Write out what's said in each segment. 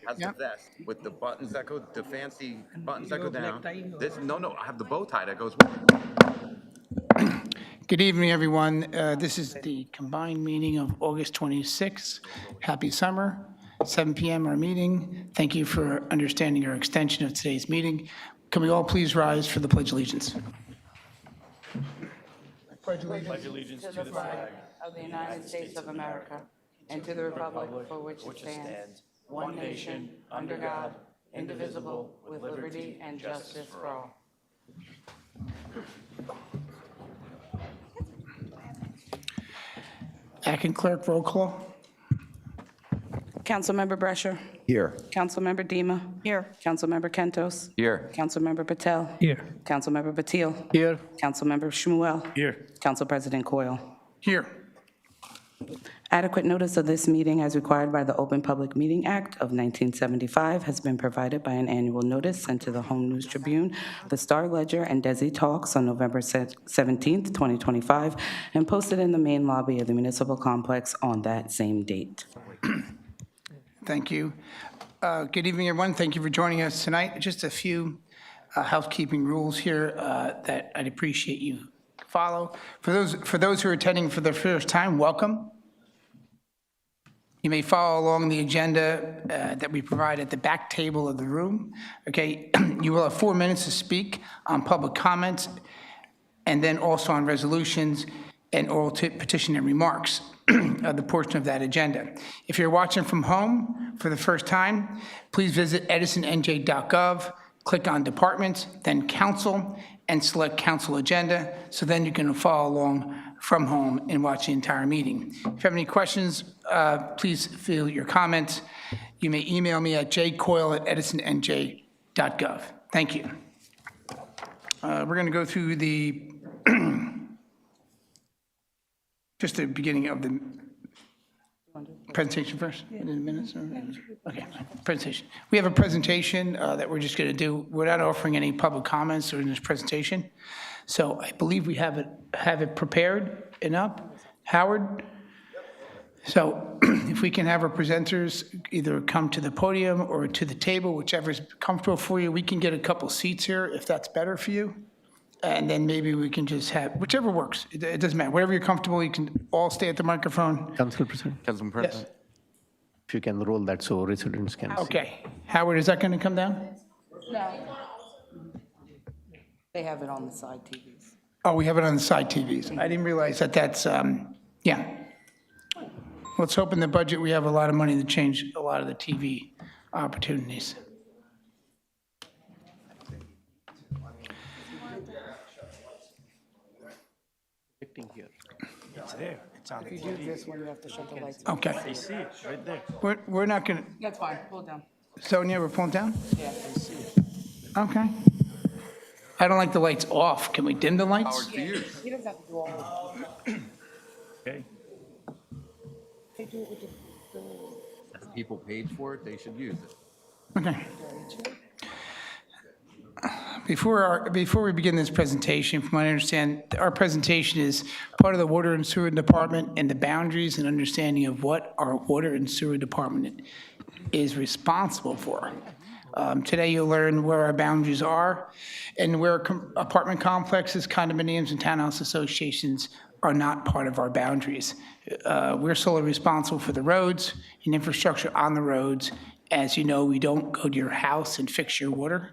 has the vest with the buttons that go, the fancy buttons that go down. This, no, I have the bow tie that goes with it. Good evening, everyone. This is the combined meeting of August 26th. Happy summer, 7 p.m. our meeting. Thank you for understanding our extension of today's meeting. Can we all please rise for the Pledge of Allegiance? Pledge allegiance to the flag of the United States of America and to the republic for which it stands, one nation, under God, indivisible, with liberty and justice for all. Acting Clerk, roll call. Councilmember Brescher. Here. Councilmember Dima. Here. Councilmember Kentos. Here. Councilmember Patel. Here. Councilmember Patil. Here. Councilmember Shmuel. Here. Council President Coyle. Here. Adequate notice of this meeting as required by the Open Public Meeting Act of 1975 has been provided by an annual notice sent to the Home News Tribune, the Star Ledger, and Desi Talks on November 17th, 2025, and posted in the main lobby of the municipal complex on that same date. Thank you. Good evening, everyone. Thank you for joining us tonight. Just a few housekeeping rules here that I'd appreciate you follow. For those who are attending for the first time, welcome. You may follow along the agenda that we provide at the back table of the room. Okay, you will have 4 minutes to speak on public comments and then also on resolutions and oral petition and remarks, the portion of that agenda. If you're watching from home for the first time, please visit edisonnj.gov, click on Departments, then Council, and select Council Agenda, so then you can follow along from home and watch the entire meeting. If you have any questions, please fill your comments. You may email me at jcoyle@edisonnj.gov. Thank you. We're going to go through the just the beginning of the presentation first, in the minutes? Okay, presentation. We have a presentation that we're just going to do. We're not offering any public comments during this presentation. So I believe we have it prepared enough. Howard? So if we can have our presenters either come to the podium or to the table, whichever is comfortable for you. We can get a couple seats here if that's better for you. And then maybe we can just have, whichever works. It doesn't matter. Whatever you're comfortable, you can all stay at the microphone. Council President, Councilman President. if you can roll that so residents can see. Okay. Howard, is that going to come down? No. They have it on the side TVs. Oh, we have it on the side TVs. I didn't realize that that's, yeah. Let's hope in the budget we have a lot of money to change a lot of the TV opportunities. Here. It's there. It's on If you do this one, you have to shut the lights. Okay. They see it right there. We're not going to, That's fine, pull it down. Sonia, we're pulling down? Yeah. Okay. I don't like the lights off. Can we dim the lights? He doesn't have to do all of it. Okay. They do it with the People paid for it, they should use it. Okay. Before we begin this presentation, from what I understand, our presentation is part of the Water and Sewer Department and the boundaries and understanding of what our Water and Sewer Department is responsible for. Today you'll learn where our boundaries are and where apartment complexes, condominiums, and townhouse associations are not part of our boundaries. We're solely responsible for the roads and infrastructure on the roads. As you know, we don't go to your house and fix your water.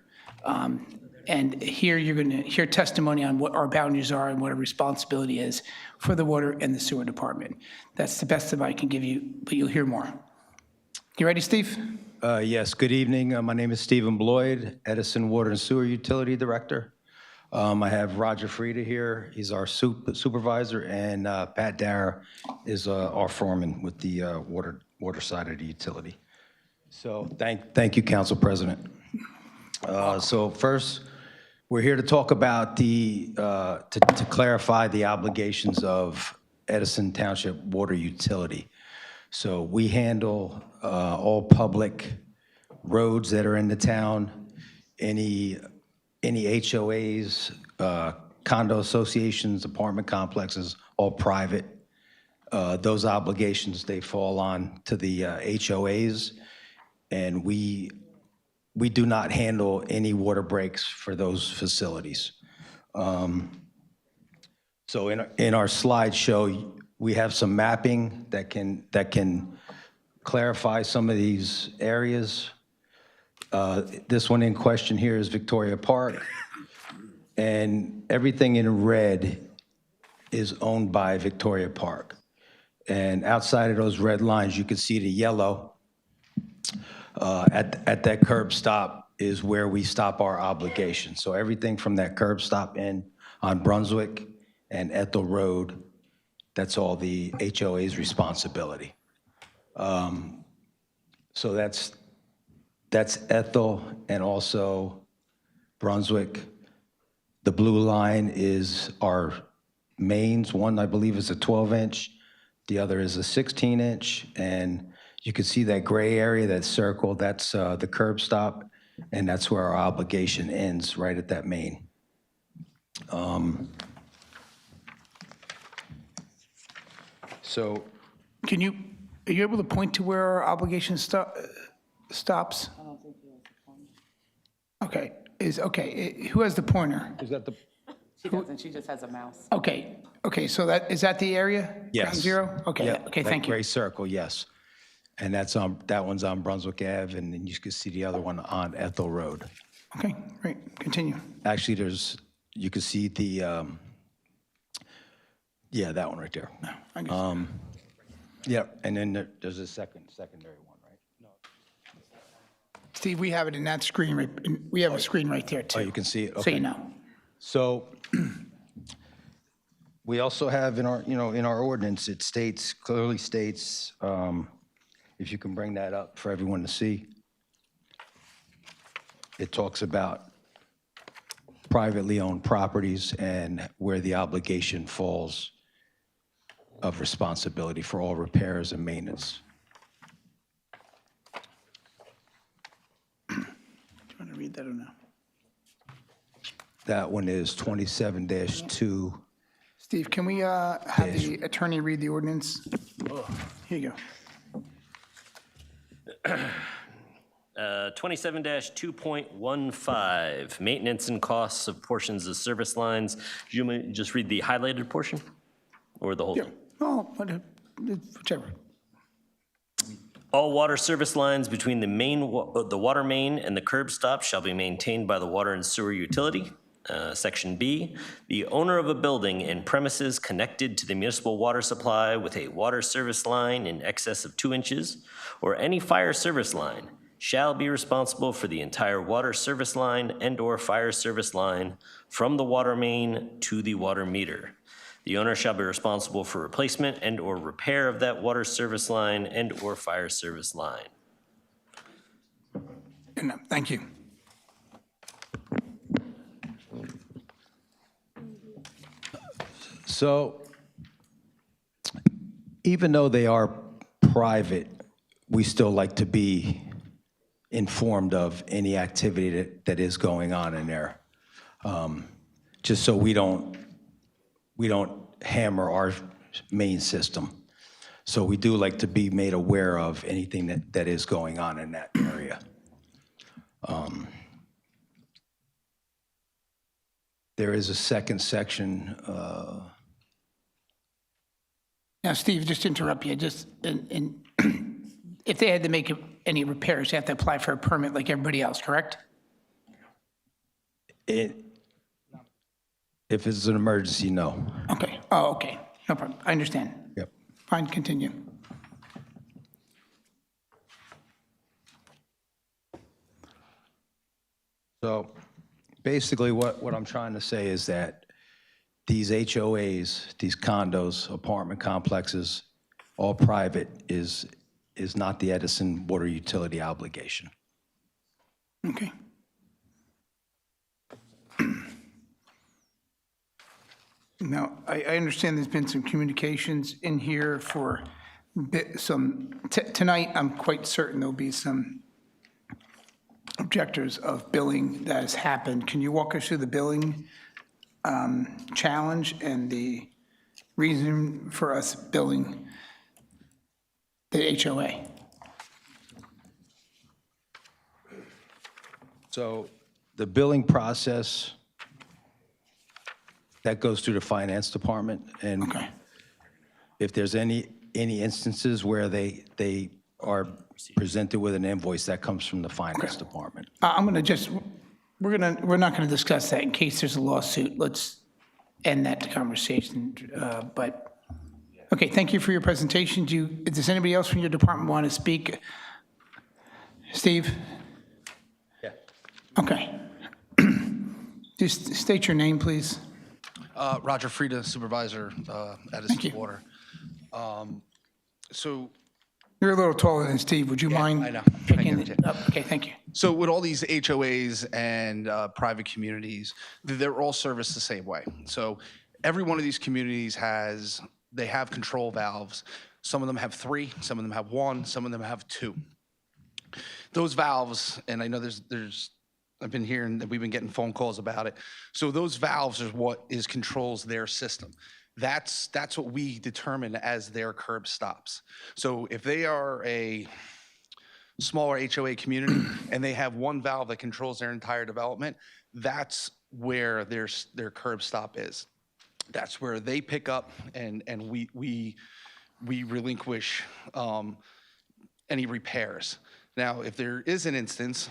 And here you're going to hear testimony on what our boundaries are and what our responsibility is for the Water and the Sewer Department. That's the best that I can give you, but you'll hear more. You ready, Steve? Yes, good evening. My name is Stephen Bloyd, Edison Water and Sewer Utility Director. I have Roger Frieda here. He's our supervisor, and Pat Dara is our foreman with the water side of the utility. So thank you, Council President. So first, we're here to talk about to clarify the obligations of Edison Township Water Utility. So we handle all public roads that are in the town, any HOAs, condo associations, apartment complexes, all private. Those obligations, they fall on to the HOAs. and we do not handle any water breaks for those facilities. So in our slideshow, we have some mapping that can clarify some of these areas. This one in question here is Victoria Park, and everything in red is owned by Victoria Park. And outside of those red lines, you can see the yellow. At that curb stop is where we stop our obligation. So everything from that curb stop in on Brunswick and Ethel Road, that's all the HOA's responsibility. So that's Ethel and also Brunswick. The blue line is our mains. One, I believe, is a 12-inch. The other is a 16-inch. And you can see that gray area, that circle, that's the curb stop. And that's where our obligation ends, right at that main. So Are you able to point to where our obligation stops? Okay, who has the pointer? is that the? She doesn't, she just has a mouse. Okay, so is that the area? Yes. Ground zero? Okay, Yeah, okay, that thank you. gray circle, yes. And that one's on Brunswick Ave, and then you can see the other one on Ethel Road. Okay, great, continue. Actually, you can see the, yeah, that one right there. I guess. Yeah, and then there's a secondary one, right? Steve, we have it in that screen, we have a screen right there, too. Oh, you can see it, So okay. you know. So we also have in our ordinance, it clearly states, if you can bring that up for everyone to see, it talks about privately owned properties and where the obligation falls of responsibility for all repairs and maintenance. Do you want to read that or no? That one is 27-2. Steve, can we have the attorney read the ordinance? Here you go. 27-2.15, maintenance and costs of portions of service lines. Do you want me to just read the highlighted portion or the whole Yeah, thing? oh, whichever. All water service lines between the water main and the curb stop shall be maintained by the water and sewer utility. Section B, the owner of a building and premises connected to the municipal water supply with a water service line in excess of 2 inches or any fire service line shall be responsible for the entire water service line and/or fire service line from the water main to the water meter. The owner shall be responsible for replacement and/or repair of that water service line and/or fire service line. Thank you. So even though they are private, we still like to be informed of any activity that is going on in there. Just so we don't hammer our main system. So we do like to be made aware of anything that is going on in that area. There is a second section, Now, Steve, just to interrupt you, if they had to make any repairs, they have to apply for a permit like everybody else, correct? if it's an emergency, no. Okay, oh, okay, no problem, I understand. Yep. Fine, continue. So basically what I'm trying to say is that these HOAs, these condos, apartment complexes, all private is not the Edison water utility obligation. Okay. Now, I understand there's been some communications in here for tonight, I'm quite certain there'll be some objectors of billing that has happened. Can you walk us through the billing challenge and the reason for us billing the HOA? So the billing process, that goes through the finance department. And Okay. if there's any instances where they are presented with an invoice, that comes from the finance department. I'm going to just, we're not going to discuss that in case there's a lawsuit. Let's end that conversation. But, okay, thank you for your presentation. Does anybody else from your department want to speak? Steve? Yeah. Okay. Just state your name, please. Roger Frieda, Supervisor, Thank Edison you. Water. So, You're a little taller than Steve. Would you mind I know. picking I get it up? Okay, thank you. so with all these HOAs and private communities, they're all serviced the same way. So every one of these communities they have control valves. Some of them have 3, some of them have 1, some of them have 2. Those valves, and I know I've been hearing that we've been getting phone calls about it. So those valves is what controls their system. That's what we determine as their curb stops. So if they are a smaller HOA community and they have one valve that controls their entire development, that's where their curb stop is. That's where they pick up and we relinquish any repairs. Now, if there is an instance,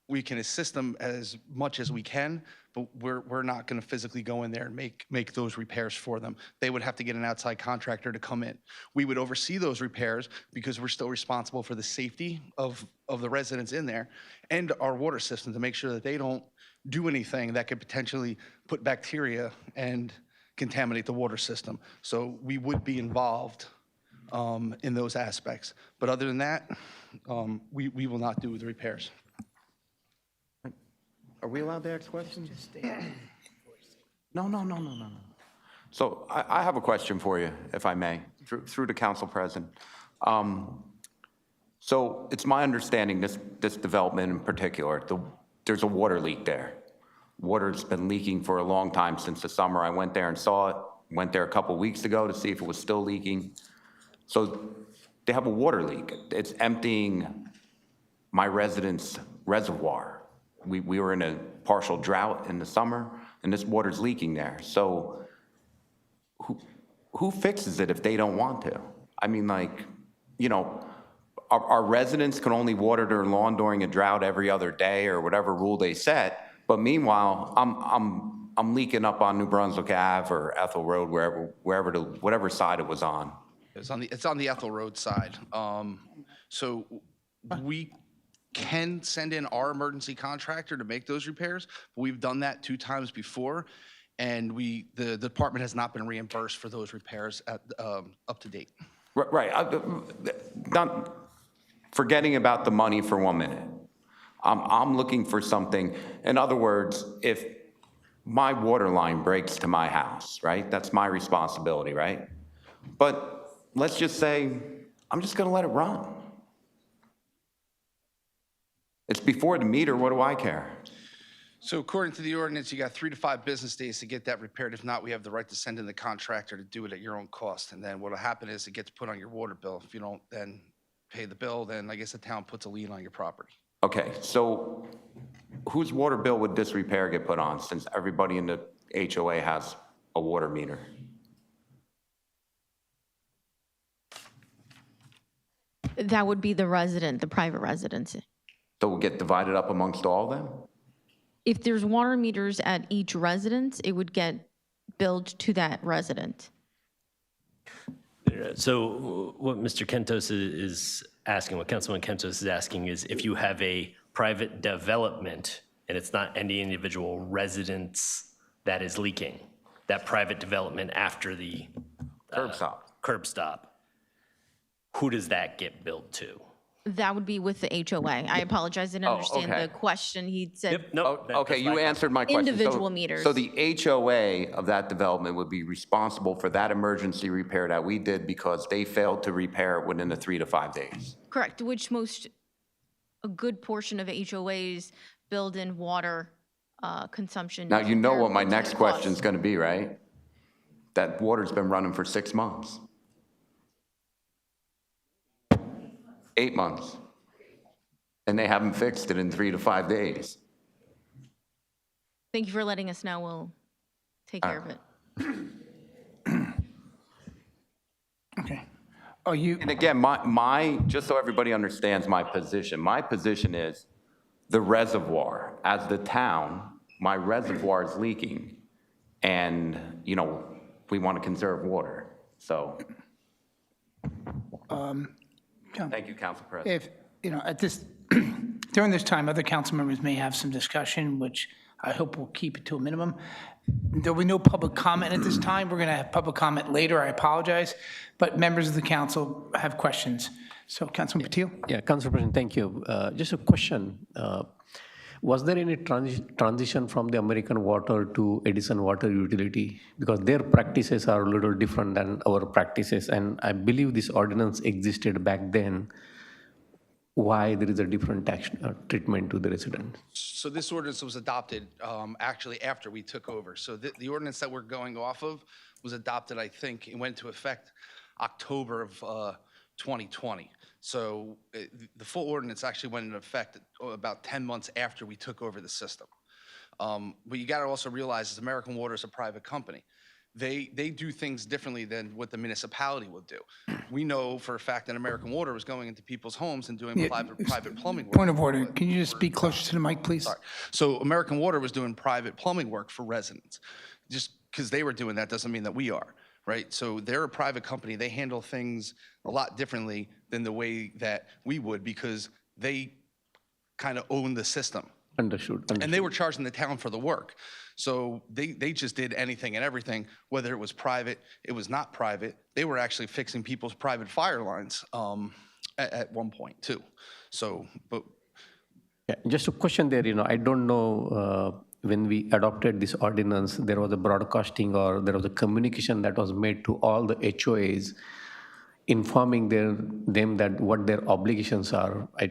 we can assist them as much as we can, but we're not going to physically go in there and make those repairs for them. They would have to get an outside contractor to come in. We would oversee those repairs because we're still responsible for the safety of the residents in there and our water system to make sure that they don't do anything that could potentially put bacteria and contaminate the water system. So we would be involved in those aspects. But other than that, we will not do the repairs. Are we allowed to ask questions? No. So I have a question for you, if I may, through the council president. So it's my understanding, this development in particular, there's a water leak there. Water's been leaking for a long time, since the summer. I went there and saw it. Went there a couple weeks ago to see if it was still leaking. So they have a water leak. It's emptying my residence reservoir. We were in a partial drought in the summer, and this water's leaking there. So who fixes it if they don't want to? I mean, like, you know, our residents can only water their lawn during a drought every other day or whatever rule they set. But meanwhile, I'm leaking up on New Brunswick Ave or Ethel Road, whatever side it was on. It's on the Ethel Road side. So we can send in our emergency contractor to make those repairs. But we've done that 2 times before, and the department has not been reimbursed for those repairs up to date. Right. Not forgetting about the money for 1 minute. I'm looking for something. In other words, if my water line breaks to my house, right? That's my responsibility, right? But let's just say I'm just going to let it run. It's before the meter. What do I care? So according to the ordinance, you got 3 to 5 business days to get that repaired. If not, we have the right to send in the contractor to do it at your own cost. And then what'll happen is it gets put on your water bill. If you don't then pay the bill, then I guess the town puts a lien on your property. Okay, so whose water bill would this repair get put on, since everybody in the HOA has a water meter? That would be the resident, the private residence. So it will get divided up amongst all of them? If there's water meters at each residence, it would get billed to that resident. So what Mr. Kentos is asking, what Councilman Kentos is asking is if you have a private development and it's not any individual residence that is leaking, that private development after the curb stop, who does that get billed to? That would be with the HOA. I apologize, I didn't understand okay. the question. He said, Okay, you answered my question. Individual meters. So the HOA of that development would be responsible for that emergency repair that we did because they failed to repair it within the 3 to 5 days. correct, which a good portion of HOAs build in water consumption. Now, you know into their what my next costs. question is going to be, right? That water's been running for 6 months. 8 months. and they haven't fixed it in 3 to 5 days. Thank you for letting us know. We'll take care of it. Okay. Oh, you, And again, my, just so everybody understands my position is the reservoir. As the town, my reservoir is leaking, and, you know, we want to conserve water, so. Thank you, Council President. if, you know, at this, during this time, other council members may have some discussion, which I hope we'll keep it to a minimum. There'll be no public comment at this time. We're going to have public comment later. I apologize. But members of the council have questions. So Councilman Patil? Yeah, Council President, thank you. Just a question. Was there any transition from the American Water to Edison Water Utility? Because their practices are a little different than our practices, and I believe this ordinance existed back then. Why there is a different tax treatment to the residents? So this ordinance was adopted actually after we took over. So the ordinance that we're going off of was adopted, I think, it went into effect October of 2020. So the full ordinance actually went into effect about 10 months after we took over the system. But you got to also realize is American Water is a private company. They do things differently than what the municipality will do. We know for a fact that American Water was going into people's homes and doing private plumbing work. Point of order. Can you just speak closer to the mic, please? Sorry. So American Water was doing private plumbing work for residents. Just because they were doing that doesn't mean that we are, right? So they're a private company. They handle things a lot differently than the way that we would because they kind of own the system. Understood. And they were charging the town for the work. So they just did anything and everything, whether it was private, it was not private. They were actually fixing people's private fire lines at one point too. So, but Yeah, just a question there, I don't know, when we adopted this ordinance, there was a broadcasting or there was a communication that was made to all the HOAs informing them that what their obligations are. I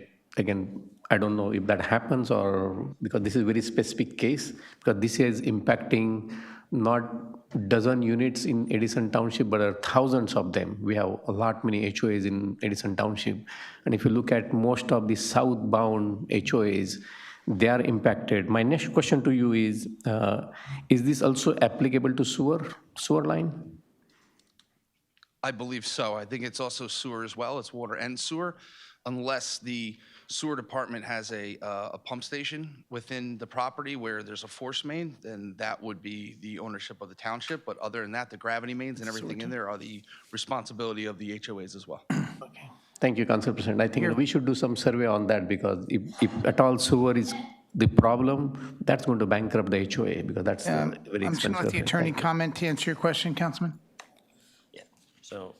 don't know if that happens or because this is a very specific case, because this is impacting not dozen units in Edison Township, but thousands of them. We have a lot many HOAs in Edison Township. And if you look at most of the southbound HOAs, they are impacted. My next question to you is this also applicable to sewer line? I believe so. I think it's also sewer as well. It's water and sewer, unless the sewer department has a pump station within the property where there's a force main, then that would be the ownership of the township. But other than that, the gravity mains and everything in there are the responsibility of the HOAs as well. Thank you, Council President. I think we should do some survey on that because if at all sewer is the problem, that's going to bankrupt the HOA because that's very I'm just going to expensive. let the attorney comment to answer your question, Councilman. Yeah, so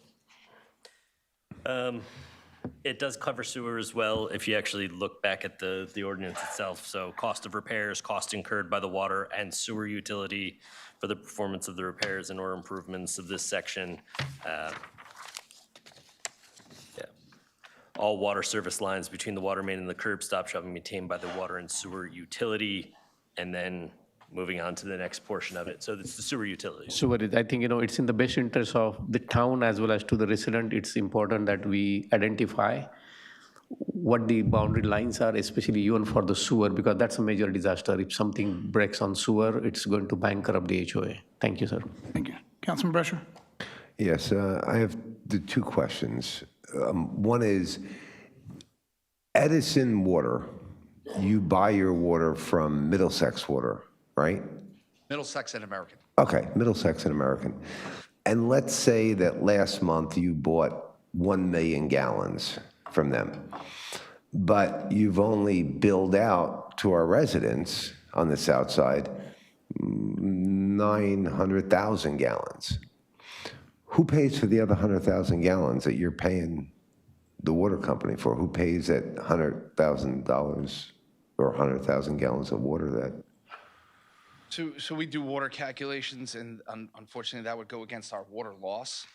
it does cover sewer as well if you actually look back at the ordinance itself. So cost of repairs, cost incurred by the water and sewer utility for the performance of the repairs and or improvements of this section. All water service lines between the water main and the curb stop shall be maintained by the water and sewer utility. And then moving on to the next portion of it. So it's the sewer utility. Sewer, I think, it's in the best interest of the town as well as to the resident. It's important that we identify what the boundary lines are, especially even for the sewer, because that's a major disaster. If something breaks on sewer, it's going to bankrupt the HOA. Thank you, sir. Thank you. Councilman Brescher? Yes, I have the two questions. One is, Edison Water, you buy your water from Middlesex Water, right? Middlesex and American. Okay, Middlesex and American. And let's say that last month you bought 1 million gallons from them, but you've only billed out to our residents on the south side 900,000 gallons. Who pays for the other 100,000 gallons that you're paying the water company for? Who pays that $100,000 or 100,000 gallons of water that? So we do water calculations, and unfortunately, that would go against our water loss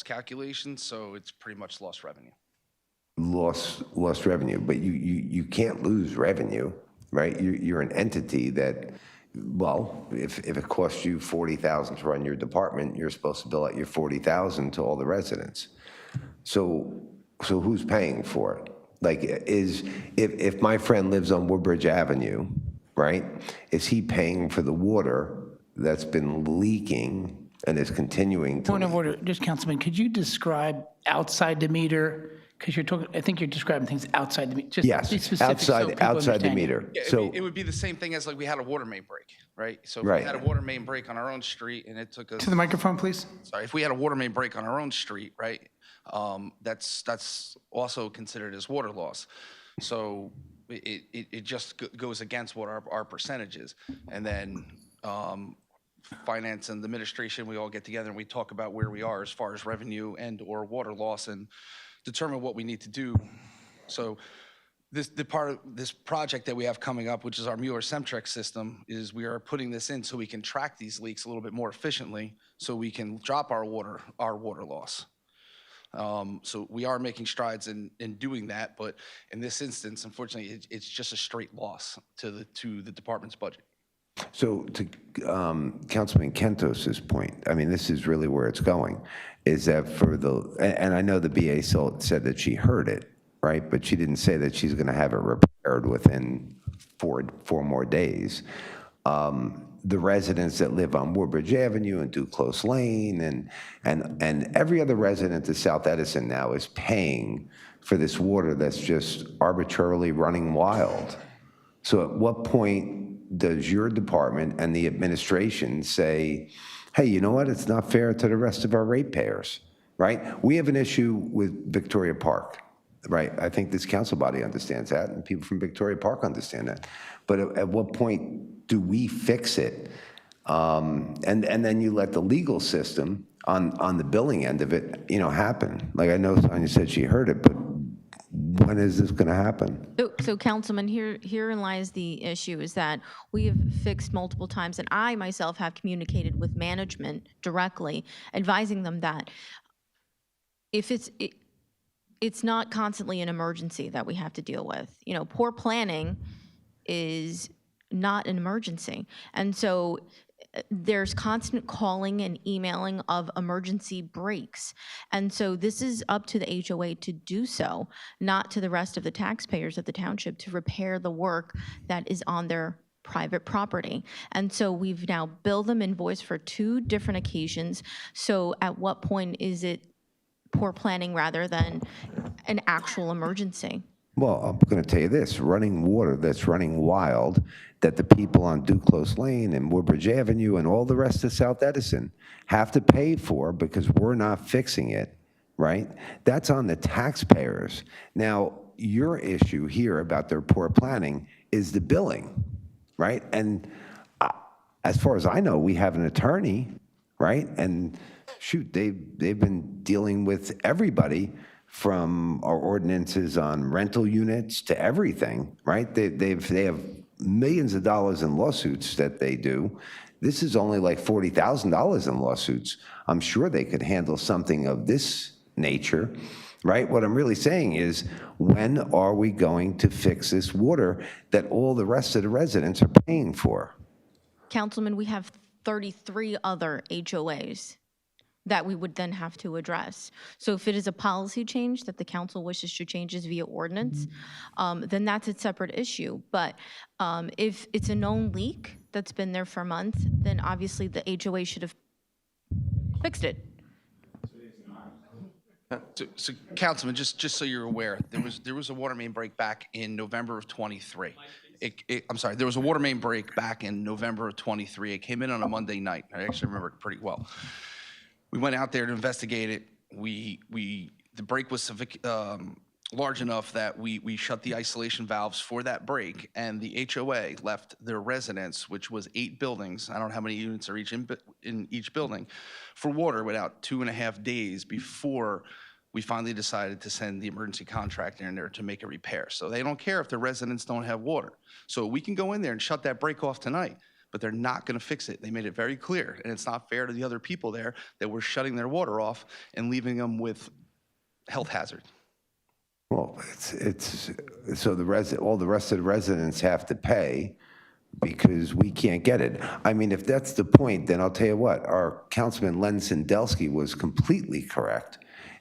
calculations, so it's pretty much lost revenue. Lost revenue, but you can't lose revenue, right? You're an entity that, well, if it costs you $40,000 to run your department, you're supposed to bill out your $40,000 to all the residents. So who's paying for it? Like, if my friend lives on Woodbridge Avenue, right, is he paying for the water that's been leaking and is continuing to Point of leak? order, just Councilman, could you describe outside the meter? Because you're talking, I think you're describing things outside the meter. Just Yes, be specific so people outside the understand you. meter. Yeah, So, it would be the same thing as like we had a water main break, right? So if Right. we had a water main break on our own street and it took us, To the microphone, please. sorry, if we had a water main break on our own street, right? That's also considered as water loss. So it just goes against what our percentage is. And then finance and the administration, we all get together and we talk about where we are as far as revenue and or water loss and determine what we need to do. So the part of this project that we have coming up, which is our Mueller Semtrex system, is we are putting this in so we can track these leaks a little bit more efficiently so we can drop our water loss. So we are making strides in doing that, but in this instance, unfortunately, it's just a straight loss to the department's budget. so to Councilman Kentos's point, I mean, this is really where it's going, is that and I know the BA said that she heard it, right? But she didn't say that she's going to have it repaired within four more days. The residents that live on Woodbridge Avenue and Duclos Lane and every other resident of South Edison now is paying for this water that's just arbitrarily running wild. So at what point does your department and the administration say, hey, you know what, it's not fair to the rest of our ratepayers, right? We have an issue with Victoria Park, right? I think this council body understands that, and people from Victoria Park understand that. But at what point do we fix it? And then you let the legal system on the billing end of it, happen. Like I know Sonia said she heard it, but when is this going to happen? So Councilman, herein lies the issue, is that we have fixed multiple times, and I myself have communicated with management directly, advising them that if it's not constantly an emergency that we have to deal with. Poor planning is not an emergency. And so there's constant calling and emailing of emergency breaks. And so this is up to the HOA to do so, not to the rest of the taxpayers of the township to repair the work that is on their private property. And so we've now billed them invoice for 2 different occasions. So at what point is it poor planning rather than an actual emergency? Well, I'm going to tell you this, running water that's running wild, that the people on Duclos Lane and Woodbridge Avenue and all the rest of South Edison have to pay for because we're not fixing it, right? That's on the taxpayers. Now, your issue here about their poor planning is the billing, right? And as far as I know, we have an attorney, right? And shoot, they've been dealing with everybody from our ordinances on rental units to everything, right? They have millions of dollars in lawsuits that they do. This is only like $40,000 in lawsuits. I'm sure they could handle something of this nature, right? What I'm really saying is, when are we going to fix this water that all the rest of the residents are paying for? Councilman, we have 33 other HOAs that we would then have to address. So if it is a policy change that the council wishes to change this via ordinance, then that's a separate issue. But if it's a known leak that's been there for months, then obviously the HOA should have fixed it. So Councilman, just so you're aware, there was a water main break back in November of '23. I'm sorry, there was a water main break back in November of '23. It came in on a Monday night. I actually remember it pretty well. We went out there to investigate it. The break was large enough that we shut the isolation valves for that break, and the HOA left their residents, which was 8 buildings, I don't know how many units are in each building, for water without 2.5 days before we finally decided to send the emergency contractor in there to make a repair. So they don't care if the residents don't have water. So we can go in there and shut that break off tonight, but they're not going to fix it. They made it very clear, and it's not fair to the other people there that we're shutting their water off and leaving them with health hazard. Well, it's so all the rest of the residents have to pay because we can't get it. I mean, if that's the point, then I'll tell you what, our Councilman Len Sandelsky was completely correct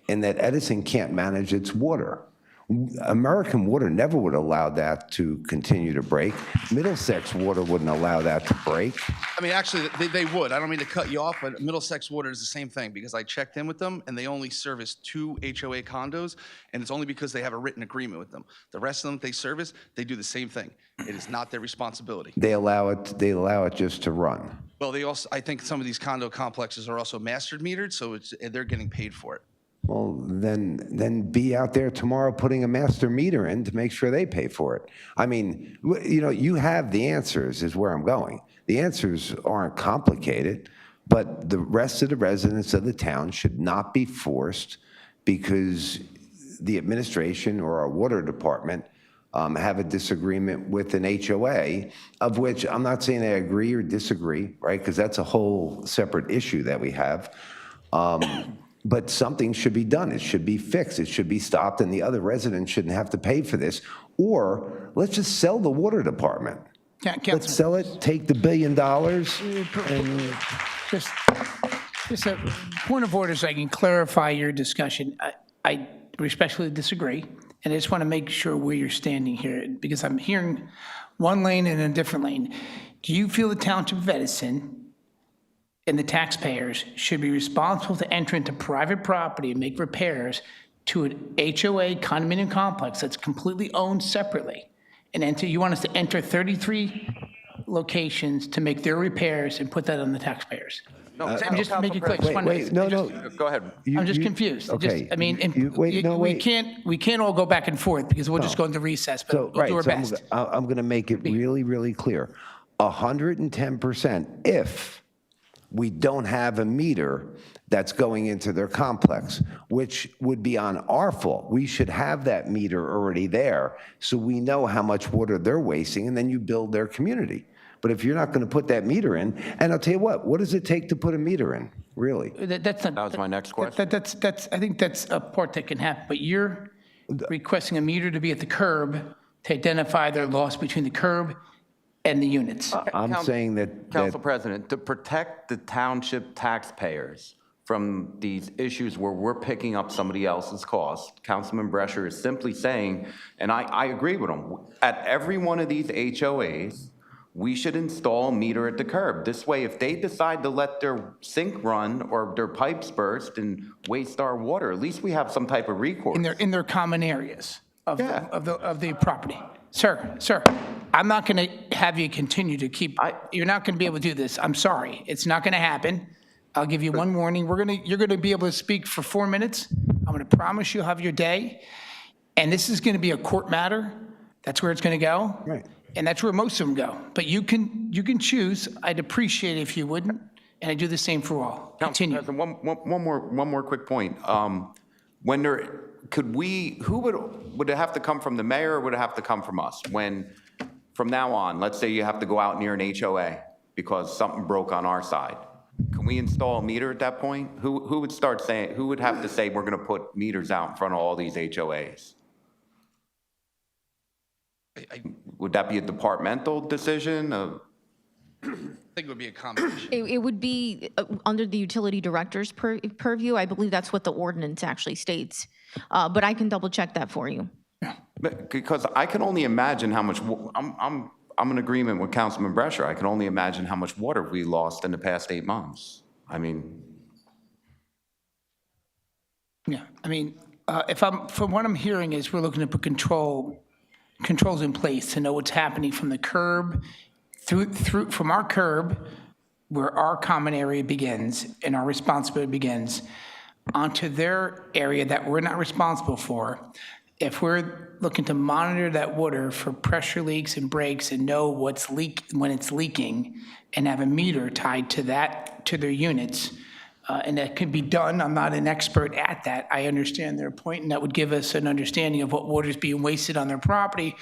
in that Edison can't manage its water. American Water never would allow that to continue to break. Middlesex Water wouldn't allow that to break. I mean, actually, they would. I don't mean to cut you off, but Middlesex Water is the same thing because I checked in with them and they only service 2 HOA condos, and it's only because they have a written agreement with them. The rest of them they service, they do the same thing. It is not their responsibility. They allow it just to run. Well, they also, I think some of these condo complexes are also master metered, so they're getting paid for it. Well, then be out there tomorrow putting a master meter in to make sure they pay for it. I mean, you have the answers is where I'm going. The answers aren't complicated, but the rest of the residents of the town should not be forced because the administration or our water department have a disagreement with an HOA, of which I'm not saying I agree or disagree, right? Because that's a whole separate issue that we have. But something should be done. It should be fixed. It should be stopped, and the other residents shouldn't have to pay for this. Or let's just sell the water department. Let's sell it, take the $1 billion, and Just a point of order so I can clarify your discussion. I respectfully disagree, and I just want to make sure where you're standing here, because I'm hearing one lane and a different lane. Do you feel the Township of Edison and the taxpayers should be responsible to enter into private property and make repairs to an HOA condominium complex that's completely owned separately? And enter, you want us to enter 33 locations to make their repairs and put that on the taxpayers? Just to make it clear. wait, no. Go ahead. I'm just confused. Okay. We can't all go back and forth because we'll just go into recess, but So, we'll do our so best. I'm going to make it really, really clear. 110% if we don't have a meter that's going into their complex, which would be on our fault. We should have that meter already there so we know how much water they're wasting, and then you build their community. But if you're not going to put that meter in, and I'll tell you what does it take to put a meter in, really? That's not. That was my next question. That's, I think that's a part that can happen, but you're requesting a meter to be at the curb to identify their loss between the curb and the units. I'm saying that Council President, to protect the township taxpayers from these issues where we're picking up somebody else's cost, Councilman Brescher is simply saying, and I agree with him, at every one of these HOAs, we should install a meter at the curb. This way, if they decide to let their sink run or their pipes burst and waste our water, at least we have some type of recourse. In their common areas of Yeah. the property. Sir, I'm not going to have you continue to keep, you're not going to be able to do this. I'm sorry. It's not going to happen. I'll give you one warning. You're going to be able to speak for 4 minutes. I'm going to promise you'll have your day. And this is going to be a court matter. That's where it's going to go. Right. And that's where most of them go. But you can choose. I'd appreciate it if you wouldn't. And I do the same for all. Continue. Council President, one more quick point. When there, who would it have to come from the mayor or would it have to come from us? When, from now on, let's say you have to go out near an HOA because something broke on our side. Can we install a meter at that point? Who would start saying, who would have to say we're going to put meters out in front of all these HOAs? Would that be a departmental decision? I think it would be a combination. It would be under the utility director's purview. I believe that's what the ordinance actually states. But I can double check that for you. Because I can only imagine how much, I'm in agreement with Councilman Brescher. I can only imagine how much water we lost in the past 8 months. I mean. Yeah, I mean, from what I'm hearing is we're looking to put controls in place to know what's happening from the curb, from our curb, where our common area begins and our responsibility begins, onto their area that we're not responsible for. If we're looking to monitor that water for pressure leaks and breaks and know when it's leaking, and have a meter tied to their units, and that can be done. I'm not an expert at that. I understand their point, and that would give us an understanding of what water is being wasted on their property.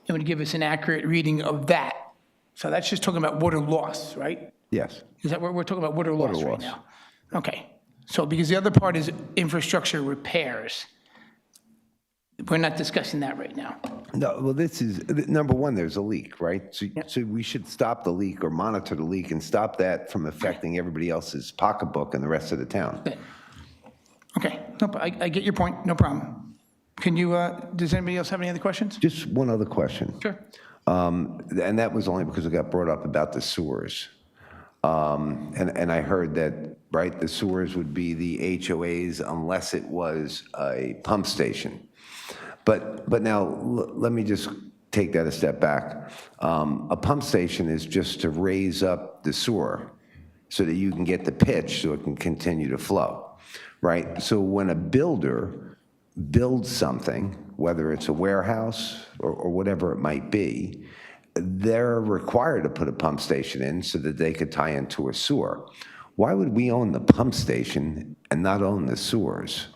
It would give us an accurate reading of that. So that's just talking about water loss, right? yes. Is that what we're talking about, water loss right loss. now? Okay. So because the other part is infrastructure repairs. We're not discussing that right now. No, well, this is, number one, there's a leak, right? So we should stop the leak or monitor the leak and stop that from affecting everybody else's pocketbook and the rest of the town. Okay, no, I get your point, no problem. Can you, does anybody else have any other questions? Just one other question. Sure. And that was only because it got brought up about the sewers. And I heard that, right, the sewers would be the HOAs unless it was a pump station. But now, let me just take that a step back. A pump station is just to raise up the sewer so that you can get the pitch so it can continue to flow, right? So when a builder builds something, whether it's a warehouse or whatever it might be, they're required to put a pump station in so that they could tie into a sewer. Why would we own the pump station and not own the sewers?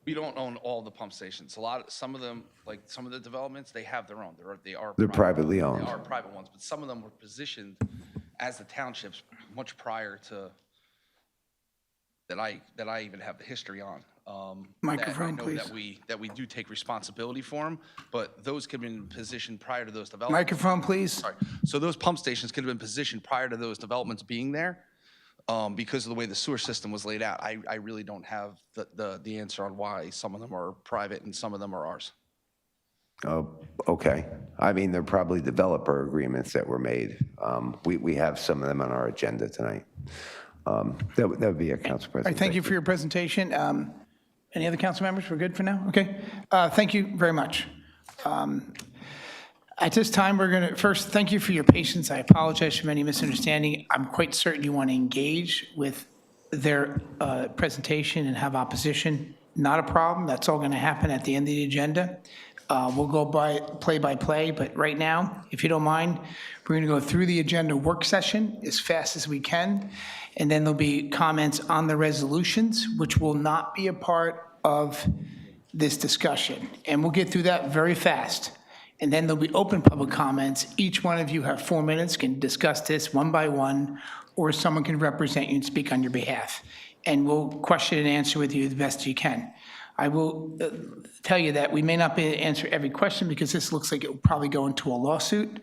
We don't own all the pump stations. Some of them, like some of the developments, they have their own. They're privately owned. They are private ones, but some of them were positioned as the townships much prior to that I even have the history on. Microphone, that I know please. that we do take responsibility for them, but those could have been positioned prior to those developments. Microphone, please. Sorry. So those pump stations could have been positioned prior to those developments being there. Because of the way the sewer system was laid out, I really don't have the answer on why some of them are private and some of them are ours. Oh, okay. I mean, they're probably developer agreements that were made. We have some of them on our agenda tonight. That would be a council All president. right, thank you for your presentation. Any other council members? We're good for now? Okay. Thank you very much. At this time, we're going to, first, thank you for your patience. I apologize for any misunderstanding. I'm quite certain you want to engage with their presentation and have opposition. Not a problem. That's all going to happen at the end of the agenda. We'll go play by play, but right now, if you don't mind, we're going to go through the agenda work session as fast as we can, and then there'll be comments on the resolutions, which will not be a part of this discussion. And we'll get through that very fast. And then there'll be open public comments. Each one of you have 4 minutes, can discuss this one by one, or someone can represent you and speak on your behalf. And we'll question and answer with you the best you can. I will tell you that we may not be able to answer every question because this looks like it will probably go into a lawsuit,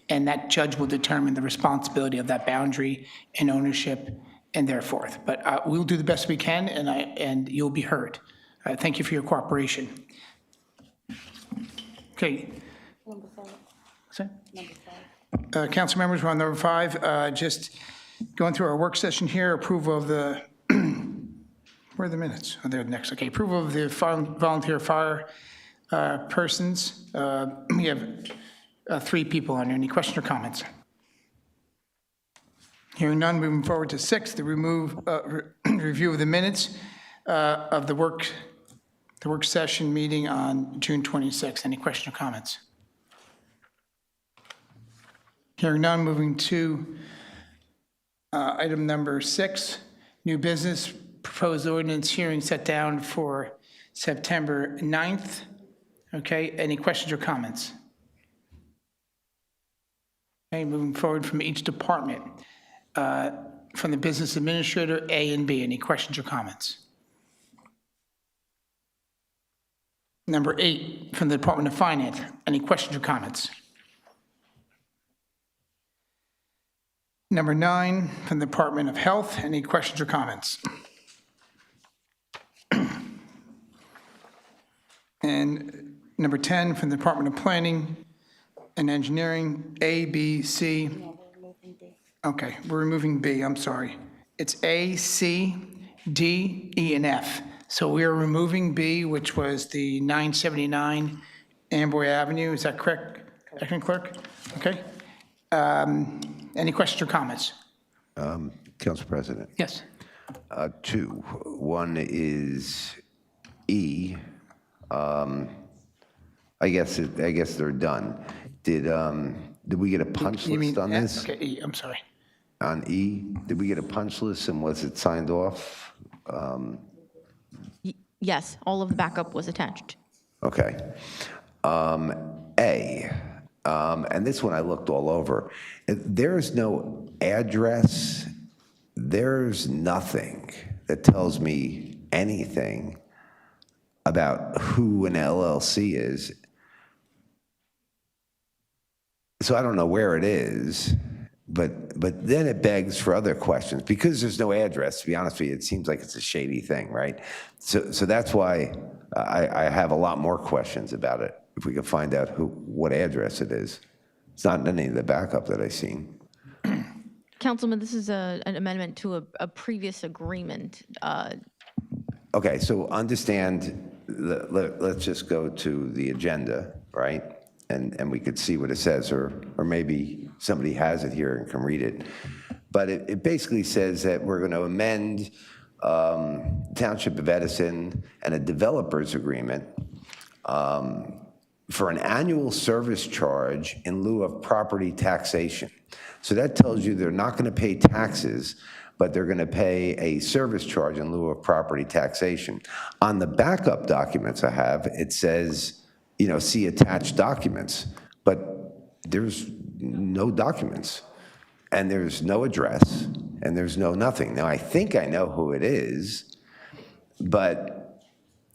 and that judge will determine the responsibility of that boundary and ownership and thereforth. But we'll do the best we can, and you'll be heard. Thank you for your cooperation. Okay. Council members, we're on number 5. Just going through our work session here, approval of the, where are the minutes? Oh, they're next. Okay, approval of the volunteer fire persons. We have 3 people on there. Any questions or comments? Hearing none, moving forward to 6, the review of the minutes of the work session meeting on June 26th. Any questions or comments? Hearing none, moving to item number 6, new business, proposed ordinance hearing set down for September 9th. Okay, any questions or comments? Okay, moving forward from each department. From the business administrator, A and B, any questions or comments? Number 8, from the Department of Finance, any questions or comments? Number 9, from the Department of Health, any questions or comments? And number 10, from the Department of Planning and Engineering, A, B, C. Okay, we're removing B, I'm sorry. It's A, C, D, E, and F. So we are removing B, which was the 979 Amboy Avenue. Is that correct, Acting Clerk? Okay. Any questions or comments? Council President. Yes. 2. One is E. I guess they're done. Did we get a punch You mean list on F? this? Okay, E, I'm sorry. On E, did we get a punch list and was it signed off? Yes, all of the backup was attached. Okay. A, and this one I looked all over. There's no address. There's nothing that tells me anything about who an LLC is. So I don't know where it is. But then it begs for other questions. Because there's no address, to be honest with you, it seems like it's a shady thing, right? So that's why I have a lot more questions about it, if we could find out what address it is. It's not in any of the backup that I've seen. Councilman, this is an amendment to a previous agreement. Okay, so understand, let's just go to the agenda, right? And we could see what it says, or maybe somebody has it here and can read it. But it basically says that we're going to amend Township of Edison and a developer's agreement for an annual service charge in lieu of property taxation. So that tells you they're not going to pay taxes, but they're going to pay a service charge in lieu of property taxation. On the backup documents I have, it says, see attached documents, but there's no documents, and there's no address, and there's no nothing. Now, I think I know who it is, but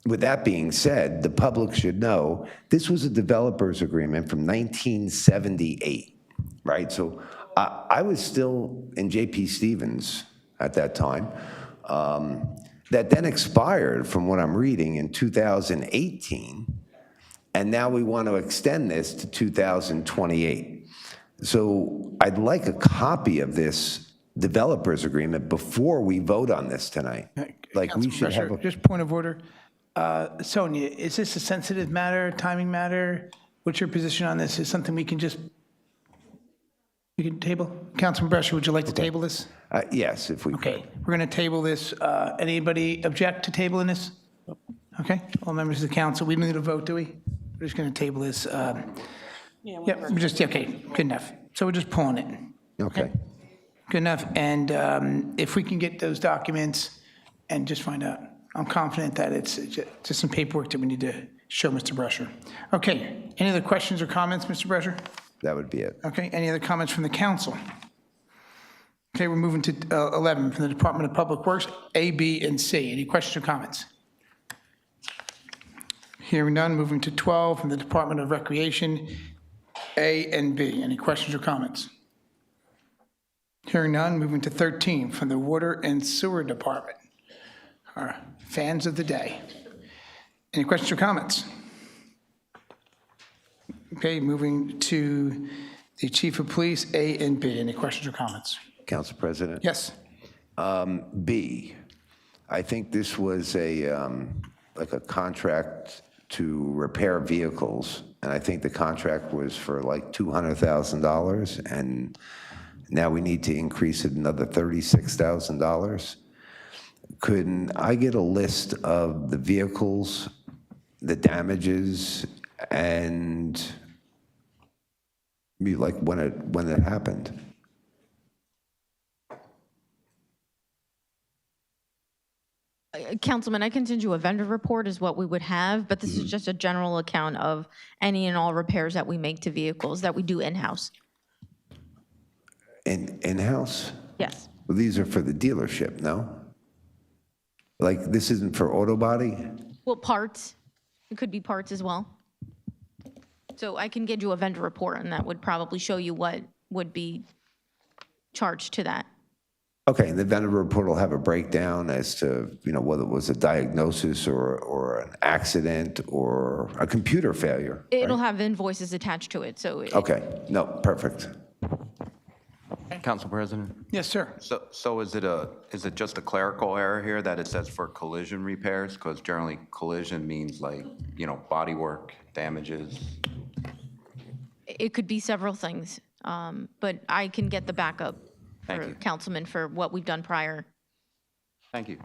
with that being said, the public should know this was a developer's agreement from 1978, right? So I was still in J.P. Stevens at that time. That then expired, from what I'm reading, in 2018. And now we want to extend this to 2028. So I'd like a copy of this developer's agreement before we vote on this tonight. Like, we should have Just point of order. Sonia, is this a sensitive matter, timing matter? What's your position on this? Is something we can table? Councilman Brescher, would you like to table this? Yes, if we could. Okay, we're going to table this. Anybody object to tabling this? Okay, all members of the council, we don't need a vote, do we? We're just going to table this. Yeah, okay, good enough. So we're just pulling it. Okay. Good enough. And if we can get those documents and just find out, I'm confident that it's just some paperwork that we need to show Mr. Brescher. Okay, any other questions or comments, Mr. Brescher? That would be it. Okay, any other comments from the council? Okay, we're moving to 11 from the Department of Public Works, A, B, and C. Any questions or comments? Hearing none, moving to 12 from the Department of Recreation, A and B. Any questions or comments? Hearing none, moving to 13 from the Water and Sewer Department. Our fans of the day. Any questions or comments? Okay, moving to the Chief of Police, A and B. Any questions or comments? Council President? Yes. B, I think this was like a contract to repair vehicles, and I think the contract was for like $200,000, and now we need to increase it another $36,000. Could I get a list of the vehicles, the damages, and like when it happened? Councilman, I can send you a vendor report is what we would have, but this is just a general account of any and all repairs that we make to vehicles that we do in-house. In-house? Yes. Well, these are for the dealership, no? Like, this isn't for auto body? Well, parts. It could be parts as well. So I can get you a vendor report, and that would probably show you what would be charged to that. Okay, and the vendor report will have a breakdown as to, whether it was a diagnosis or an accident or a computer failure. It'll right? have invoices attached to it, so. Okay, no, perfect. Council President? Yes, sir. So is it just a clerical error here that it says for collision repairs? Because generally collision means like, body work, damages. It could be several things, but I can get the backup Thank for you. Councilman for what we've done prior. Thank you.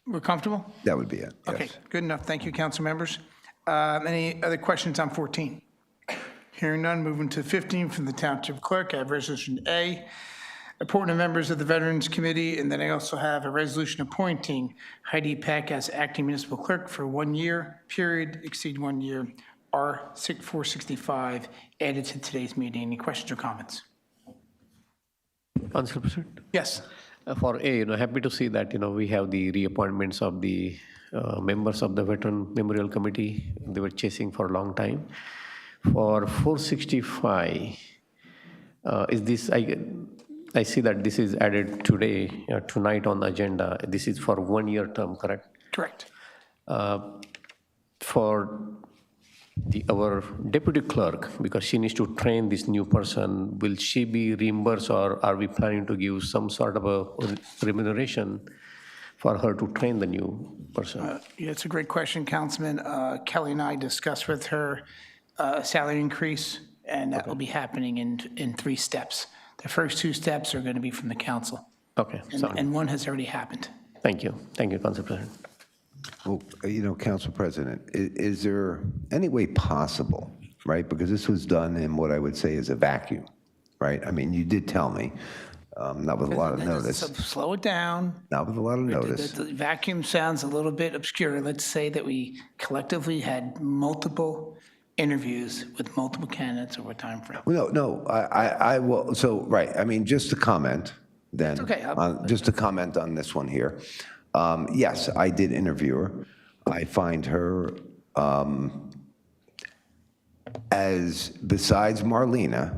We're comfortable? That would be it, yes. Okay, good enough. Thank you, council members. Any other questions on 14? Hearing none, moving to 15 from the Township Clerk. I have Resolution A, appointing members of the Veterans Committee, and then I also have a resolution appointing Heidi Peck as acting municipal clerk for 1 year, period, exceed 1 year, R465, added to today's meeting. Any questions or comments? Council President? Yes. For A, happy to see that, we have the reappointments of the members of the Veteran Memorial Committee. They were chasing for a long time. For 465, is this, I see that this is added today, tonight on the agenda. This is for 1-year term, correct? Correct. For our deputy clerk, because she needs to train this new person, will she be reimbursed, or are we planning to give some sort of a remuneration for her to train the new person? Yeah, it's a great question, Councilman. Kelly and I discussed with her a salary increase, and that will be happening in 3 steps. The first 2 steps are going to be from the council, Okay, and one has already happened. thank you. Thank you, Council President. Well, Council President, is there any way possible, right? Because this was done in what I would say is a vacuum, right? I mean, you did tell me, not with a lot of notice, So slow it down. not with a lot of notice. The vacuum sounds a little bit obscure. Let's say that we collectively had multiple interviews with multiple candidates over a time frame. Well, no, I will, so, right, I mean, just to comment then. It's okay, Just to comment on this one here. Yes, I did interview her. I find her, as, besides Marlena,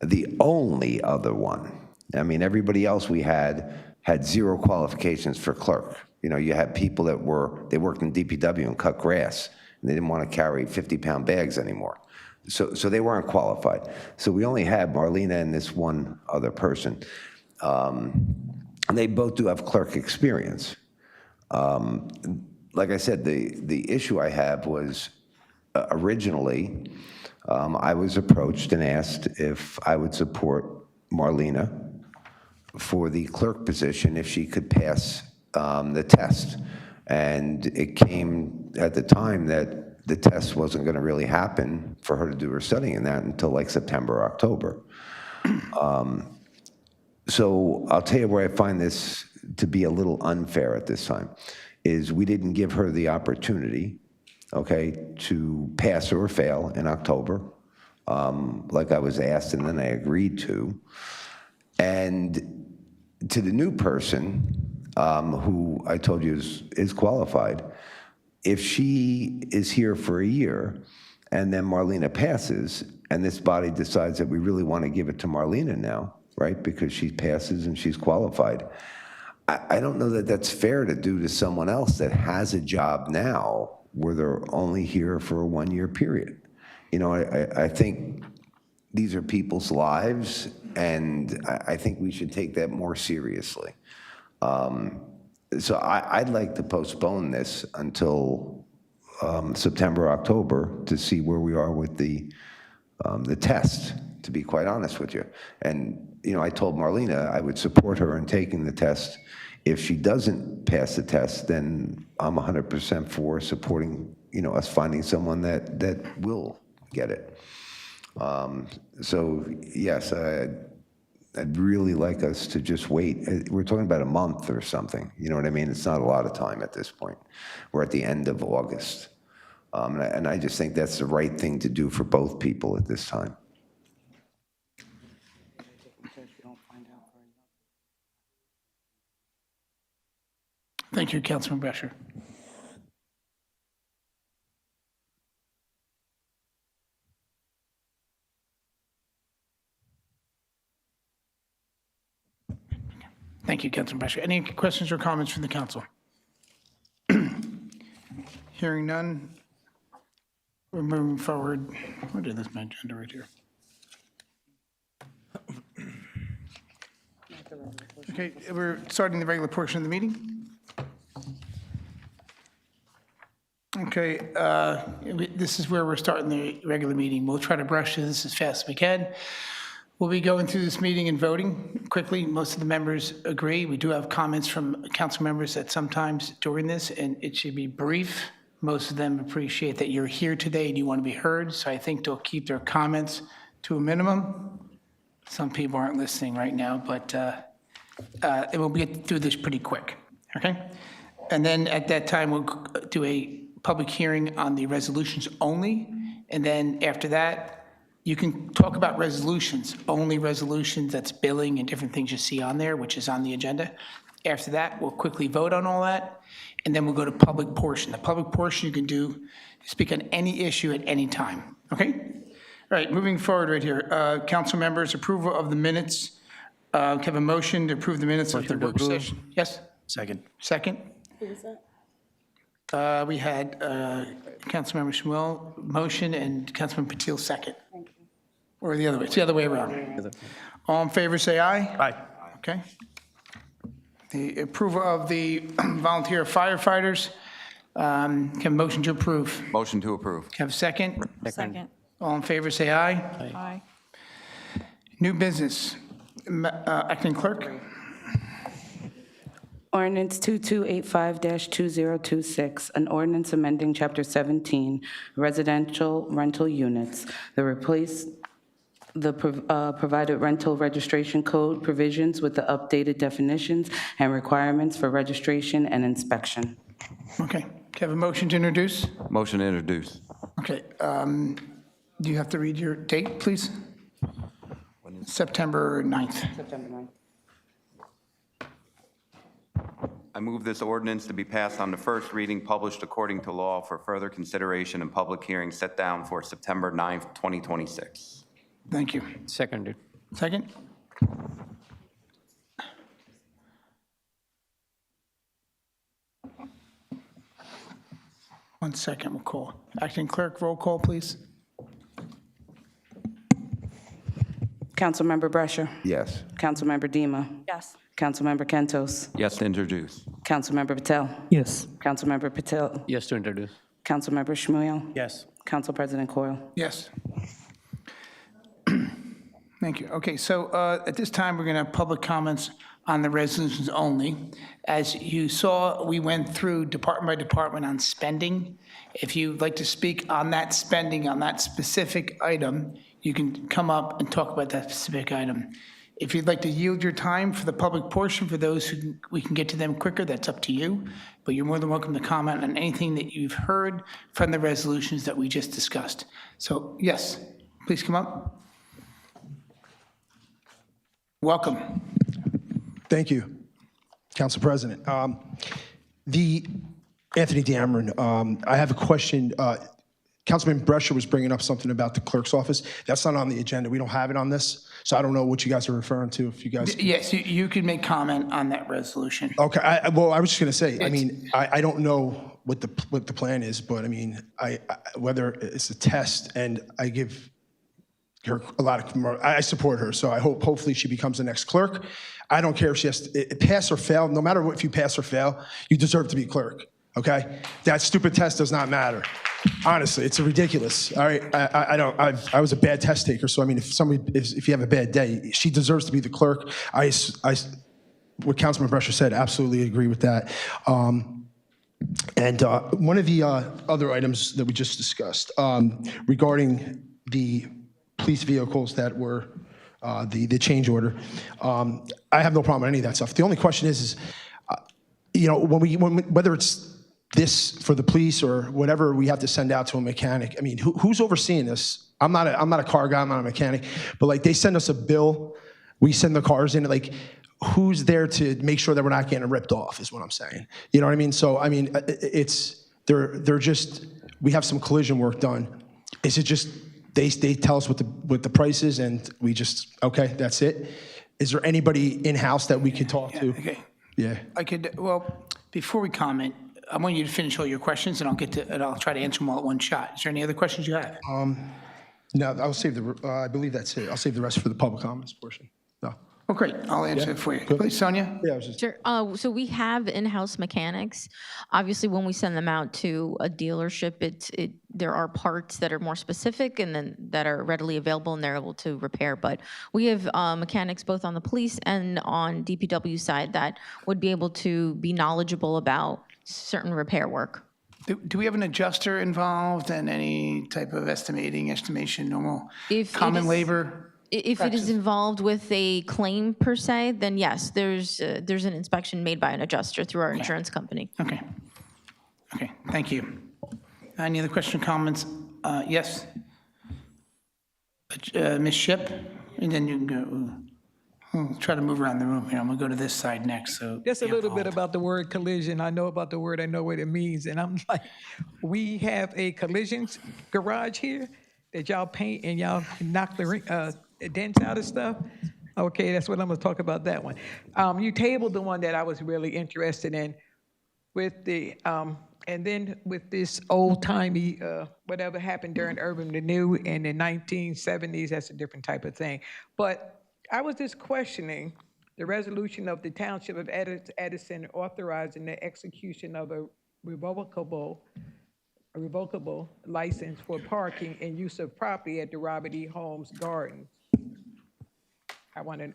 the only other one. I mean, everybody else we had 0 qualifications for clerk. You know, you had people that they worked in DPW and cut grass, and they didn't want to carry 50-pound bags anymore. So they weren't qualified. So we only had Marlena and this one other person. And they both do have clerk experience. Like I said, the issue I have was originally, I was approached and asked if I would support Marlena for the clerk position if she could pass the test. And it came at the time that the test wasn't going to really happen for her to do her studying in that until like September or October. So I'll tell you where I find this to be a little unfair at this time, is we didn't give her the opportunity, okay, to pass or fail in October, like I was asked and then I agreed to. And to the new person, who I told you is qualified, if she is here for a year and then Marlena passes and this body decides that we really want to give it to Marlena now, right, because she passes and she's qualified, I don't know that that's fair to do to someone else that has a job now where they're only here for a 1-year period. You know, I think these are people's lives, and I think we should take that more seriously. So I'd like to postpone this until September, October, to see where we are with the test, to be quite honest with you. And, you know, I told Marlena I would support her in taking the test. If she doesn't pass the test, then I'm 100% for supporting, you know, us finding someone that will get it. So, yes, I'd really like us to just wait. We're talking about a month or something. You know what I mean? It's not a lot of time at this point. We're at the end of August. And I just think that's the right thing to do for both people at this time. Thank you, Councilman Brescher. Thank you, Councilman Brescher. Any questions or comments from the council? Hearing none, we're moving forward. What is this, my agenda right here? Okay, we're starting the regular portion of the meeting. Okay, this is where we're starting the regular meeting. We'll try to brush through this as fast as we can. We'll be going through this meeting and voting quickly. Most of the members agree. We do have comments from council members that sometimes during this, and it should be brief. Most of them appreciate that you're here today and you want to be heard, so I think they'll keep their comments to a minimum. Some people aren't listening right now, but it will get through this pretty quick, okay? And then at that time, we'll do a public hearing on the resolutions only, and then after that, you can talk about resolutions, only resolutions, that's billing and different things you see on there, which is on the agenda. After that, we'll quickly vote on all that, and then we'll go to public portion. The public portion you can do, speak on any issue at any time, okay? right, moving forward right here. Council members, approval of the minutes. Can I have a motion to approve the minutes of the work session? Yes, Second. second? Who was that? We had Councilmember Shmuel motion and Councilman Patil second. Or the other way, it's the other way around. All in favor, say aye. Aye. Okay. The approval of the volunteer firefighters, can I have a motion to approve? Motion to approve. Can I have a second? Second. All in favor, say aye. Aye. New business. Acting Clerk? Ordinance 2285-2026, an ordinance amending Chapter 17, residential rental units, the provided rental registration code provisions with the updated definitions and requirements for registration and inspection. Okay. Can I have a motion to introduce? Motion to introduce. Okay. Do you have to read your date, please? September 9th. September 9th. I move this ordinance to be passed on the first reading, published according to law for further consideration and public hearing set down for September 9th, 2026. Thank you. Seconded. Second? One second, we'll call. Acting Clerk, roll call, please. Councilmember Brescher. Yes. Councilmember Dima. Yes. Councilmember Kentos. Yes to introduce. Councilmember Patel. Yes. Councilmember Patel. Yes to introduce. Councilmember Shmuel. Yes. Council President Coyle. Yes. Thank you. Okay, so at this time, we're going to have public comments on the resolutions only. As you saw, we went through department by department on spending. If you'd like to speak on that spending, on that specific item, you can come up and talk about that specific item. If you'd like to yield your time for the public portion, for those who we can get to them quicker, that's up to you. But you're more than welcome to comment on anything that you've heard from the resolutions that we just discussed. So yes, please come up. Welcome. Thank you, Council President. Anthony Dameron, I have a question. Councilman Brescher was bringing up something about the clerk's office. That's not on the agenda. We don't have it on this, so I don't know what you guys are referring to. If you guys, Yes, you could make comment on that resolution. okay. I was just going to say. I mean, I don't know what the plan is, but I mean, whether it's a test, and I give her a lot of, I support her, so I hopefully she becomes the next clerk. I don't care if she has to pass or fail. No matter what, if you pass or fail, you deserve to be clerk. Okay, that stupid test does not matter. Honestly, it's ridiculous. All right, I was a bad test taker, so I mean, if you have a bad day, she deserves to be the clerk. What Councilman Brescher said, absolutely agree with that. And one of the other items that we just discussed regarding the police vehicles that were the change order, I have no problem with any of that stuff. The only question is you know, whether it's this for the police or whatever we have to send out to a mechanic. I mean, who's overseeing this? I'm not a car guy, I'm not a mechanic, but like they send us a bill, we send the cars in, like who's there to make sure that we're not getting ripped off is what I'm saying. You know what I mean? So, I mean, they're just, we have some collision work done. Is it just, they tell us what the price is and we just, okay, that's it? Is there anybody in-house that we could talk to? Okay. Yeah. Well, before we comment, I want you to finish all your questions and I'll try to answer them all at one shot. Is there any other questions you have? No, I'll save I believe that's it. I'll save the rest for the public comments portion. No. Oh, great. I'll answer it for you. Please, Sonia? Yeah, I was just. Sure. So we have in-house mechanics. Obviously, when we send them out to a dealership, there are parts that are more specific and then that are readily available and they're able to repair. But we have mechanics both on the police and on DPW side that would be able to be knowledgeable about certain repair work. Do we have an adjuster involved and any type of estimation, normal, If it common is- labor? If it is involved with a claim per se, then yes, there's an inspection made by an adjuster through our insurance company. Okay. Okay, thank you. Any other questions, comments? Yes? Ms. Shipp? And then you can go, try to move around the room here. I'm gonna go to this side next, so. Just a be little bit involved. about the word collision. I know about the word, I know what it means. And I'm like, we have a collisions garage here. that y'all paint and y'all knock the dents out of stuff? Okay, that's what I'm gonna talk about, that one. You tabled the one that I was really interested in with the, and then with this old-timey, whatever happened during urban renewal in the 1970s, that's a different type of thing. But I was just questioning the resolution of the Township of Edison authorizing the execution of a revocable license for parking and use of property at the Robert E. Holmes Gardens. I want to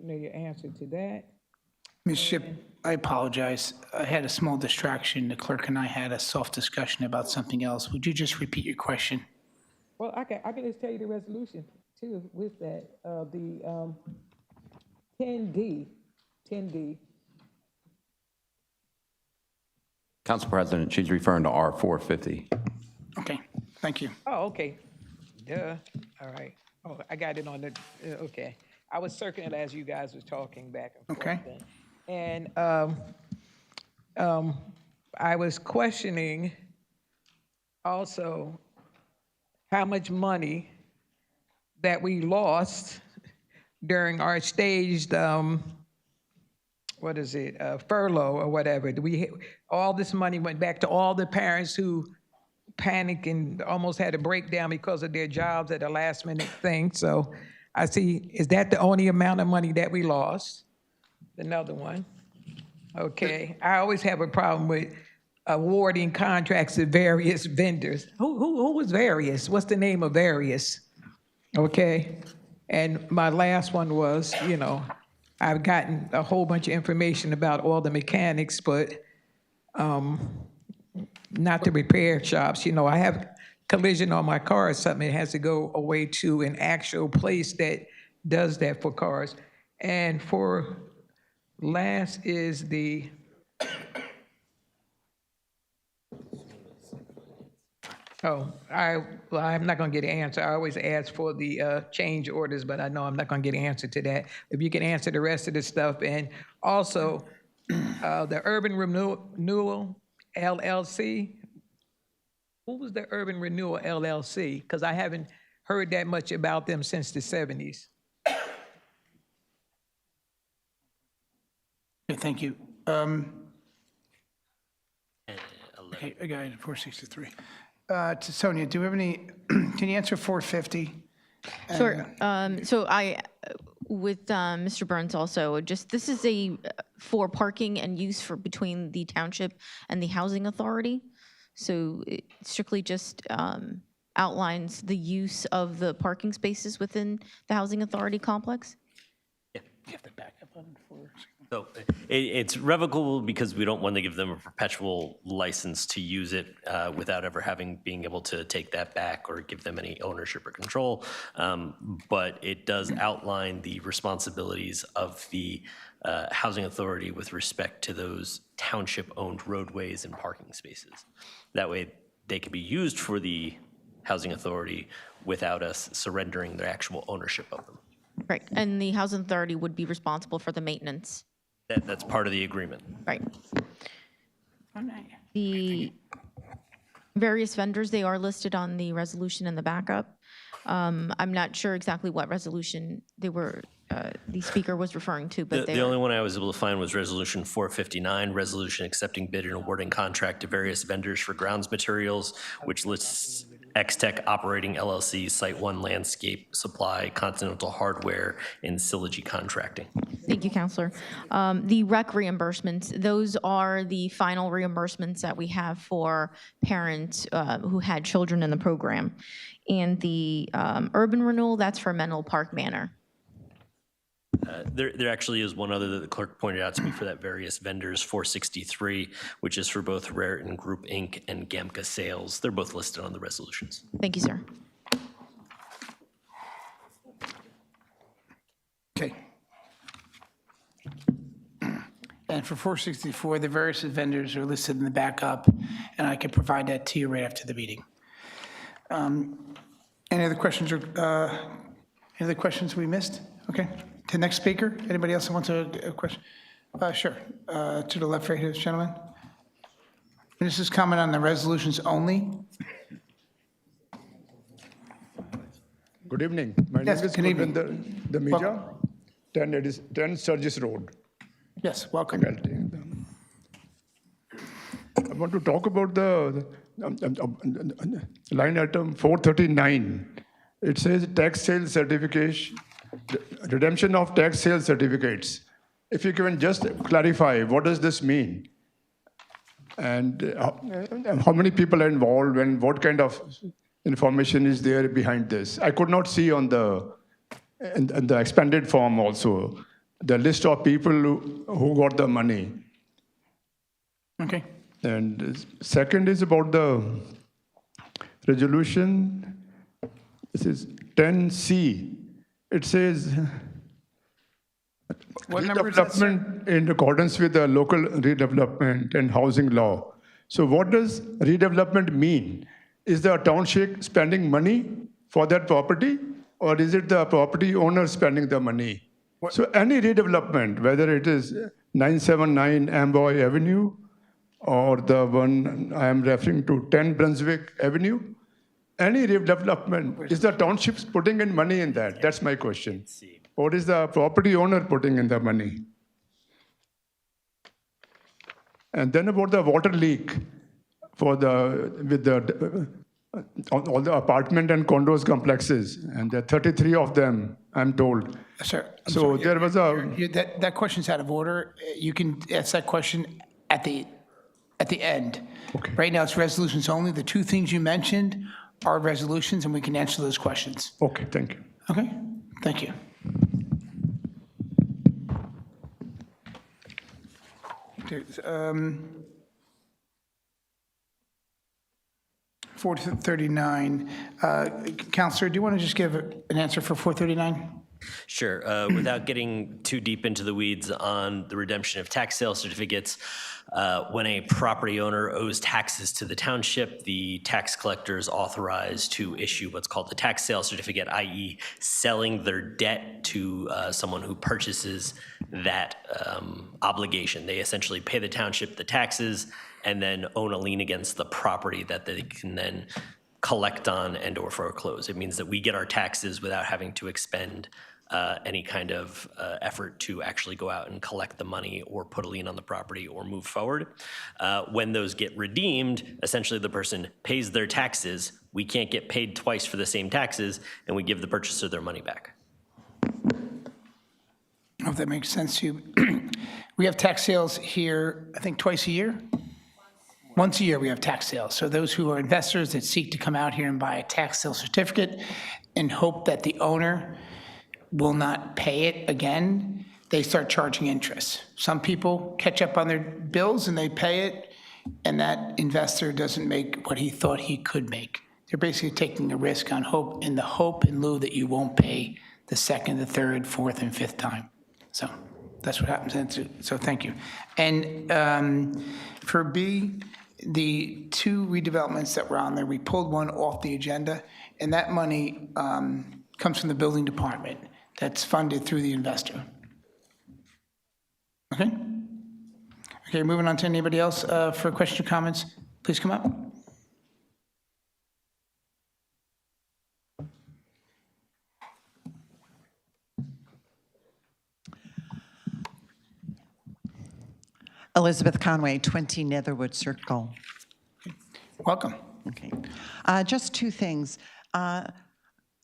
know your answer to that. Ms. Ship, I apologize. I had a small distraction. The clerk and I had a soft discussion about something else. Would you just repeat your question? Well, I can just tell you the resolution too with that, the 10D. Council President, she's referring to R-450. Okay, thank you. Oh, okay. Duh. All right. Oh, I got it on the, okay. I was circling it as you guys was talking back and forth. Okay. Then. And I was questioning also how much money that we lost during our staged, furlough or whatever. All this money went back to all the parents who panicked and almost had a breakdown because of their jobs at the last minute thing. So I see, is that the only amount of money that we lost? Another one. Okay, I always have a problem with awarding contracts to various vendors. Who was various? What's the name of various? Okay, and my last one was, I've gotten a whole bunch of information about all the mechanics, but not the repair shops. I have collision on my car or something. It has to go away to an actual place that does that for cars. And for last is the, I'm not gonna get an answer. I always ask for the change orders, but I know I'm not gonna get an answer to that. If you can answer the rest of the stuff, and also the Urban Renewal LLC. Who was the Urban Renewal LLC? Because I haven't heard that much about them since the 70s. Okay, thank you. Okay, I got it, 463. To Sonia, do we have any, can you answer 450? Sure. So with Mr. Burns also, this is for parking and use for between the township and the housing authority. So it strictly just outlines the use of the parking spaces within the housing authority complex. You have to back up on 4. So it's revocable because we don't want to give them a perpetual license to use it without ever being able to take that back or give them any ownership or control. But it does outline the responsibilities of the housing authority with respect to those township-owned roadways and parking spaces. That way, they can be used for the housing authority without us surrendering their actual ownership of them. Right. And the housing authority would be responsible for the maintenance. That's part of the agreement. Right. The various vendors, they are listed on the resolution in the backup. I'm not sure exactly what resolution the speaker was referring to, but The only one I was able to find was Resolution 459, resolution accepting bid and awarding contract to various vendors for grounds materials, which lists X-Tech Operating LLC, Site 1 Landscape Supply, Continental Hardware, and Sylogy Contracting. Thank you, Counselor. The rec reimbursements, those are the final reimbursements that we have for parents who had children in the program. And the urban renewal, that's for Menlo Park Manor. There actually is one other that the clerk pointed out to me for that various vendors, 463, which is for both Raritan Group, Inc. and Gamka Sales. They're both listed on the resolutions. Thank you, sir. Okay. And for 464, the various vendors are listed in the backup, and I can provide that to you right after the meeting. Any other questions we missed? Okay. To the next speaker, anybody else who wants a question? Sure. To the left right here, this gentleman. And this is comment on the resolutions only. Good evening. My Yes, name is good evening. Gurvinder Damija, 10 Sturgis Road. Yes, welcome. I want to talk about the line item 439. It says tax sale certification, redemption of tax sale certificates. If you can just clarify, what does this mean? And how many people are involved and what kind of information is there behind this? I could not see on in the expanded form also the list of people who got the money. Okay. And second is about the resolution. This is 10C. It says What number is that, sir? redevelopment in accordance with the local redevelopment and housing law. So what does redevelopment mean? Is the township spending money for that property, or is it the property owner spending the money? So any redevelopment, whether it is 979 Amboy Avenue or the one I am referring to 10 Brunswick Avenue, any redevelopment, is the townships putting in money in that? That's my question. Or is the property owner putting in the money? And then about the water leak for all the apartment and condos complexes, and there are 33 of them, I'm told. Sir, I'm So sorry, there was that question's out of order. You can ask that question at the end. Okay. Right now, it's resolutions only. The two things you mentioned are resolutions, and we can answer those questions. Okay, thank you. Okay? Thank you. There's, 439. Counselor, do you want to just give an answer for 439? Sure. Without getting too deep into the weeds on the redemption of tax sale certificates, when a property owner owes taxes to the township, the tax collector is authorized to issue what's called the tax sale certificate, i.e. selling their debt to someone who purchases that obligation. They essentially pay the township the taxes and then own a lien against the property that they can then collect on and or foreclose. It means that we get our taxes without having to expend any kind of effort to actually go out and collect the money or put a lien on the property or move forward. When those get redeemed, essentially the person pays their taxes. We can't get paid twice for the same taxes, and we give the purchaser their money back. I hope that makes sense to you. We have tax sales here, I think, twice a year? Once a year, we have tax sales. So those who are investors that seek to come out here and buy a tax sale certificate and hope that the owner will not pay it again, they start charging interest. Some people catch up on their bills and they pay it, and that investor doesn't make what he thought he could make. They're basically taking a risk on hope, in lieu that you won't pay the second, the third, fourth, and fifth time. So that's what happens. So thank you. And for B, the two redevelopments that were on there, we pulled one off the agenda, and that money comes from the building department. That's funded through the investor. Okay? Okay, moving on to anybody else for questions or comments, please come up. Elizabeth Conway, 20 Netherwood Circle. Welcome. Okay. Just two things.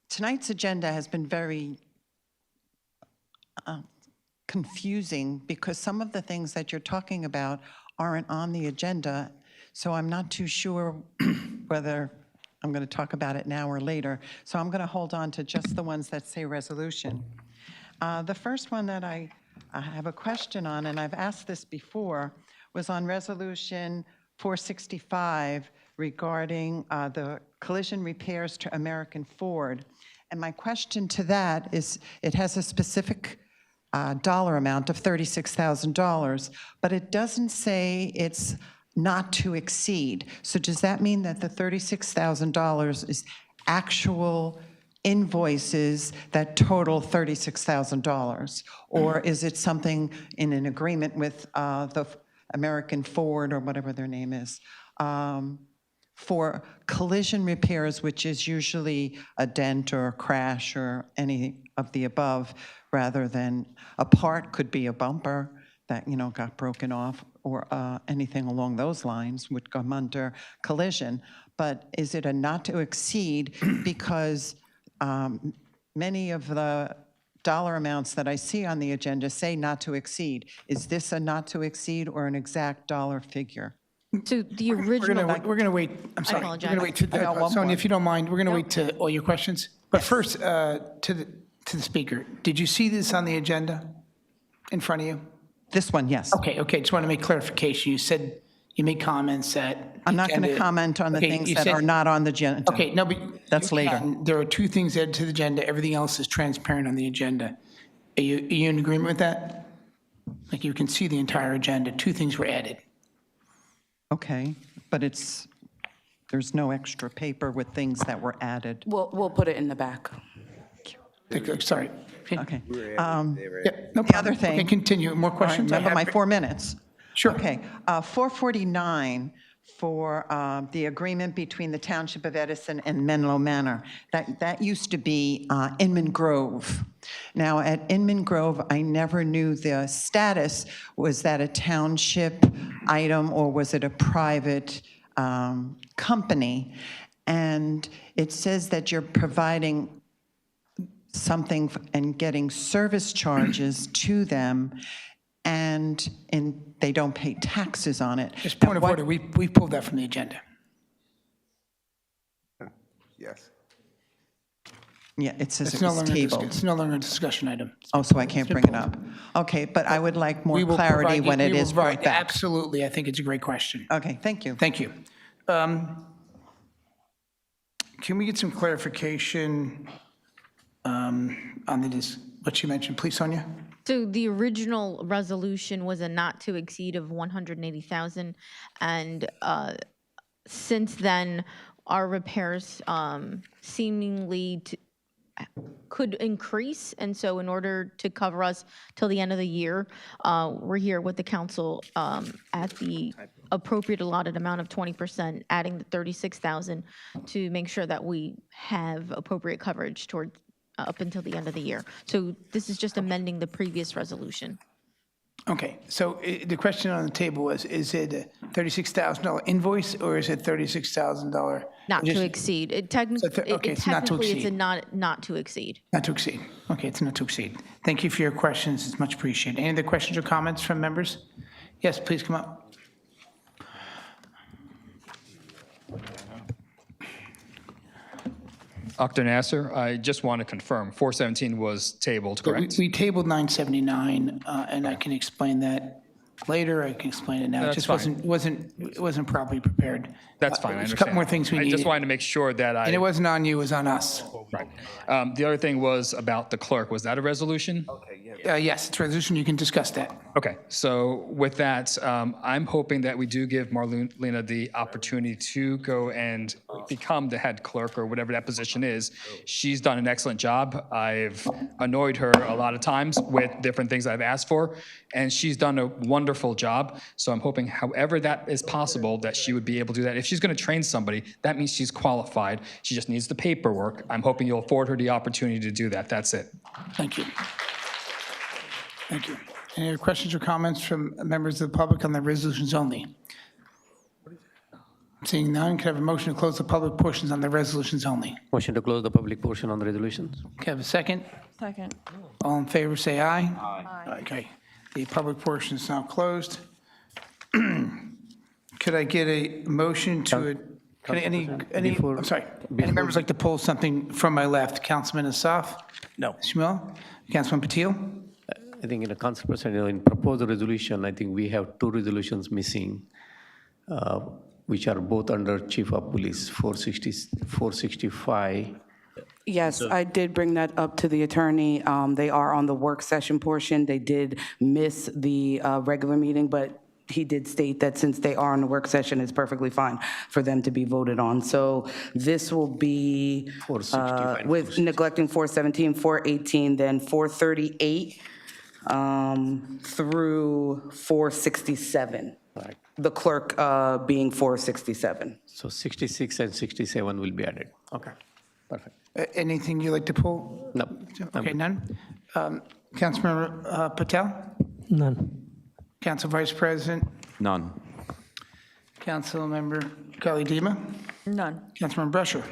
Tonight's agenda has been very confusing because some of the things that you're talking about aren't on the agenda, so I'm not too sure whether I'm going to talk about it now or later. So I'm going to hold on to just the ones that say resolution. The first one that I have a question on, and I've asked this before, was on Resolution 465 regarding the collision repairs to American Ford. And my question to that is, it has a specific dollar amount of $36,000, but it doesn't say it's not to exceed. So does that mean that the $36,000 is actual invoices that total $36,000? Or is it something in an agreement with the American Ford or whatever their name is for collision repairs, which is usually a dent or a crash or any of the above, rather than a part could be a bumper that, got broken off, or anything along those lines would come under collision. But is it a not to exceed? Because many of the dollar amounts that I see on the agenda say not to exceed. Is this a not to exceed or an exact dollar figure? So the original. We're going to wait, I'm sorry. We're going to wait to, I got one Sonia, more. if you don't mind, we're going to wait to all your questions. But first, to the speaker, did you see this on the agenda in front of you? This one, yes. Okay, just want to make clarification. You said you made comments that. I'm not going to comment on the Okay, things you that said- are not on the agenda. Okay, no, but. That's you later. can. There are two things added to the agenda. Everything else is transparent on the agenda. Are you in agreement with that? Like you can see the entire agenda. Two things were added. Okay, but there's no extra paper with things that were added. We'll put it in the back. Sorry. Okay. Yeah, no The problem. other thing. Okay, continue. More All right, questions? I remember my have- 4 minutes. Sure. Okay, 449 for the agreement between the Township of Edison and Menlo Manor. That used to be Inman Grove. Now, at Inman Grove, I never knew the status. Was that a township item or was it a private company? And it says that you're providing something and getting service charges to them, and they don't pay taxes on it. Just point of order, we pulled that from the agenda. Yes. Yeah, it says It's it no was longer, tabled. it's no longer a discussion item. Oh, so I can't bring it up. Okay, but I would like more We will clarity provide you- when it we will is brought provide- back. Absolutely, I think it's a great question. Okay, thank you. Thank you. Can we get some clarification on what you mentioned, please, Sonia? So the original resolution was a not to exceed of 180,000, and since then, our repairs seemingly could increase, and so in order to cover us till the end of the year, we're here with the council at the appropriate allotted amount of 20%, adding the 36,000 to make sure that we have appropriate coverage toward up until the end of the year. So this is just amending the previous resolution. Okay, so the question on the table was, is it a $36,000 invoice or is it $36,000? Not to exceed. It technically, okay, it's not to technically, it's a exceed. not to exceed. Not to exceed. Okay, it's not to exceed. Thank you for your questions. It's much appreciated. Any other questions or comments from members? Yes, please come up. Dr. Nasser, I just want to confirm, 417 was tabled, correct? We tabled 979, and I can explain that later. I can explain it now. It That's just fine. wasn't properly prepared. That's fine, I There's understand. a couple more things we I needed. just wanted to make sure that And it wasn't on you, it was on us. Right. The other thing was about the clerk. Was that a resolution? Yes, it's a resolution. You can discuss that. Okay, so with that, I'm hoping that we do give Marlena the opportunity to go and become the head clerk or whatever that position is. She's done an excellent job. I've annoyed her a lot of times with different things I've asked for, and she's done a wonderful job. So I'm hoping however that is possible, that she would be able to do that. If she's going to train somebody, that means she's qualified. She just needs the paperwork. I'm hoping you'll afford her the opportunity to do that. That's it. Thank you. Thank you. Any other questions or comments from members of the public on the resolutions only? Seeing none, can I have a motion to close the public portions on the resolutions only? Motion to close the public portion on the resolutions. Can I have a second? Second. All in favor, say aye. Aye. Okay. The public portion is now closed. Could I get a motion to, Before- I'm sorry, any members like to pull something from my left? Councilman Asaf? No. Shmuel? Councilman Patil? I think in a council president, in proposed resolution, I think we have two resolutions missing, which are both under Chief of Police, 465. Yes, I did bring that up to the attorney. They are on the work session portion. They did miss the regular meeting, but he did state that since they are on the work session, it's perfectly fine for them to be voted on. So this will be 465. with neglecting 417, 418, then 438 through 467. The clerk being 467. So 66 and 67 will be added. Okay, perfect. Anything you'd like to pull? No. Okay, none. Councilmember Patel? None. Council Vice President? None. Councilmember Kelly Dima? None. Councilmember Brescher?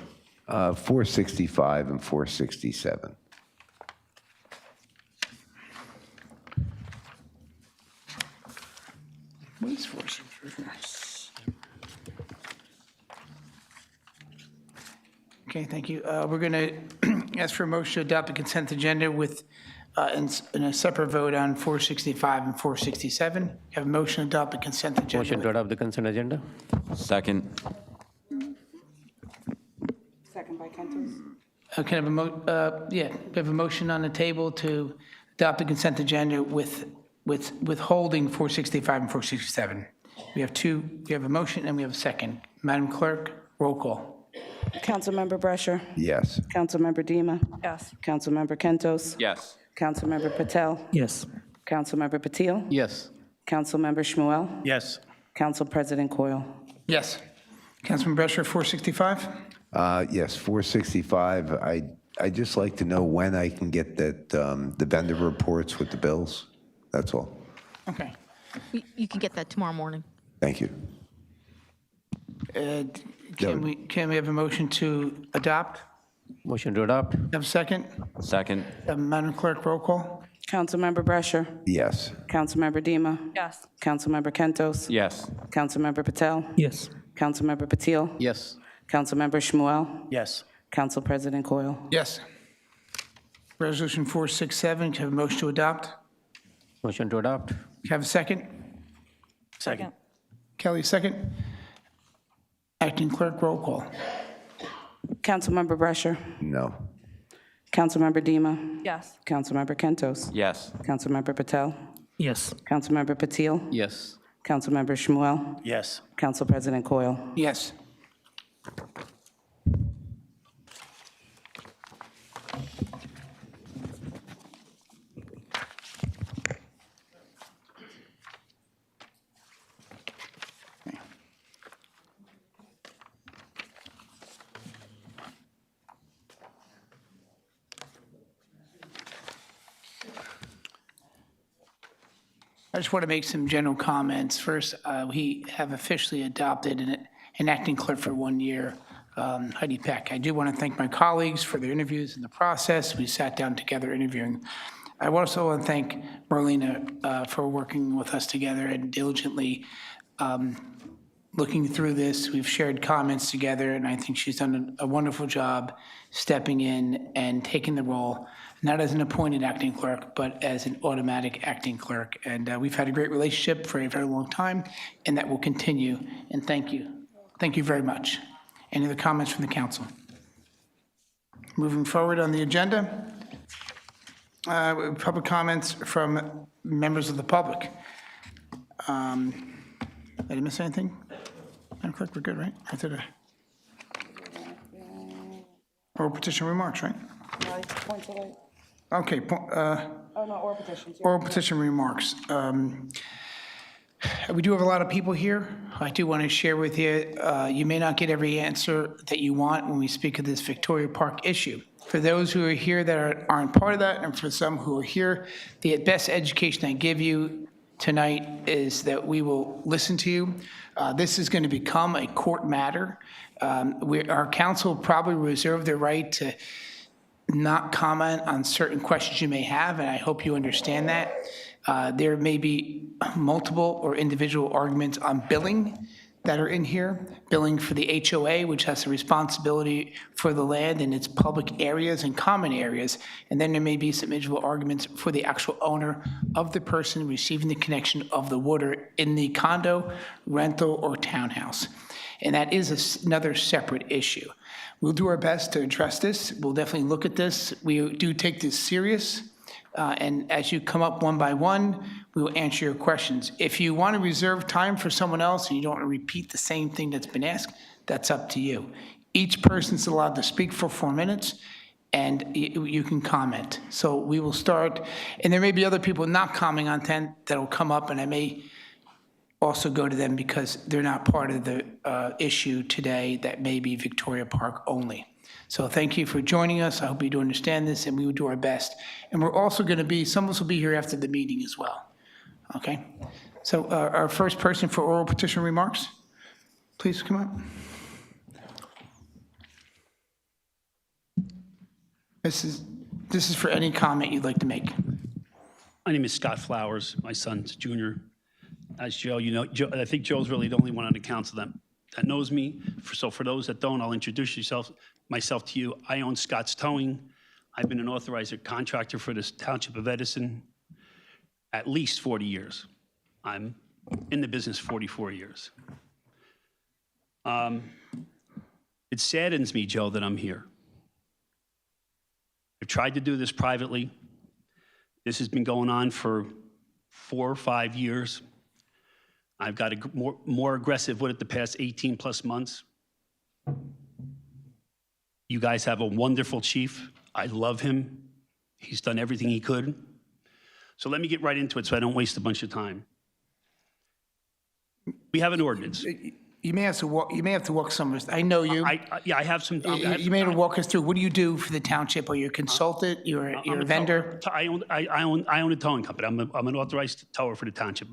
465 and 467. What is 465? Okay, thank you. We're going to ask for a motion to adopt the consent agenda with, in a separate vote on 465 and 467. Have a motion to adopt the consent agenda. Motion to adopt the consent agenda? Second. Second by Kentos. Can I have we have a motion on the table to adopt the consent agenda with withholding 465 and 467. We have a motion and we have a second. Madam Clerk, roll call. Councilmember Brescher. Yes. Councilmember Dima. Yes. Councilmember Kentos. Yes. Councilmember Patel. Yes. Councilmember Patil. Yes. Councilmember Shmuel. Yes. Council President Coyle. Yes. Councilman Brescher, 465? Yes, 465. I'd just like to know when I can get that, the vendor reports with the bills. That's all. Okay. You can get that tomorrow morning. Thank you. Can we have a motion to adopt? Motion to adopt? Have a second? Second. Madam Clerk, roll call. Councilmember Brescher. Yes. Councilmember Dima. Yes. Councilmember Kentos. Yes. Councilmember Patel. Yes. Councilmember Patil. Yes. Councilmember Shmuel. Yes. Council President Coyle. Yes. Resolution 467, can I have a motion to adopt? Motion to adopt? Can I have a second? Second. Kelly, second. Acting Clerk, roll call. Councilmember Brescher. No. Councilmember Dima. Yes. Councilmember Kentos. Yes. Councilmember Patel. Yes. Councilmember Patil. Yes. Councilmember Shmuel. Yes. Council President Coyle. Yes. I just want to make some general comments. First, we have officially adopted an acting clerk for 1 year, Heidi Peck. I do want to thank my colleagues for their interviews in the process. We sat down together interviewing. I also want to thank Marlena for working with us together and diligently looking through this. We've shared comments together, and I think she's done a wonderful job stepping in and taking the role, not as an appointed acting clerk, but as an automatic acting clerk. And we've had a great relationship for a very long time, and that will continue. And thank you. Thank you very much. Any other comments from the council? Moving forward on the agenda, public comments from members of the public. Did I miss anything? Madam Clerk, we're good, right? Oral petition remarks, right? Okay. Oral petition remarks. We do have a lot of people here. I do want to share with you, you may not get every answer that you want when we speak of this Victoria Park issue. For those who are here that aren't part of that, and for some who are here, the best education I give you tonight is that we will listen to you. This is going to become a court matter. Our council probably reserve the right to not comment on certain questions you may have, and I hope you understand that. There may be multiple or individual arguments on billing that are in here. Billing for the HOA, which has the responsibility for the land in its public areas and common areas. And then there may be some individual arguments for the actual owner of the person receiving the connection of the water in the condo, rental, or townhouse. And that is another separate issue. We'll do our best to address this. We'll definitely look at this. We do take this serious. And as you come up one by one, we will answer your questions. If you want to reserve time for someone else and you don't want to repeat the same thing that's been asked, that's up to you. Each person's allowed to speak for 4 minutes, and you can comment. So we will start, and there may be other people not commenting on 10 that will come up, and I may also go to them because they're not part of the issue today that may be Victoria Park only. So thank you for joining us. I hope you do understand this, and we will do our best. And we're also going to be, some of us will be here after the meeting as well. Okay? So our first person for oral petition remarks, please come up. This is for any comment you'd like to make. My name is Scott Flowers. My son's junior. As Joe, you know, I think Joe's really the only one on the council that knows me. So for those that don't, I'll introduce myself to you. I own Scott's Towing. I've been an authorized contractor for this township of Edison at least 40 years. I'm in the business 44 years. It saddens me, Joe, that I'm here. I've tried to do this privately. This has been going on for 4 or 5 years. I've got more aggressive with it the past 18 plus months. You guys have a wonderful chief. I love him. He's done everything he could. So let me get right into it so I don't waste a bunch of time. We have an ordinance. You may have to walk some of us. I know you. Yeah, I have some. You may have to walk us through. What do you do for the township? Are you a consultant? You're a vendor? I own a towing company. I'm an authorized tower for the township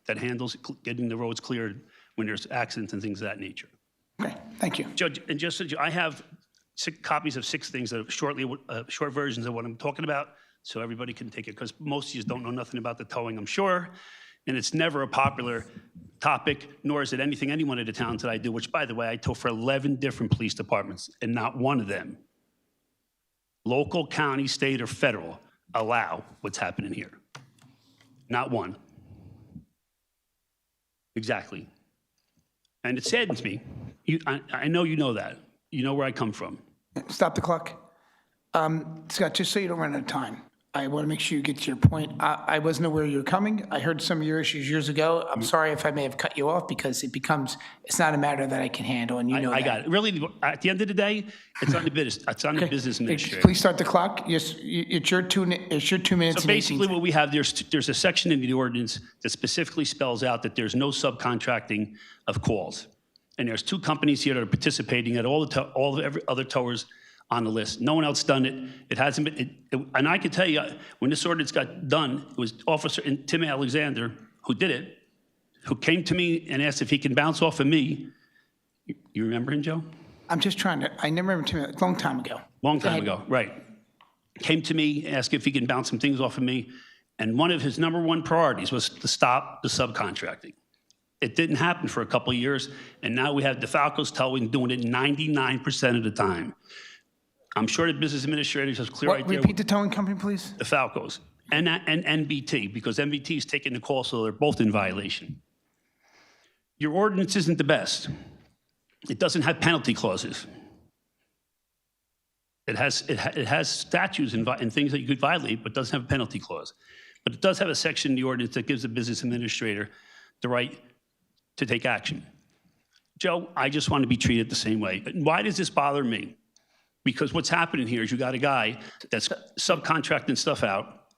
that handles getting the roads cleared when there's accidents and things of that nature. Okay, thank you. Judge, and just so I have 6 copies of 6 things that are short versions of what I'm talking about, so everybody can take it, because most of you don't know nothing about the towing, I'm sure, and it's never a popular topic, nor is it anything anyone in the towns that I do, which, by the way, I tow for 11 different police departments, and not one of them, local, county, state, or federal, allow what's happening here. Not one. Exactly. And it saddens me. I know you know that. You know where I come from. Stop the clock. Scott, just so you don't run out of time, I want to make sure you get to your point. I wasn't aware you were coming. I heard some of your issues years ago. I'm sorry if I may have cut you off, because it's not a matter that I can handle, and you know that. I got it. Really, at the end of the day, it's on the business. It's on the business administrator. Please start the clock. Yes, it's your 2 minutes. So and 18 basically what we have, there's a section in the ordinance that specifically spells out that there's no subcontracting of calls. And there's 2 companies here that are participating at every other towers on the list. No one else done it. It hasn't been, and I can tell you, when this ordinance got done, it was Officer Tim Alexander who did it, who came to me and asked if he can bounce off of me. You remember him, Joe? I'm just trying to, I never remember Tim, a long time ago. Long time ago, right. Came to me, asked if he can bounce some things off of me, and one of his #1 priorities was to stop the subcontracting. It didn't happen for a couple of years, and now we have DeFalco's Towing doing it 99% of the time. I'm sure the business administrators has clear idea. Repeat the towing company, please. DeFalco's and NBT, because NBT is taking the call, so they're both in violation. Your ordinance isn't the best. It doesn't have penalty clauses. It has statutes and things that you could violate, but doesn't have a penalty clause. But it does have a section in the ordinance that gives the business administrator the right to take action. Joe, I just want to be treated the same way. Why does this bother me? Because what's happening here is you got a guy that's subcontracting stuff out,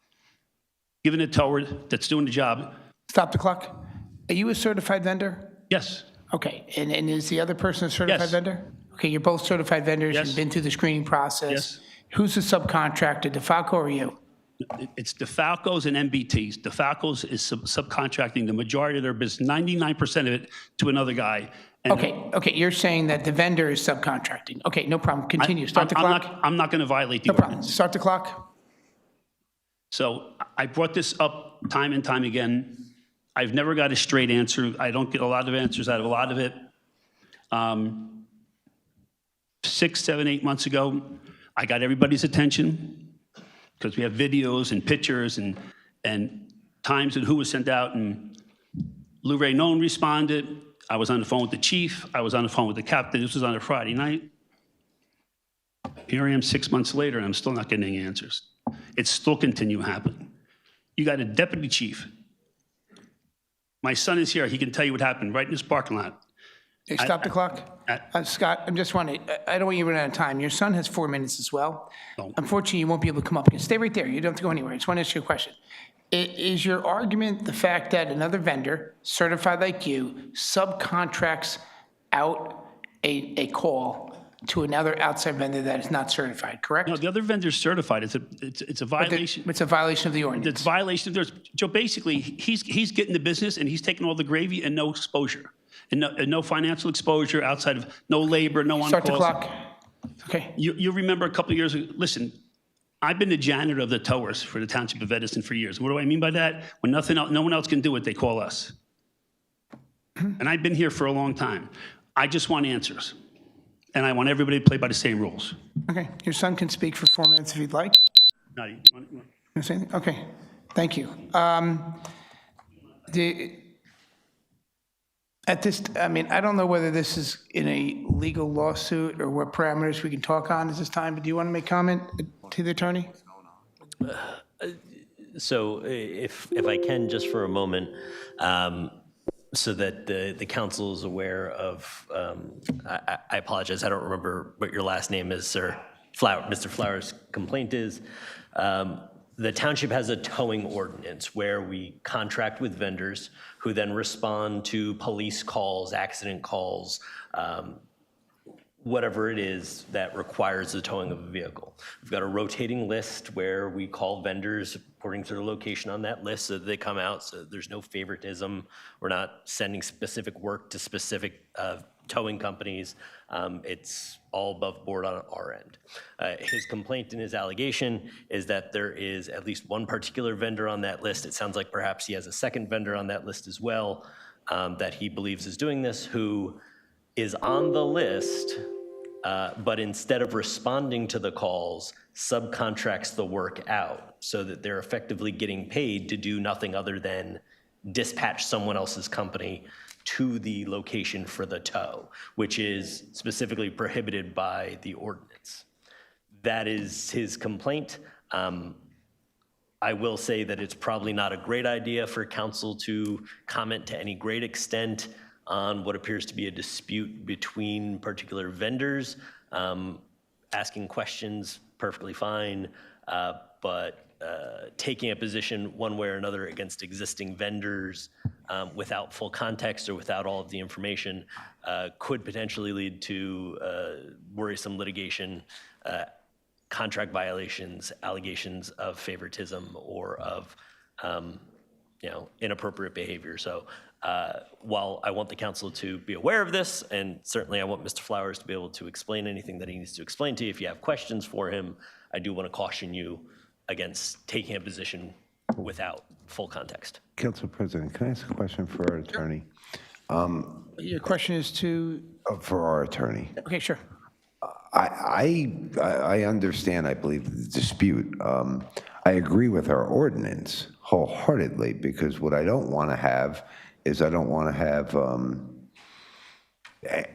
giving a tower that's doing the job. Stop the clock. Are you a certified vendor? Yes. Okay, and is the other person a certified Yes. vendor? Okay, you're both certified vendors. Yes. You've been through the screening process. Yes. Who's the subcontractor, DeFalco or you? It's DeFalco's and NBT's. DeFalco's is subcontracting the majority of their business, 99% of it, to another guy. And Okay, you're saying that the vendor is subcontracting. Okay, no problem. Continue. Start the clock. I'm not going to violate the No problem. ordinance. Start the clock. So I brought this up time and time again. I've never got a straight answer. I don't get a lot of answers out of a lot of it. 6, 7, 8 months ago, I got everybody's attention because we have videos and pictures and times and who was sent out. And Lou Ray Nolan responded. I was on the phone with the chief. I was on the phone with the captain. This was on a Friday night. Here I am 6 months later, and I'm still not getting any answers. It's still continuing to happen. You got a deputy chief. My son is here. He can tell you what happened right in this parking lot. Hey, stop the clock. Scott, I'm just wondering, I don't want you to run out of time. Your son has 4 minutes as well. No. Unfortunately, you won't be able to come up. Stay right there. You don't have to go anywhere. I just want to ask you a question. Is your argument the fact that another vendor, certified like you, subcontracts out a call to another outside vendor that is not certified, correct? No, the other vendor's certified. It's a violation. It's a violation of the ordinance. It's violation of theirs. Joe, basically, he's getting the business and he's taking all the gravy and no exposure. And no financial exposure outside of no labor, no on-calls. Start the clock. Okay. You remember a couple of years ago, listen, I've been the janitor of the towers for the Township of Edison for years. What do I mean by that? When no one else can do it, they call us. And I've been here for a long time. I just want answers. And I want everybody to play by the same rules. Okay. Your son can speak for 4 minutes if you'd like. Now, you want- You say anything? Okay. Thank you. I don't know whether this is in a legal lawsuit or what parameters we can talk on at this time, but do you want to make comment to the attorney? So if I can, just for a moment, so that the council is aware of, I apologize, I don't remember what your last name is, sir. Mr. Flowers' complaint is. The township has a towing ordinance where we contract with vendors who then respond to police calls, accident calls, whatever it is that requires the towing of a vehicle. We've got a rotating list where we call vendors according to their location on that list so that they come out, so there's no favoritism. We're not sending specific work to specific towing companies. It's all above board on our end. His complaint and his allegation is that there is at least one particular vendor on that list. It sounds like perhaps he has a second vendor on that list as well that he believes is doing this, who is on the list, but instead of responding to the calls, subcontracts the work out so that they're effectively getting paid to do nothing other than dispatch someone else's company to the location for the tow, which is specifically prohibited by the ordinance. That is his complaint. I will say that it's probably not a great idea for council to comment to any great extent on what appears to be a dispute between particular vendors. Asking questions, perfectly fine, but taking a position one way or another against existing vendors without full context or without all of the information could potentially lead to worrisome litigation, contract violations, allegations of favoritism or of inappropriate behavior. So while I want the council to be aware of this, and certainly I want Mr. Flowers to be able to explain anything that he needs to explain to you, if you have questions for him, I do want to caution you against taking a position without full context. Council President, can I ask a question for our attorney? Your question is to? For our attorney. Okay, sure. I understand, I believe, the dispute. I agree with our ordinance wholeheartedly, because what I don't want to have is I don't want to have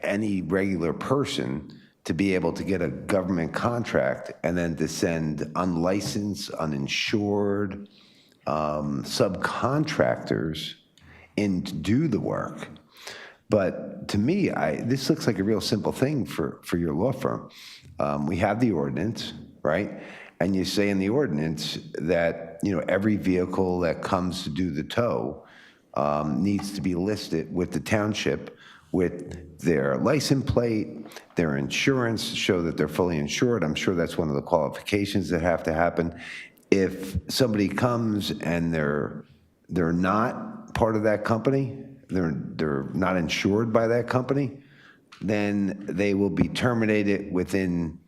any regular person to be able to get a government contract and then to send unlicensed, uninsured subcontractors in to do the work. But to me, this looks like a real simple thing for your law firm. We have the ordinance, right? And you say in the ordinance that every vehicle that comes to do the tow needs to be listed with the township with their license plate, their insurance, show that they're fully insured. I'm sure that's one of the qualifications that have to happen. If somebody comes and they're not part of that company, they're not insured by that company, then they will be terminated within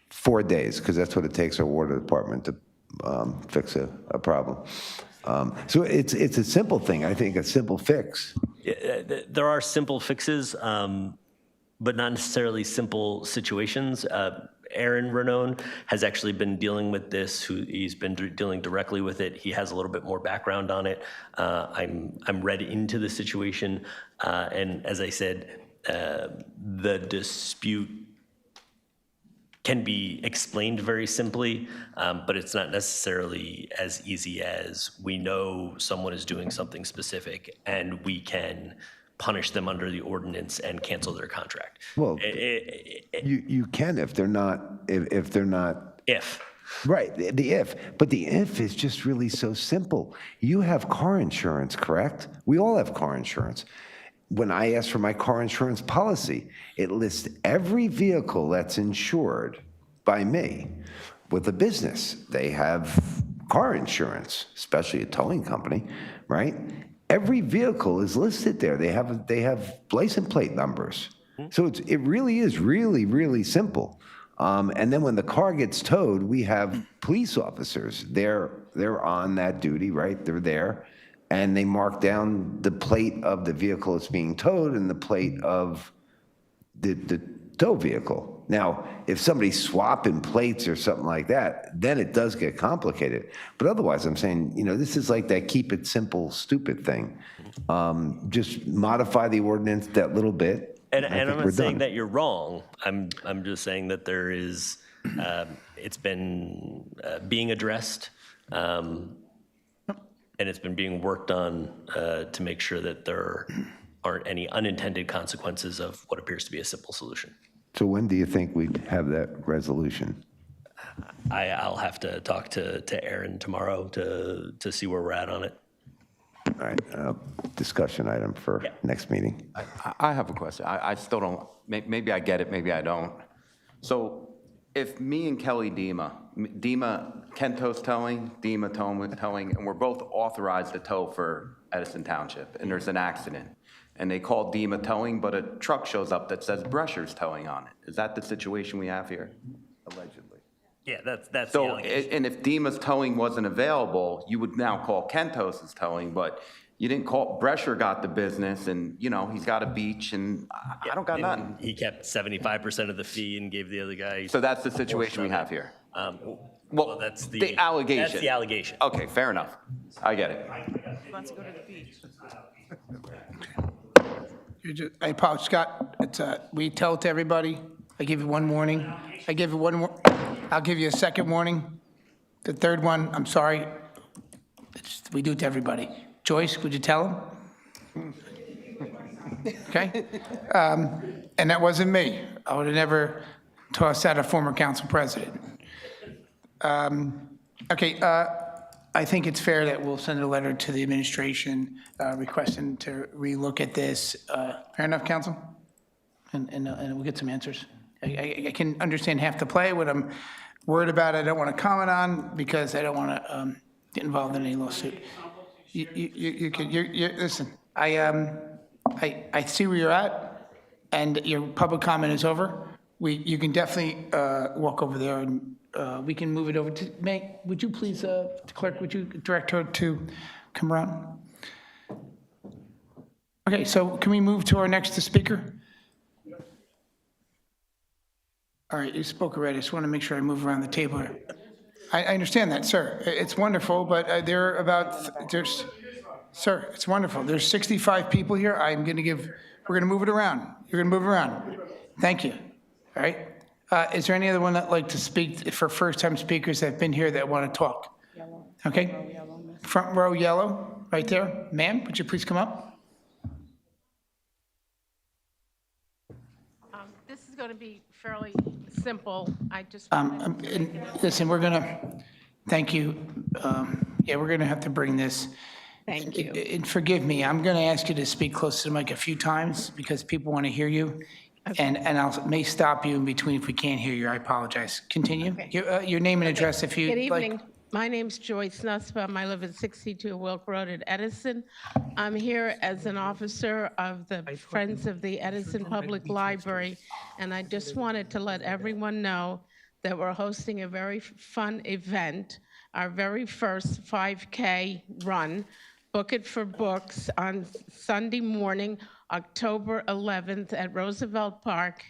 4 days, because that's what it takes our water department to fix a problem. So it's a simple thing, I think, a simple fix. There are simple fixes, but not necessarily simple situations. Aaron Renone has actually been dealing with this. He's been dealing directly with it. He has a little bit more background on it. I'm read into the situation, and as I said, the dispute can be explained very simply, but it's not necessarily as easy as we know someone is doing something specific and we can punish them under the ordinance and cancel their contract. Well, you can if they're not, if they're not. If. Right, the if. But the if is just really so simple. You have car insurance, correct? We all have car insurance. When I ask for my car insurance policy, it lists every vehicle that's insured by me. With a business, they have car insurance, especially a towing company, right? Every vehicle is listed there. They have license plate numbers. So it really is really simple. And then when the car gets towed, we have police officers. They're on that duty, right? They're there, and they mark down the plate of the vehicle that's being towed and the plate of the tow vehicle. Now, if somebody's swapping plates or something like that, then it does get complicated. But otherwise, I'm saying, this is like that keep it simple, stupid thing. Just modify the ordinance that little bit. And I think I'm we're not saying done. that you're wrong. I'm just saying that there is, it's been being addressed, and it's been being worked on to make sure that there aren't any unintended consequences of what appears to be a simple solution. So when do you think we'd have that resolution? I'll have to talk to Aaron tomorrow to see where we're at on it. All right, discussion item for next meeting. I have a question. I still don't, maybe I get it, maybe I don't. So if me and Kelly Kento's towing, Dima towing, and we're both authorized to tow for Edison Township, and there's an accident, and they call Dima Towing, but a truck shows up that says Brescher's Towing on it. Is that the situation we have here? Allegedly. Yeah, that's the So, allegation. and if Dima's towing wasn't available, you would now call Kentos' towing, but you didn't call, Brescher got the business, and, he's got a beach, and I don't got And nothing. he kept 75% of the fee and gave the other guy. So that's the situation we have here? Well, that's The allegation. That's the allegation. Okay, fair enough. I get it. I apologize, Scott. We tell it to everybody. I give you one warning. I'll give you a second warning. The third one, I'm sorry. We do it to everybody. Joyce, would you tell him? Okay? And that wasn't me. I would have never tossed out a former council president. Okay, I think it's fair that we'll send a letter to the administration requesting to relook at this. Fair enough, council? And we'll get some answers. I can understand half the play. What I'm worried about, I don't want to comment on because I don't want to get involved in any lawsuit. Listen, I see where you're at, and your public comment is over. You can definitely walk over there, and we can move it over to, May, would you please, clerk, would you direct her to come around? Okay, so can we move to our next speaker? All right, you spoke already. I just want to make sure I move around the table here. I understand that, sir. It's wonderful, but sir, it's wonderful. There's 65 people here. We're going to move it around. You're going to move it around. Thank you. All right. Is there any other one that'd like to speak for first-time speakers that have been here that want to talk? Okay. Front row yellow, right there. Ma'am, would you please come up? This is going to be fairly simple. I just Listen, we're going to, thank you. We're going to have to bring this. Thank you. And forgive me, I'm going to ask you to speak close to the mic a few times because people want to hear you. And may stop you in between if we can't hear you. I apologize. Continue. Okay. Your name and address if you Good like. evening. My name's Joyce Nussbaum. I live at 62 Wilk Road at Edison. I'm here as an officer of the Friends of the Edison Public Library, and I just wanted to let everyone know that we're hosting a very fun event, our very first 5K run, Book It for Books, on Sunday morning, October 11th at Roosevelt Park,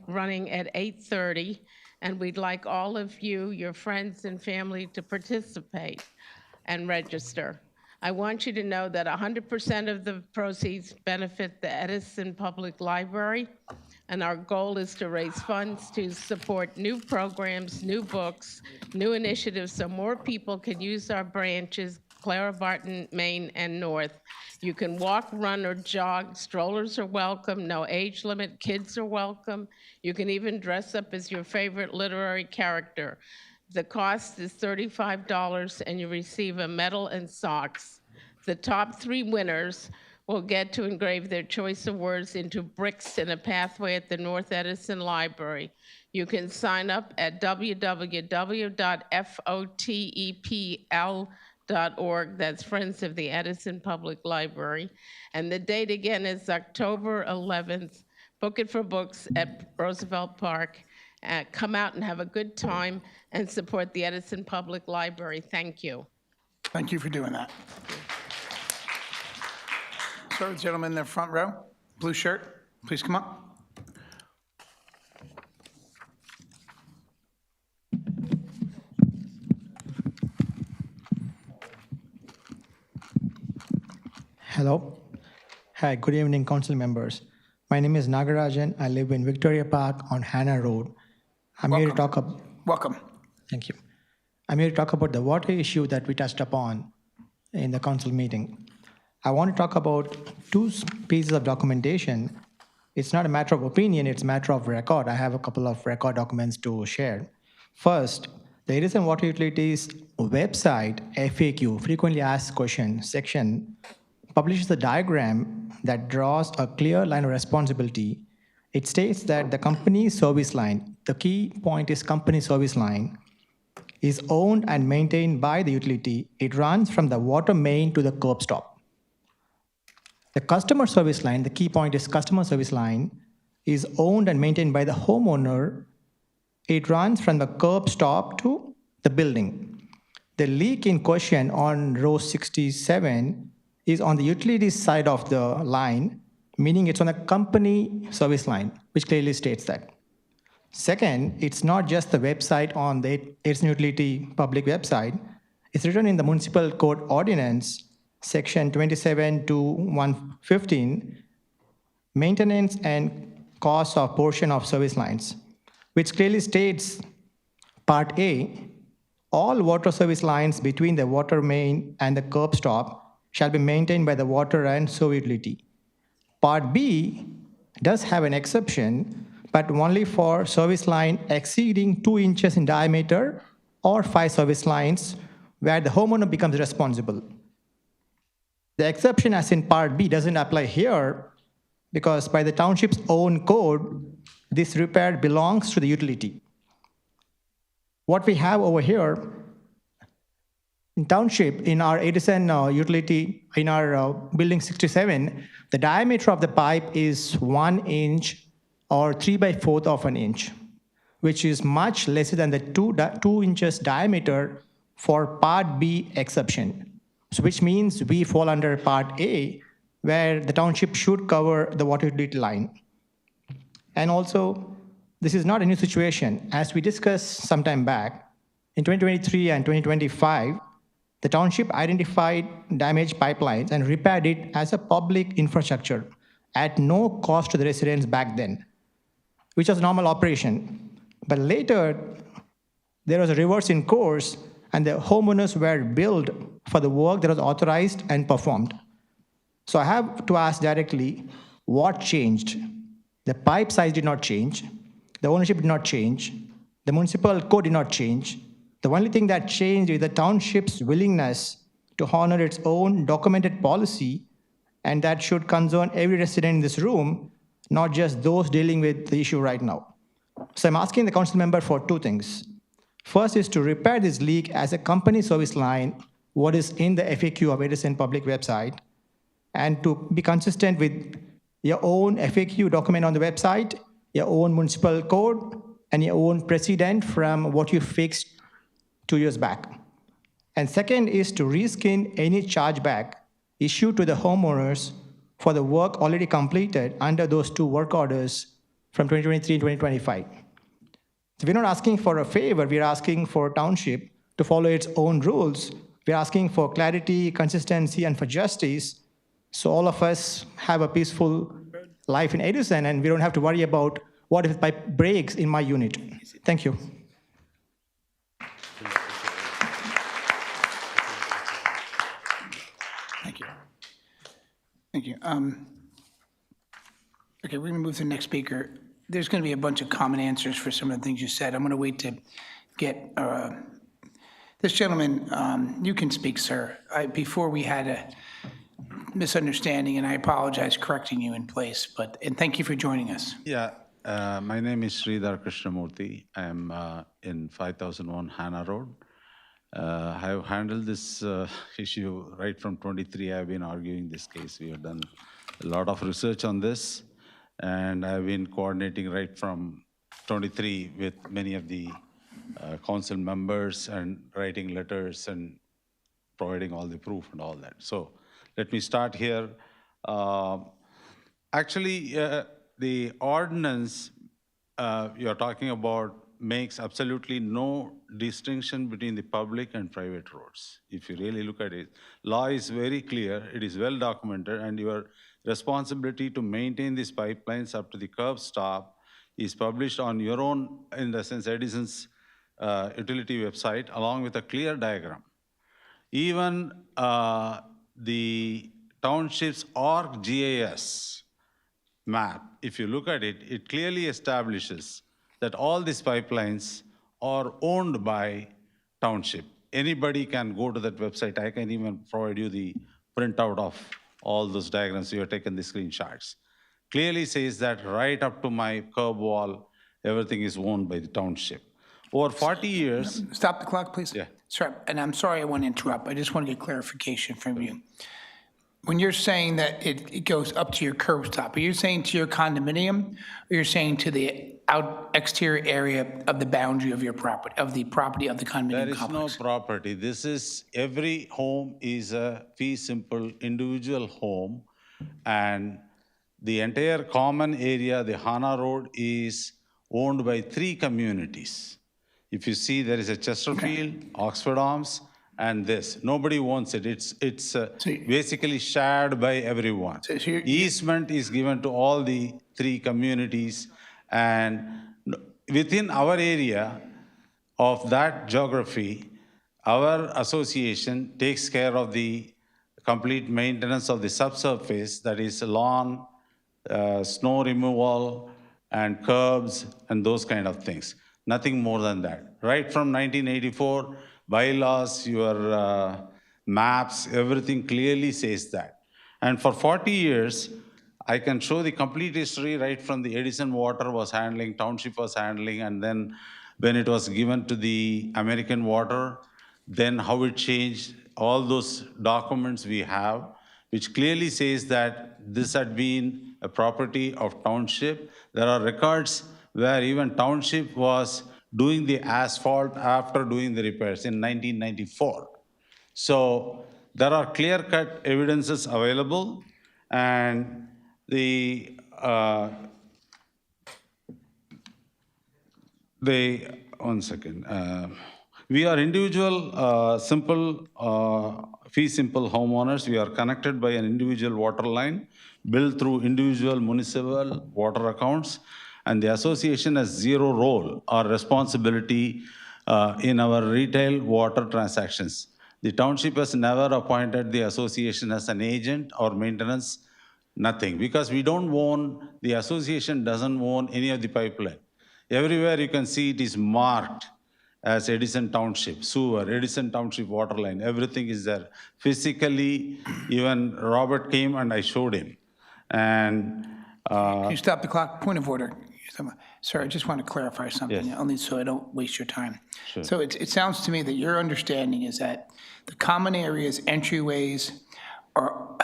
running at 8:30. And we'd like all of you, your friends and family, to participate and register. I want you to know that 100% of the proceeds benefit the Edison Public Library, and our goal is to raise funds to support new programs, new books, new initiatives, so more people can use our branches, Clara Barton, Maine, and North. You can walk, run, or jog. Strollers are welcome, no age limit. Kids are welcome. You can even dress up as your favorite literary character. The cost is $35, and you receive a medal and socks. The top 3 winners will get to engrave their choice of words into bricks in a pathway at the North Edison Library. You can sign up at www.fotepl.org. That's Friends of the Edison Public Library. And the date again is October 11th. Book it for books at Roosevelt Park. Come out and have a good time and support the Edison Public Library. Thank you. Thank you for doing that. Sir, the gentleman in the front row, blue shirt, please come up. Hello. Hi, good evening, council members. My name is Nagarajan. I live in Victoria Park on Hannah Road. I'm here to talk about. Welcome. Thank you. I'm here to talk about the water issue that we touched upon in the council meeting. I want to talk about 2 pieces of documentation. It's not a matter of opinion, it's a matter of record. I have a couple of record documents to share. First, the Edison Water Utilities website FAQ, frequently asked questions section, publishes a diagram that draws a clear line of responsibility. It states that the company service line, the key point is company service line, is owned and maintained by the utility. It runs from the water main to the curb stop. The customer service line, the key point is customer service line, is owned and maintained by the homeowner. It runs from the curb stop to the building. The leak in question on row 67 is on the utility side of the line, meaning it's on the company service line, which clearly states that. Second, it's not just the website on the Edison Utility public website. It's written in the Municipal Code Ordinance, Section 27 to 115, maintenance and cost of portion of service lines, which clearly states, Part A, all water service lines between the water main and the curb stop shall be maintained by the water and sewer utility. Part B does have an exception, but only for service line exceeding 2 inches in diameter or 5 service lines where the homeowner becomes responsible. The exception as in Part B doesn't apply here because by the township's own code, this repair belongs to the utility. What we have over here in township, in our Edison utility, in our building 67, the diameter of the pipe is 1 inch or 3/4 of an inch, which is much lesser than the 2 inches diameter for Part B exception. So which means we fall under Part A, where the township should cover the water utility line. And also, this is not a new situation. As we discussed some time back, in 2023 and 2025, the township identified damaged pipelines and repaired it as a public infrastructure at no cost to the residents back then, which was normal operation. But later, there was a reverse in course, and the homeowners were billed for the work that was authorized and performed. So I have to ask directly, what changed? The pipe size did not change. The ownership did not change. The municipal code did not change. The only thing that changed is the township's willingness to honor its own documented policy, and that should concern every resident in this room, not just those dealing with the issue right now. So I'm asking the council member for 2 things. First is to repair this leak as a company service line, what is in the FAQ of Edison public website, and to be consistent with your own FAQ document on the website, your own municipal code, and your own precedent from what you fixed 2 years back. And second is to reskin any chargeback issued to the homeowners for the work already completed under those 2 work orders from 2023 and 2025. So we're not asking for a favor, we're asking for township to follow its own rules. We're asking for clarity, consistency, and for justice, so all of us have a peaceful life in Edison and we don't have to worry about what if the pipe breaks in my unit. Thank you. Thank you. Thank you. Okay, we're going to move to the next speaker. There's going to be a bunch of common answers for some of the things you said. I'm going to wait to get, this gentleman, you can speak, sir. Before we had a misunderstanding, and I apologize correcting you in place, and thank you for joining us. Yeah, my name is Sridhar Krishnamurthy. I'm in 5001 Hannah Road. I've handled this issue right from 23. I've been arguing this case. We have done a lot of research on this, and I've been coordinating right from 23 with many of the council members and writing letters and providing all the proof and all that. So let me start here. Actually, the ordinance you're talking about makes absolutely no distinction between the public and private roads. If you really look at it, law is very clear, it is well documented, and your responsibility to maintain these pipelines up to the curb stop is published on your own, in the sense, Edison's utility website, along with a clear diagram. Even the townships or GIS map, if you look at it, it clearly establishes that all these pipelines are owned by township. Anybody can go to that website. I can even provide you the printout of all those diagrams. You have taken the screenshots. Clearly says that right up to my curb wall, everything is owned by the township. Over 40 years. Stop the clock, please. Yeah. Sorry, and I'm sorry I want to interrupt. I just want to get clarification from you. When you're saying that it goes up to your curb stop, are you saying to your condominium, or you're saying to the exterior area of the boundary of your property, of the condominium There is complex? no property. This is, every home is a fee simple individual home, and the entire common area, the Hana Road, is owned by 3 communities. If you see, there is a Chesterfield, Oxford Arms, and this. Nobody owns it. It's basically shared by everyone. Easement is given to all the 3 communities, and within our area of that geography, our association takes care of the complete maintenance of the subsurface, that is lawn, snow removal, and curbs, and those kind of things. Nothing more than that. Right from 1984, bylaws, your maps, everything clearly says that. And for 40 years, I can show the complete history right from the Edison Water was handling, township was handling, and then when it was given to the American Water, then how it changed, all those documents we have, which clearly says that this had been a property of township. There are records where even township was doing the asphalt after doing the repairs in 1994. So there are clear-cut evidences available, and one second. We are individual, fee simple homeowners. We are connected by an individual water line, billed through individual municipal water accounts, and the association has 0 role or responsibility in our retail water transactions. The township has never appointed the association as an agent or maintenance, nothing, because we don't own, the association doesn't own any of the pipeline. Everywhere you can see it is marked as Edison Township, sewer, Edison Township water line, everything is there. Physically, even Robert came and I showed him. And Can you stop the clock? Point of order. Sir, I just want to clarify something, Yes. only so I don't waste your time. Sure. So it sounds to me that your understanding is that the common areas, entryways, are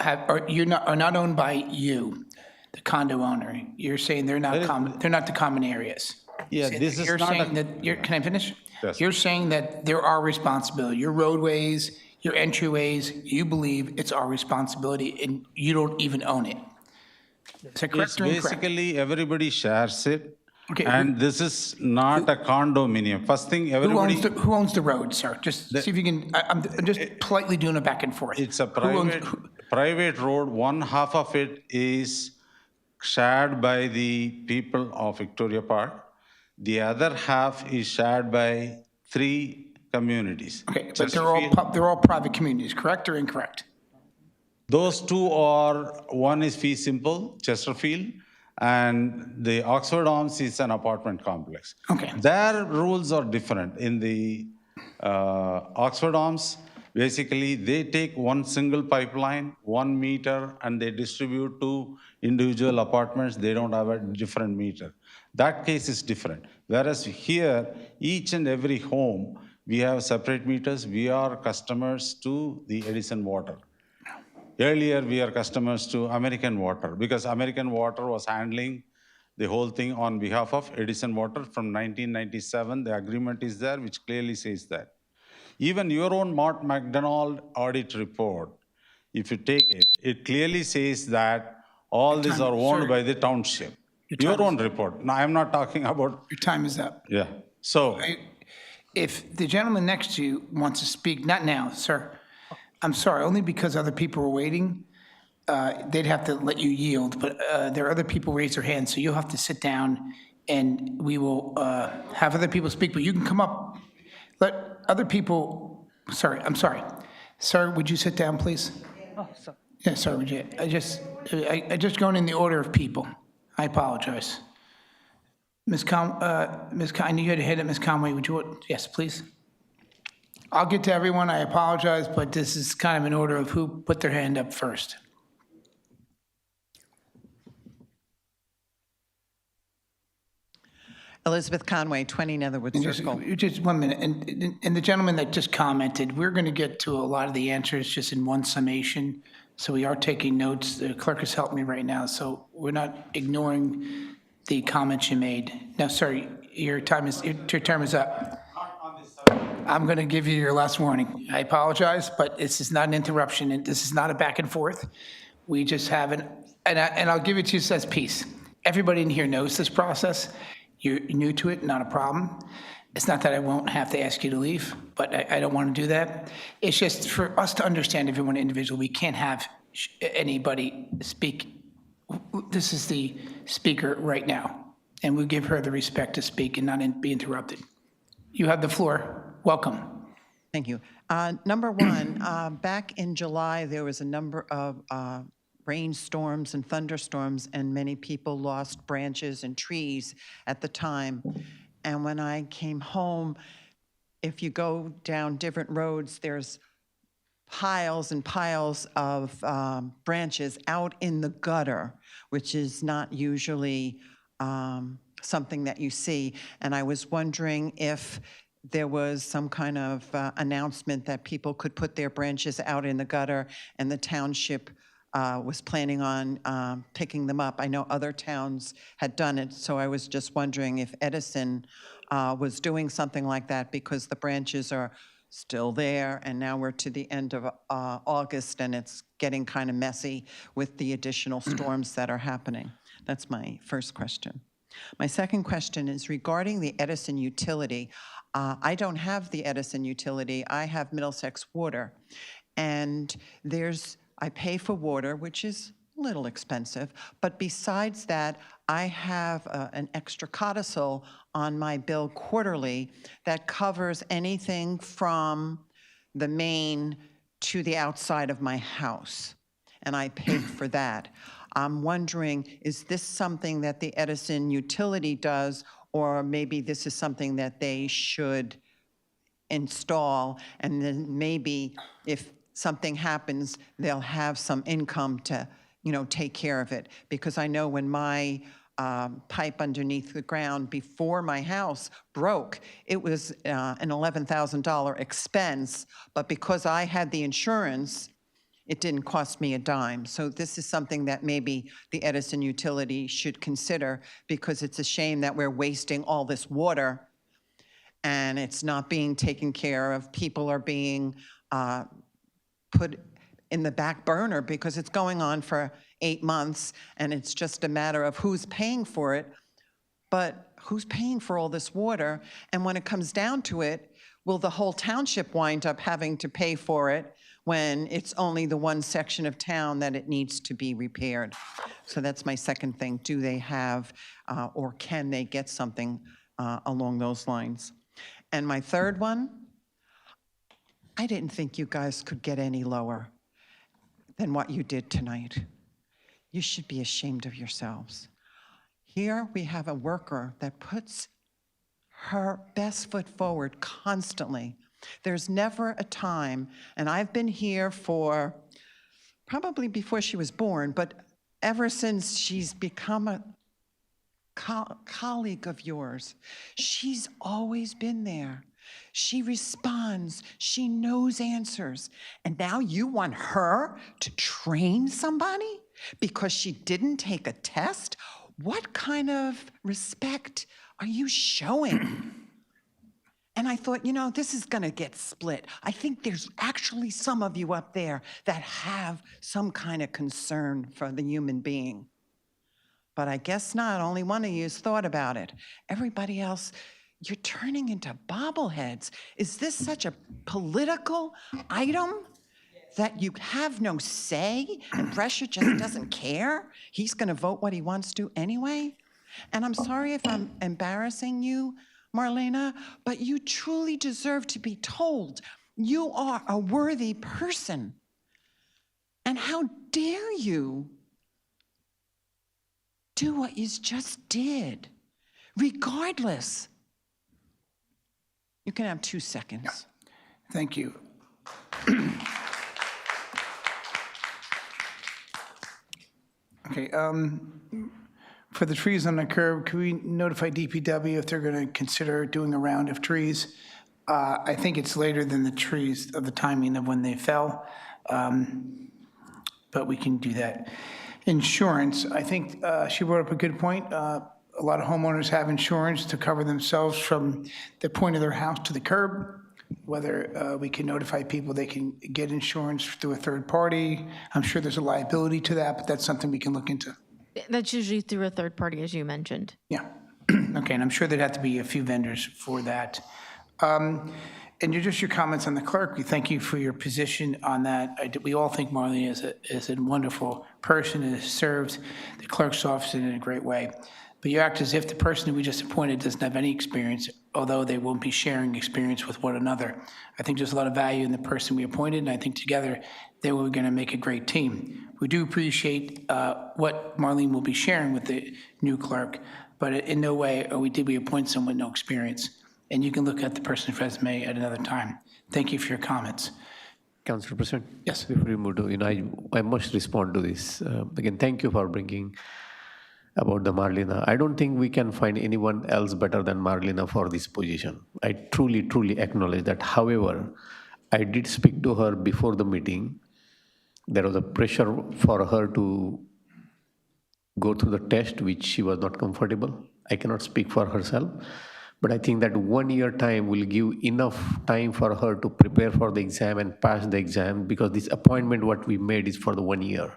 not owned by you, the condo owner. You're saying they're not the common areas. Yeah, So this is you're not saying a- that can I finish? Yes. You're saying that there are responsibility. Your roadways, your entryways, you believe it's our responsibility, and you don't even own it. Is that correct It's or incorrect? basically everybody shares it. Okay, And this is not a condominium. First thing, Who everybody, who owns the road, sir? Just see if you can, I'm just politely doing it back and forth. it's a Who owns- private road. One half of it is shared by the people of Victoria Park. The other half is shared by 3 communities. Okay, but they're all private communities, correct or incorrect? Those 2 are, one is fee simple, Chesterfield, and the Oxford Arms is an apartment complex. Okay. Their rules are different. In the Oxford Arms, basically, they take one single pipeline, 1 meter, and they distribute to individual apartments. They don't have a different meter. That case is different. Whereas here, each and every home, we have separate meters. We are customers to the Edison Water. Earlier, we are customers to American Water because American Water was handling the whole thing on behalf of Edison Water from 1997. The agreement is there, which clearly says that. Even your own Mott MacDonald audit report, if you take it, it clearly says that all these are owned by the township. Your own report. Now, I'm not talking about. Your time is up. Yeah. So. If the gentleman next to you wants to speak, not now, sir. I'm sorry, only because other people are waiting. They'd have to let you yield, but there are other people raise their hands, so you'll have to sit down and we will have other people speak, but you can come up. Let other people, I'm sorry. Sir, would you sit down, please? Oh, sorry. Yeah, sorry, would you? I just going in the order of people. I apologize. Ms. I knew you had a hit at Ms. Conway. Would you, yes, please. I'll get to everyone. I apologize, but this is kind of an order of who put their hand up first. Elizabeth Conway, 20 Netherwood Circle. Just 1 minute. And the gentleman that just commented, we're going to get to a lot of the answers just in one summation. So we are taking notes. The clerk has helped me right now. So we're not ignoring the comments you made. No, sorry, your term is up. I'm going to give you your last warning. I apologize, but this is not an interruption, and this is not a back and forth. We just haven't, and I'll give it to you as peace. Everybody in here knows this process. You're new to it, not a problem. It's not that I won't have to ask you to leave, but I don't want to do that. It's just for us to understand everyone individually. We can't have anybody speak. This is the speaker right now, and we'll give her the respect to speak and not be interrupted. You have the floor. Welcome. Thank you. Number one, back in July, there was a number of rainstorms and thunderstorms, and many people lost branches and trees at the time. And when I came home, if you go down different roads, there's piles and piles of branches out in the gutter, which is not usually something that you see. And I was wondering if there was some kind of announcement that people could put their branches out in the gutter, and the township was planning on picking them up. I know other towns had done it, so I was just wondering if Edison was doing something like that, because the branches are still there, and now we're to the end of August, and it's getting kind of messy with the additional storms that are happening. That's my first question. My second question is regarding the Edison utility. I don't have the Edison utility. I have Middlesex Water. And I pay for water, which is a little expensive. But besides that, I have an extra codicil on my bill quarterly that covers anything from the main to the outside of my house. And I paid for that. I'm wondering, is this something that the Edison utility does, or maybe this is something that they should install, and then maybe if something happens, they'll have some income to, take care of it? Because I know when my pipe underneath the ground before my house broke, it was an $11,000 expense, but because I had the insurance, it didn't cost me a dime. So this is something that maybe the Edison utility should consider, because it's a shame that we're wasting all this water and it's not being taken care of. People are being put in the back burner because it's going on for 8 months, and it's just a matter of who's paying for it. But who's paying for all this water? And when it comes down to it, will the whole township wind up having to pay for it when it's only the one section of town that it needs to be repaired? So that's my second thing. Do they have, or can they get something along those lines? And my third one, I didn't think you guys could get any lower than what you did tonight. You should be ashamed of yourselves. Here we have a worker that puts her best foot forward constantly. There's never a time, and I've been here for probably before she was born, but ever since she's become a colleague of yours, she's always been there. She responds, she knows answers. And now you want her to train somebody because she didn't take a test? What kind of respect are you showing? And I thought, this is going to get split. I think there's actually some of you up there that have some kind of concern for the human being. But I guess not. Only one of you has thought about it. Everybody else, you're turning into bobbleheads. Is this such a political item that you have no say and Brescia just doesn't care? He's going to vote what he wants to anyway? And I'm sorry if I'm embarrassing you, Marlena, but you truly deserve to be told you are a worthy person. And how dare you do what you just did, regardless. You can have 2 seconds. Thank you. Okay, for the trees on the curb, can we notify DPW if they're going to consider doing a round of trees? I think it's later than the trees of the timing of when they fell, but we can do that. Insurance, I think she brought up a good point. A lot of homeowners have insurance to cover themselves from the point of their house to the curb. Whether we can notify people they can get insurance through a third party. I'm sure there's a liability to that, but that's something we can look into. That's usually through a third party, as you mentioned. Yeah. Okay, and I'm sure there'd have to be a few vendors for that. And just your comments on the clerk, we thank you for your position on that. We all think Marlene is a wonderful person and has served the clerk's office in a great way. But you act as if the person who we just appointed doesn't have any experience, although they won't be sharing experience with one another. I think there's a lot of value in the person we appointed, and I think together they were going to make a great team. We do appreciate what Marlene will be sharing with the new clerk, but in no way did we appoint someone with no experience. And you can look at the person's resume at another time. Thank you for your comments. Councilor President? Yes. Before we move to, I must respond to this. Again, thank you for bringing about the Marlena. I don't think we can find anyone else better than Marlena for this position. I truly, truly acknowledge that. However, I did speak to her before the meeting. There was a pressure for her to go through the test, which she was not comfortable. I cannot speak for herself. But I think that 1 year time will give enough time for her to prepare for the exam and pass the exam, because this appointment what we made is for the 1 year.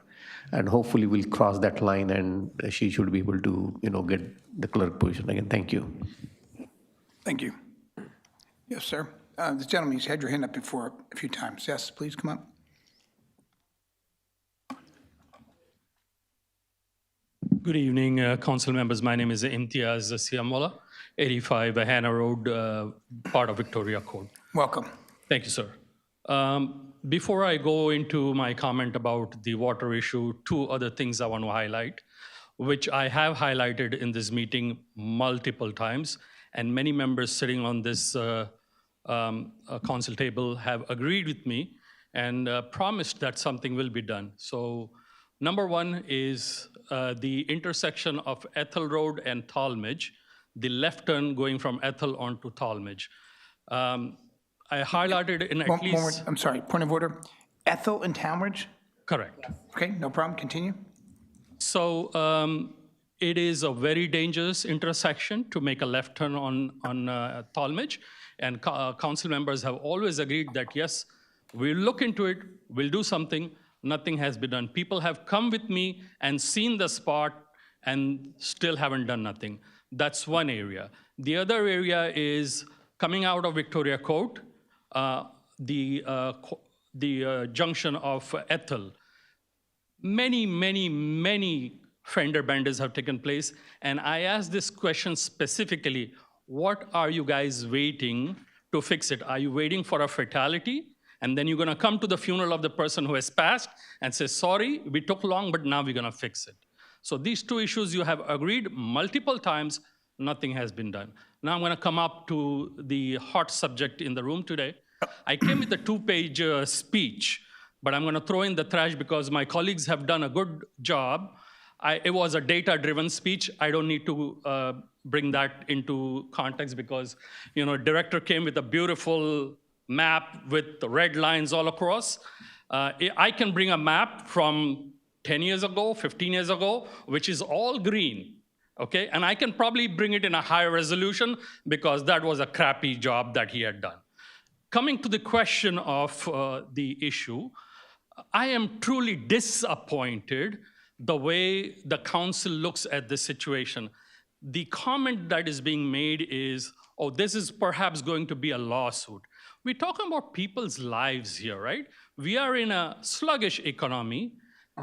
And hopefully we'll cross that line and she should be able to, get the clerk position again. Thank you. Thank you. Yes, sir. This gentleman, you've had your hand up before a few times. Yes, please come up. Good evening, council members. My name is Imtiaz Siamola, 85 Hannah Road, part of Victoria Court. Welcome. Thank you, sir. Before I go into my comment about the water issue, 2 other things I want to highlight, which I have highlighted in this meeting multiple times, and many members sitting on this council table have agreed with me and promised that something will be done. So number 1 is the intersection of Ethel Road and Talmadge, the left turn going from Ethel onto Talmadge. I highlighted in at least... I'm sorry, point of order. Ethel and Talmadge? Correct. Okay, no problem, continue. So it is a very dangerous intersection to make a left turn on Talmadge, and council members have always agreed that yes, we'll look into it, we'll do something. Nothing has been done. People have come with me and seen the spot and still haven't done nothing. That's one area. The other area is coming out of Victoria Court, the junction of Ethel. Many fender benders have taken place, and I asked this question specifically, what are you guys waiting to fix it? Are you waiting for a fatality? And then you're gonna come to the funeral of the person who has passed and say, sorry, we took long, but now we're gonna fix it. So these two issues you have agreed multiple times, nothing has been done. Now I'm going to come up to the hot subject in the room today. I came with a two-page speech, but I'm going to throw in the trash because my colleagues have done a good job. It was a data-driven speech. I don't need to bring that into context because, director came with a beautiful map with the red lines all across. I can bring a map from 10 years ago, 15 years ago, which is all green, okay? And I can probably bring it in a higher resolution because that was a crappy job that he had done. Coming to the question of the issue, I am truly disappointed the way the council looks at this situation. The comment that is being made is, oh, this is perhaps going to be a lawsuit. We're talking about people's lives here, right? We are in a sluggish economy.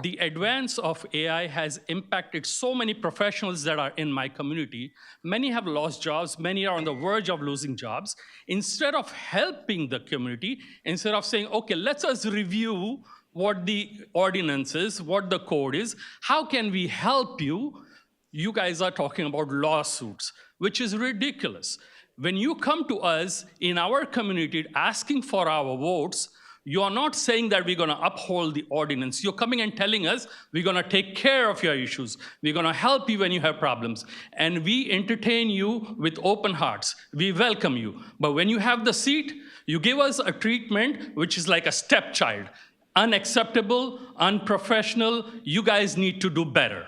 The advance of AI has impacted so many professionals that are in my community. Many have lost jobs. Many are on the verge of losing jobs. Instead of helping the community, instead of saying, okay, let's us review what the ordinance is, what the code is, how can we help you? You guys are talking about lawsuits, which is ridiculous. When you come to us in our community asking for our votes, you are not saying that we're going to uphold the ordinance. You're coming and telling us we're going to take care of your issues. We're going to help you when you have problems. And we entertain you with open hearts. We welcome you. But when you have the seat, you give us a treatment which is like a stepchild. Unacceptable, unprofessional. You guys need to do better.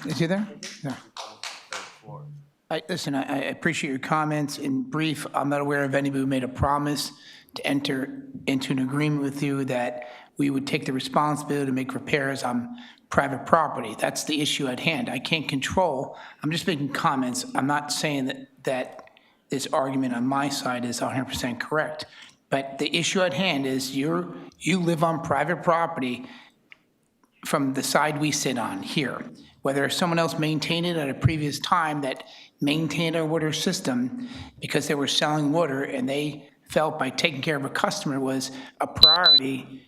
Is he there? No. Listen, I appreciate your comments. In brief, I'm not aware of anybody who made a promise to enter into an agreement with you that we would take the responsibility to make repairs on private property. That's the issue at hand. I can't control. I'm just making comments. I'm not saying that this argument on my side is 100% correct. But the issue at hand is you live on private property from the side we sit on here. Whether someone else maintained it at a previous time that maintained our water system because they were selling water and they felt by taking care of a customer was a priority,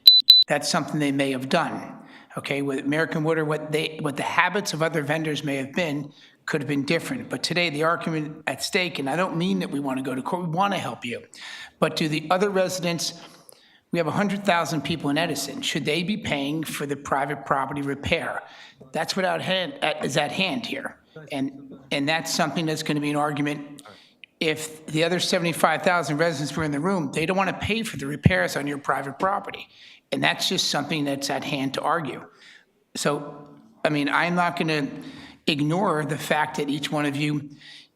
that's something they may have done. Okay, with American Water, what the habits of other vendors may have been could have been different. But today, the argument at stake, and I don't mean that we want to go to court, we want to help you. But do the other residents, we have 100,000 people in Edison. Should they be paying for the private property repair? That's what is at hand here. And that's something that's going to be an argument. If the other 75,000 residents were in the room, they don't want to pay for the repairs on your private property. And that's just something that's at hand to argue. So, I mean, I'm not going to ignore the fact that each one of you,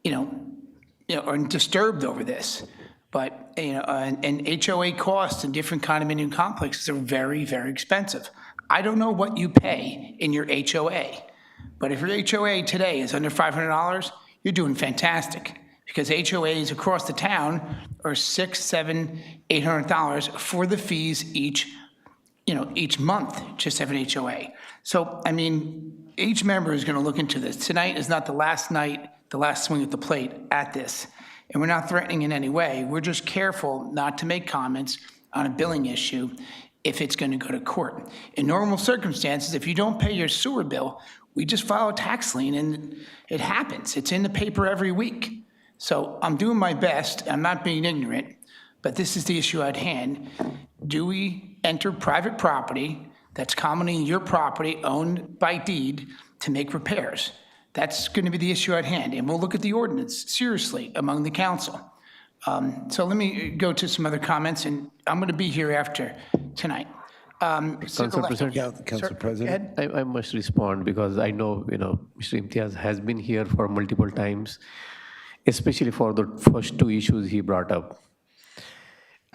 are disturbed over this. But, and HOA costs in different condominium complexes are very, very expensive. I don't know what you pay in your HOA, but if your HOA today is under $500, you're doing fantastic because HOAs across the town are $600, $700, $800 for the fees each month, just have an HOA. So, I mean, each member is going to look into this. Tonight is not the last night, the last swing at the plate at this. And we're not threatening in any way. We're just careful not to make comments on a billing issue if it's going to go to court. In normal circumstances, if you don't pay your sewer bill, we just file a tax lien and it happens. It's in the paper every week. So I'm doing my best. I'm not being ignorant, but this is the issue at hand. Do we enter private property that's commonly your property owned by deed to make repairs? That's going to be the issue at hand, and we'll look at the ordinance seriously among the council. So let me go to some other comments, and I'm going to be here after tonight. Council President, Council President. I must respond because I know, Mr. Imtiaz has been here for multiple times, especially for the first two issues he brought up.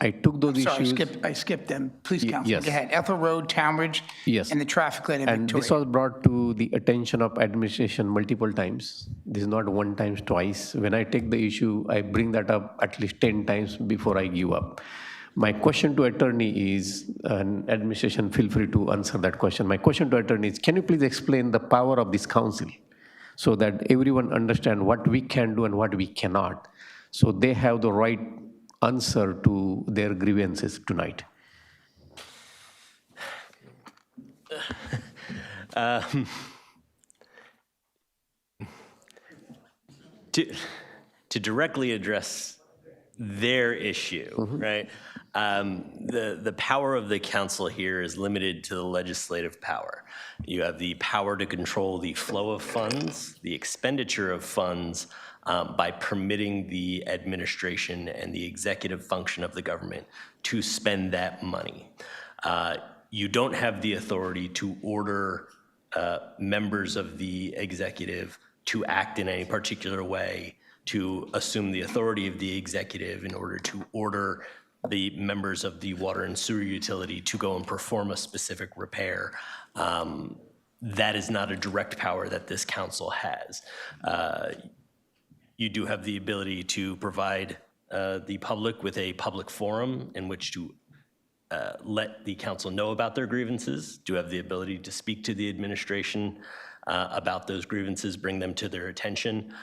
I took those issues. I skipped them. Please, Council, yes. go ahead. Ethel Road, Townbridge, Yes. and the traffic light in And Victoria. this was brought to the attention of administration multiple times. This is not one time, twice. When I take the issue, I bring that up at least 10 times before I give up. My question to attorney is, and administration, feel free to answer that question. My question to attorney is, can you please explain the power of this council so that everyone understand what we can do and what we cannot? So they have the right answer to their grievances tonight? To directly address their issue, right? The power of the council here is limited to the legislative power. You have the power to control the flow of funds, the expenditure of funds, by permitting the administration and the executive function of the government to spend that money. You don't have the authority to order members of the executive to act in any particular way, to assume the authority of the executive in order to order the members of the water and sewer utility to go and perform a specific repair. That is not a direct power that this council has. You do have the ability to provide the public with a public forum in which to let the council know about their grievances, do have the ability to speak to the administration about those grievances, bring them to their attention,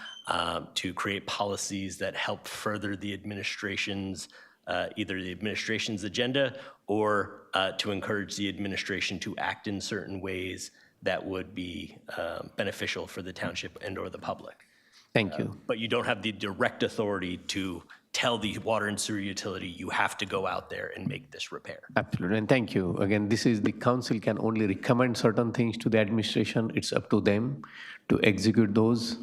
to create policies that help further the administration's, either the administration's agenda or to encourage the administration to act in certain ways that would be beneficial for the township and or the public. Thank you. But you don't have the direct authority to tell the water and sewer utility, you have to go out there and make this repair. Absolutely, and thank you. Again, this is the council can only recommend certain things to the administration. It's up to them to execute those.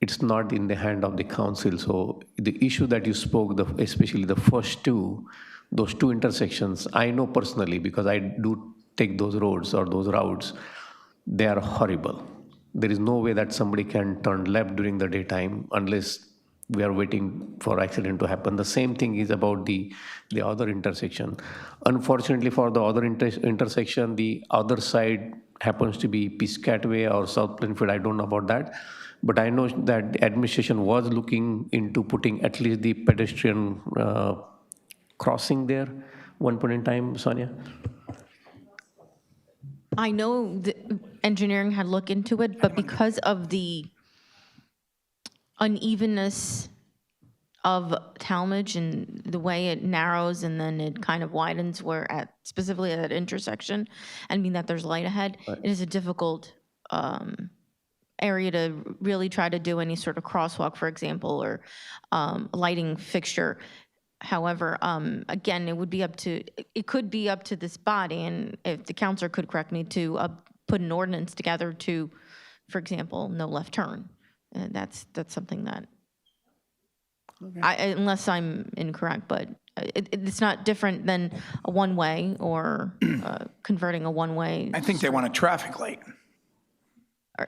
It's not in the hand of the council. So the issue that you spoke, especially the first two, those two intersections, I know personally because I do take those roads or those routes, they are horrible. There is no way that somebody can turn left during the daytime unless we are waiting for accident to happen. The same thing is about the other intersection. Unfortunately for the other intersection, the other side happens to be Piscataway or South Plainfield. I don't know about that. But I know that the administration was looking into putting at least the pedestrian crossing there one point in time, Sonia? I know the engineering had looked into it, but because of the unevenness of Talmadge and the way it narrows and then it kind of widens where specifically at that intersection, I mean that there's light ahead, right. It is a difficult area to really try to do any sort of crosswalk, for example, or lighting fixture. However, again, it could be up to this body, and if the counselor could correct me, to put an ordinance together to, for example, no left turn. And that's something that, unless I'm incorrect, but it's not different than a one-way or converting a one-way. I think they want a traffic light.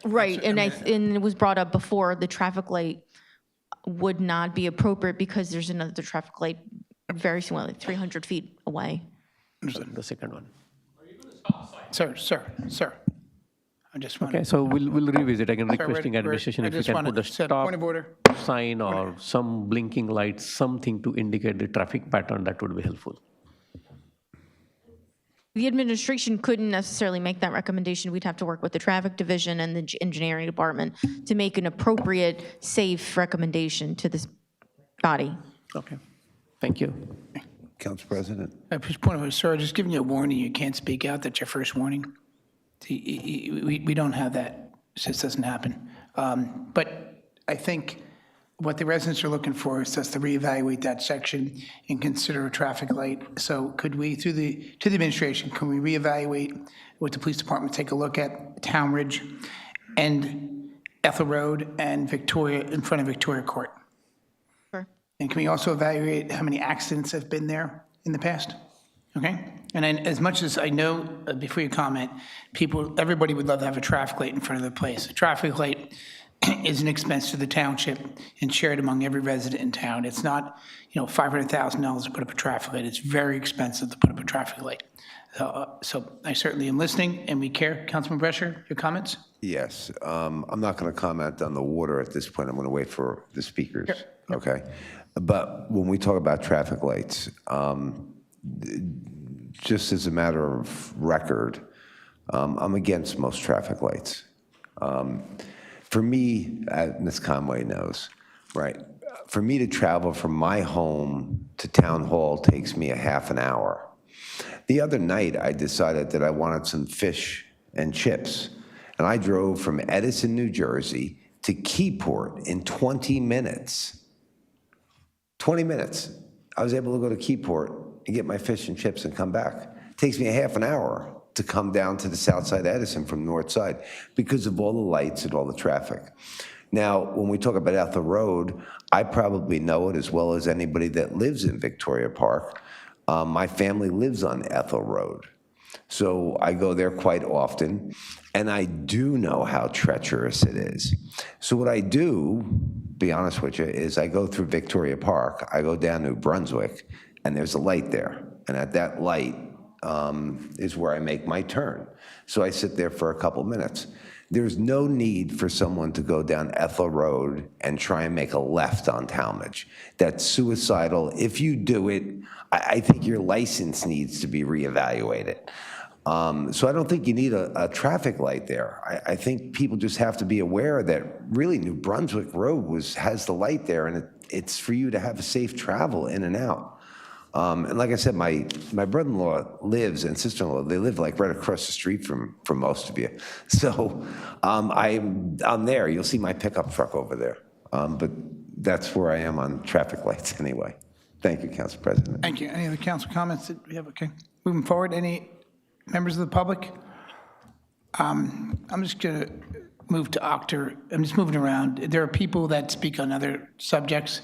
Right, and it was brought up before, the traffic light would not be appropriate because there's another traffic light very similar, like 300 feet away. The second one. Sir. I just want Okay, so we'll revisit again, requesting we're- administration I if you just can wanted put a to set stop point of order. sign or some blinking lights, something to indicate the traffic pattern, that would be helpful. The administration couldn't necessarily make that recommendation. We'd have to work with the traffic division and the engineering department to make an appropriate, safe recommendation to this body. Okay, thank you. Council President? Just point of order, sir, just giving you a warning, you can't speak out, that's your first warning. We don't have that, it just doesn't happen. But I think what the residents are looking for is us to reevaluate that section and consider a traffic light. So could we, to the administration, can we reevaluate with the police department, take a look at Town Ridge and Ethel Road and Victoria, in front of Victoria Court? Sure. And can we also evaluate how many accidents have been there in the past? Okay? And then, as much as I know, before you comment, everybody would love to have a traffic light in front of their place. A traffic light is an expense to the township and shared among every resident in town. It's not, $500,000 to put up a traffic light. It's very expensive to put up a traffic light. So I certainly am listening, and we care. Councilman Brescher, your comments? Yes. I'm not going to comment on the water at this point. I'm going to wait for the speakers. Sure. Okay? But when we talk about traffic lights, just as a matter of record, I'm against most traffic lights. For me, Ms. Conway knows, right? for me to travel from my home to town hall takes me a half an hour. The other night, I decided that I wanted some fish and chips, and I drove from Edison, New Jersey to Keyport in 20 minutes. 20 minutes. I was able to go to Keyport and get my fish and chips and come back. It takes me a half an hour to come down to the south side of Edison from north side because of all the lights and all the traffic. Now, when we talk about Ethel Road, I probably know it as well as anybody that lives in Victoria Park. My family lives on Ethel Road. So I go there quite often, and I do know how treacherous it is. So what I do, be honest with you, is I go through Victoria Park, I go down New Brunswick, and there's a light there. And at that light is where I make my turn. So I sit there for a couple minutes. There's no need for someone to go down Ethel Road and try and make a left on Talmadge. That's suicidal. If you do it, I think your license needs to be reevaluated. So I don't think you need a traffic light there. I think people just have to be aware that really New Brunswick Road has the light there, and it's for you to have a safe travel in and out. And like I said, my brother-in-law lives, and sister-in-law, they live like right across the street from most of you. So I'm there. You'll see my pickup truck over there. But that's where I am on traffic lights anyway. Thank you, Council President. Thank you. Any other council comments that we have? Okay. Moving forward, any members of the public? I'm just going to move to Octor. I'm just moving around. There are people that speak on other subjects.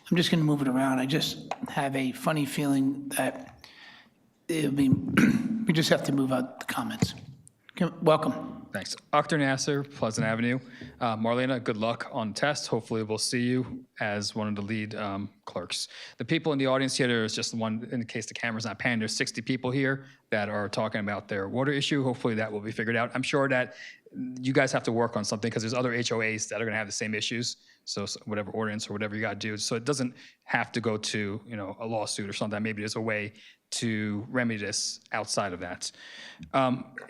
I'm just going to move it around. I just have a funny feeling that it'll be, we just have to move out the comments. Okay, welcome. Thanks. Akhtar Nasser, Pleasant Avenue. Marlena, good luck on the test. Hopefully we'll see you as one of the lead clerks. The people in the audience here, there's just one, in case the camera's not panning, there's 60 people here that are talking about their water issue. Hopefully that will be figured out. I'm sure that you guys have to work on something because there's other HOAs that are gonna have the same issues. So whatever ordinance or whatever you gotta do. So it doesn't have to go to, a lawsuit or something. Maybe there's a way to remedy this outside of that.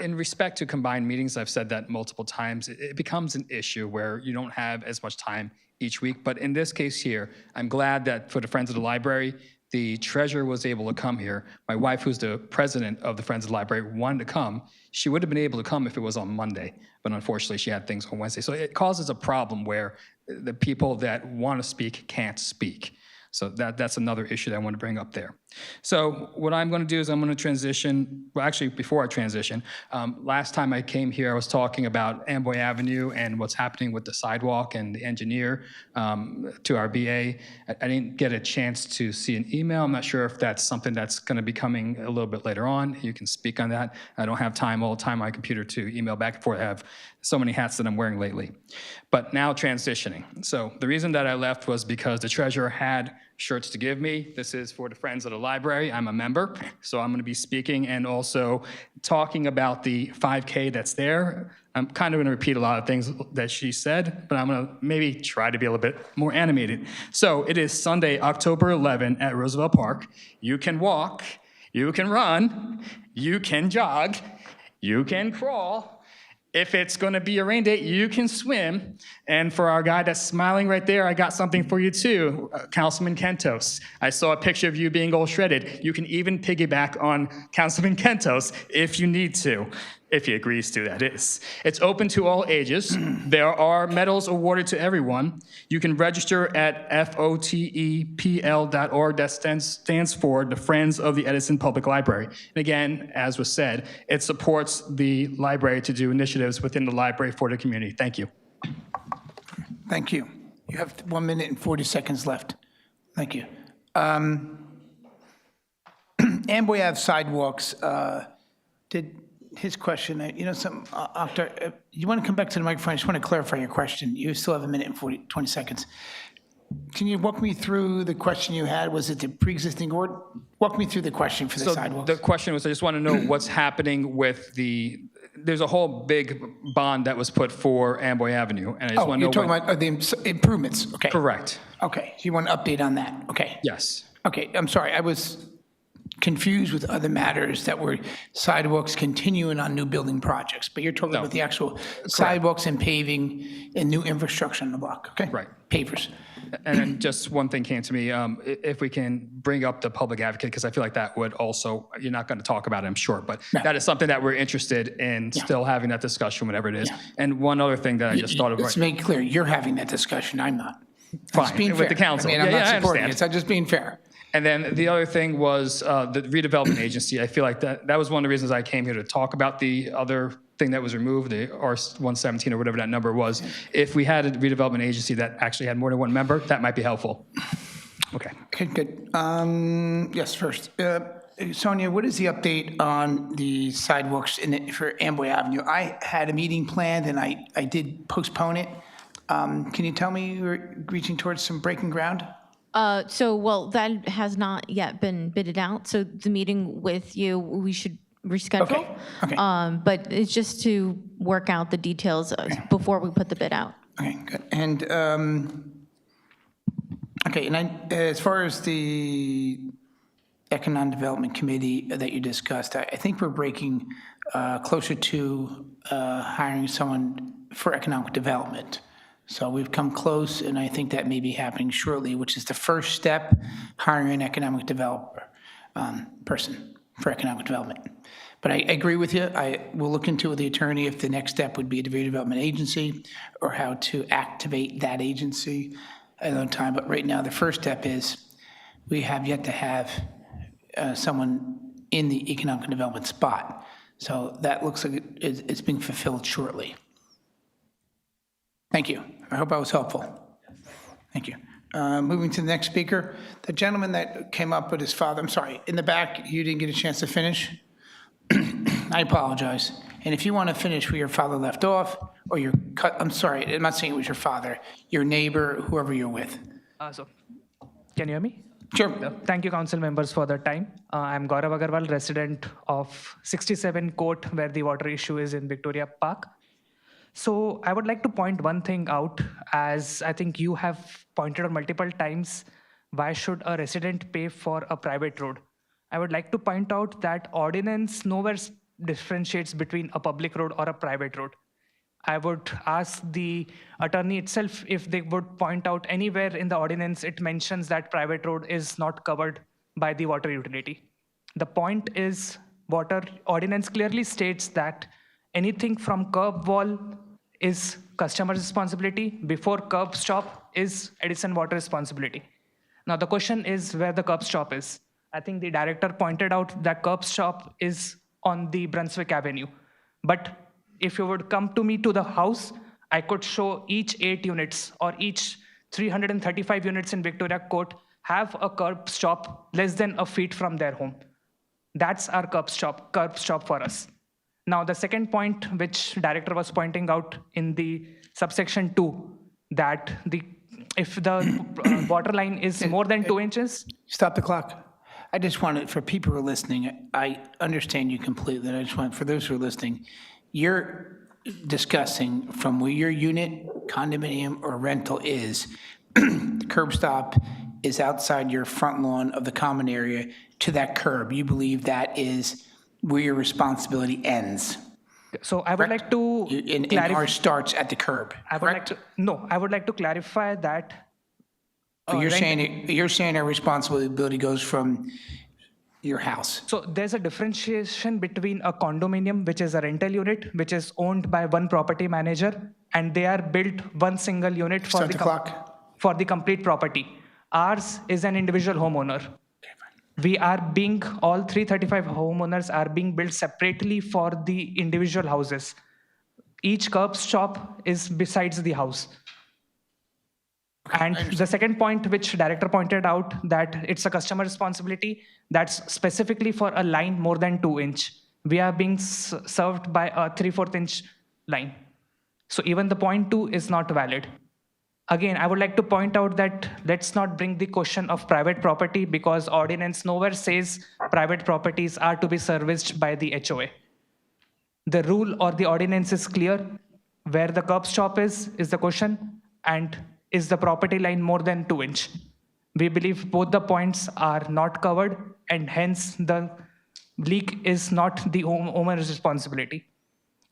In respect to combined meetings, I've said that multiple times, it becomes an issue where you don't have as much time each week. But in this case here, I'm glad that for the Friends of the Library, the treasurer was able to come here. My wife, who's the president of the Friends of the Library, wanted to come. She would have been able to come if it was on Monday, but unfortunately she had things on Wednesday. So it causes a problem where the people that want to speak can't speak. So that's another issue that I want to bring up there. So what I'm going to do is I'm going to transition, well, actually, before I transition, last time I came here, I was talking about Amboy Avenue and what's happening with the sidewalk and the engineer to our BA. I didn't get a chance to see an email. I'm not sure if that's something that's going to be coming a little bit later on. You can speak on that. I don't have time all the time on my computer to email back and forth. I have so many hats that I'm wearing lately. But now transitioning. So the reason that I left was because the treasurer had shirts to give me. This is for the Friends of the Library. I'm a member, so I'm going to be speaking and also talking about the 5K that's there. I'm kind of going to repeat a lot of things that she said, but I'm going to maybe try to be a little bit more animated. So it is Sunday, October 11 at Roosevelt Park. You can walk, you can run, you can jog, you can crawl. If it's going to be a rain day, you can swim. And for our guy that's smiling right there, I got something for you too, Councilman Kentos. I saw a picture of you being all shredded. You can even piggyback on Councilman Kentos if you need to, if he agrees to, that is. It's open to all ages. There are medals awarded to everyone. You can register at FOTEPL.org. That stands for the Friends of the Edison Public Library. And again, as was said, it supports the library to do initiatives within the library for the community. Thank you. Thank you. You have 1 minute and 40 seconds left. Thank you. Amboy Ave sidewalks, his question, Akhtar, you want to come back to the microphone? I just want to clarify your question. You still have 1 minute and 20 seconds. Can you walk me through the question you had? Was it the pre-existing order? Walk me through the question for the sidewalks. The question was, I just want to know what's happening with there's a whole big bond that was put for Amboy Avenue, and I just want to know. You're talking about the improvements, okay. Correct. Okay, so you want an update on that, okay. Yes. Okay, I'm sorry, confused with other matters that were sidewalks continuing on new building projects, but you're talking about the actual sidewalks and paving and new infrastructure on the block, okay? Right. Pavers. And then just one thing came to me, if we can bring up the public advocate, because I feel like that would also, you're not going to talk about it, I'm sure, but that is something that we're interested in still having that discussion, whatever it is. And one other thing that I just thought of. Let's make it clear, you're having that discussion, I'm not. Fine, being with fair. the council. I mean, I'm Yeah, not I supporting it, understand. so I'm just being fair. And then the other thing was the redevelopment agency. I feel like that was one of the reasons I came here to talk about the other thing that was removed, the R117 or whatever that number was. If we had a redevelopment agency that actually had more than one member, that might be helpful. Okay. Okay, good. Yes, first. Sonia, what is the update on the sidewalks for Amboy Avenue? I had a meeting planned and I did postpone it. Can you tell me you're reaching towards some breaking ground? Well, that has not yet been bidded out, so the meeting with you, we should reschedule. Okay. But it's just to work out the details before we put the bid out. Okay, good. And, okay, and as far as the Economic Development Committee that you discussed, I think we're breaking closer to hiring someone for economic development. So we've come close, and I think that may be happening shortly, which is the first step, hiring an economic developer, person for economic development. But I agree with you. I will look into with the attorney if the next step would be a redevelopment agency or how to activate that agency at another time. But right now, the first step is we have yet to have someone in the economic development spot. So that looks like it's being fulfilled shortly. Thank you. I hope I was helpful. Thank you. Moving to the next speaker, the gentleman that came up with his father, I'm sorry, in the back, you didn't get a chance to finish? I apologize. And if you want to finish where your father left off, or your I'm sorry, I'm not saying it was your father, your neighbor, whoever you're with. Can you hear me? Sure. Thank you, council members, for the time. I'm Gaurav Agarwal, resident of 67 Court, where the water issue is in Victoria Park. So I would like to point one thing out, as I think you have pointed out multiple times, why should a resident pay for a private road? I would like to point out that ordinance nowhere differentiates between a public road or a private road. I would ask the attorney itself if they would point out anywhere in the ordinance it mentions that private road is not covered by the water utility. The point is, water ordinance clearly states that anything from curb wall is customer's responsibility. Before curb stop is Edison Water responsibility. Now the question is where the curb stop is. I think the director pointed out that curb stop is on the Brunswick Avenue. But if you would come to me to the house, I could show each 8 units or each 335 units in Victoria Court have a curb stop less than a feet from their home. That's our curb stop for us. Now, the second point, which director was pointing out in the subsection 2, that if the water line is more than 2 inches. Stop the clock. I just wanted, for people who are listening, I understand you completely. I just want, for those who are listening, you're discussing from where your unit, condominium, or rental is, the curb stop is outside your front lawn of the common area to that curb. You believe that is where your responsibility ends. So I would like to and ours starts at the curb. I would like to clarify that. You're saying our responsibility goes from your house. So there's a differentiation between a condominium, which is a rental unit, which is owned by one property manager, and they are built one single unit for for the complete property. Ours is an individual homeowner. All 335 homeowners are being built separately for the individual houses. Each curb stop is besides the house. And the second point, which director pointed out, that it's a customer responsibility, that's specifically for a line more than 2 inch. We are being served by a 3/4 inch line. So even the point 2 is not valid. Again, I would like to point out that let's not bring the question of private property, because ordinance nowhere says private properties are to be serviced by the HOA. The rule or the ordinance is clear. Where the curb stop is the question, and is the property line more than 2 inch? We believe both the points are not covered, and hence the leak is not the owner's responsibility.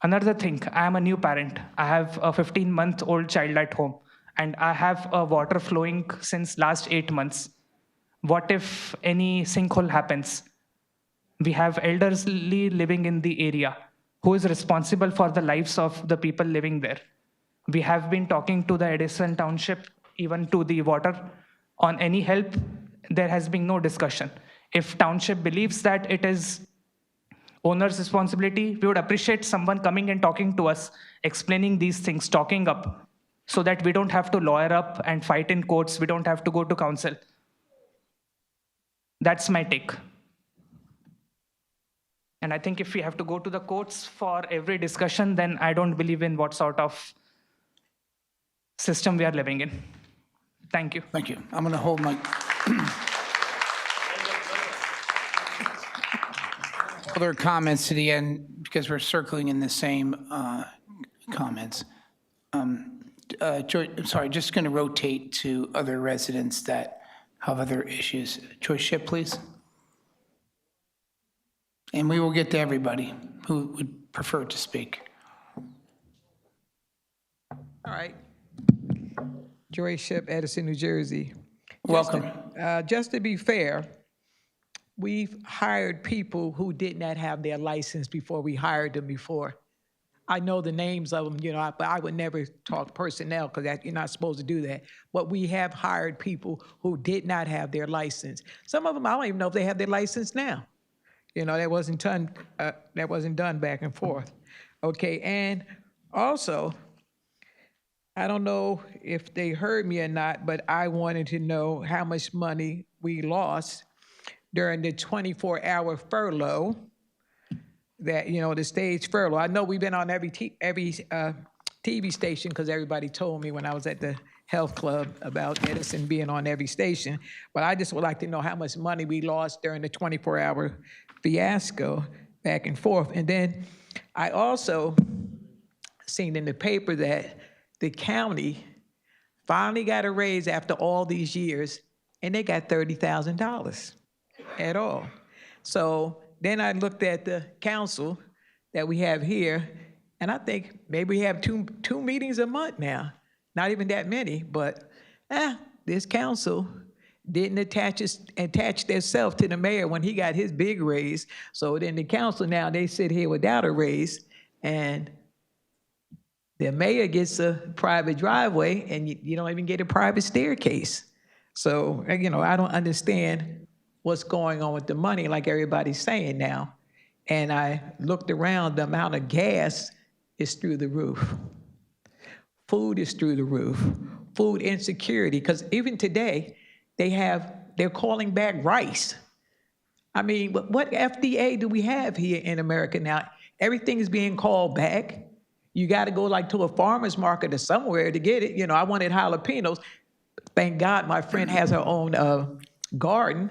Another thing, I am a new parent. I have a 15-month-old child at home, and I have water flowing since last 8 months. What if any sinkhole happens? We have elderly living in the area. Who is responsible for the lives of the people living there? We have been talking to the Edison Township, even to the water, on any help. There has been no discussion. If Township believes that it is owner's responsibility, we would appreciate someone coming and talking to us, explaining these things, talking up, so that we don't have to lawyer up and fight in courts. We don't have to go to council. That's my take. And I think if we have to go to the courts for every discussion, then I don't believe in what sort of system we are living in. Thank you. Thank you. I'm going to hold my other comments to the end because we're circling in the same comments. Joy, I'm sorry, just going to rotate to other residents that have other issues. Joyce Ship, please. And we will get to everybody who would prefer to speak. All right. Joy Ship, Edison, New Jersey. Welcome. Just to be fair, we've hired people who did not have their license before we hired them before. I know the names of them, but I would never talk personnel because you're not supposed to do that. But we have hired people who did not have their license. Some of them, I don't even know if they have their license now. That wasn't done back and forth. Okay, and also, I don't know if they heard me or not, but I wanted to know how much money we lost during the 24-hour furlough, that, the stage furlough. I know we've been on every TV station because everybody told me when I was at the health club about Edison being on every station, but I just would like to know how much money we lost during the 24-hour fiasco back and forth. And then I also seen in the paper that the county finally got a raise after all these years, and they got $30,000 at all. So then I looked at the council that we have here, and I think maybe we have two meetings a month now. Not even that many, but this council didn't attach themselves to the mayor when he got his big raise. So then the council now, they sit here without a raise, and the mayor gets a private driveway, and you don't even get a private staircase. So, I don't understand what's going on with the money like everybody's saying now. And I looked around, the amount of gas is through the roof. Food is through the roof. Food insecurity, because even today, they're calling back rice. I mean, what FDA do we have here in America now? Everything is being called back. You got to go to a farmer's market or somewhere to get it. I wanted jalapenos. Thank God my friend has her own garden,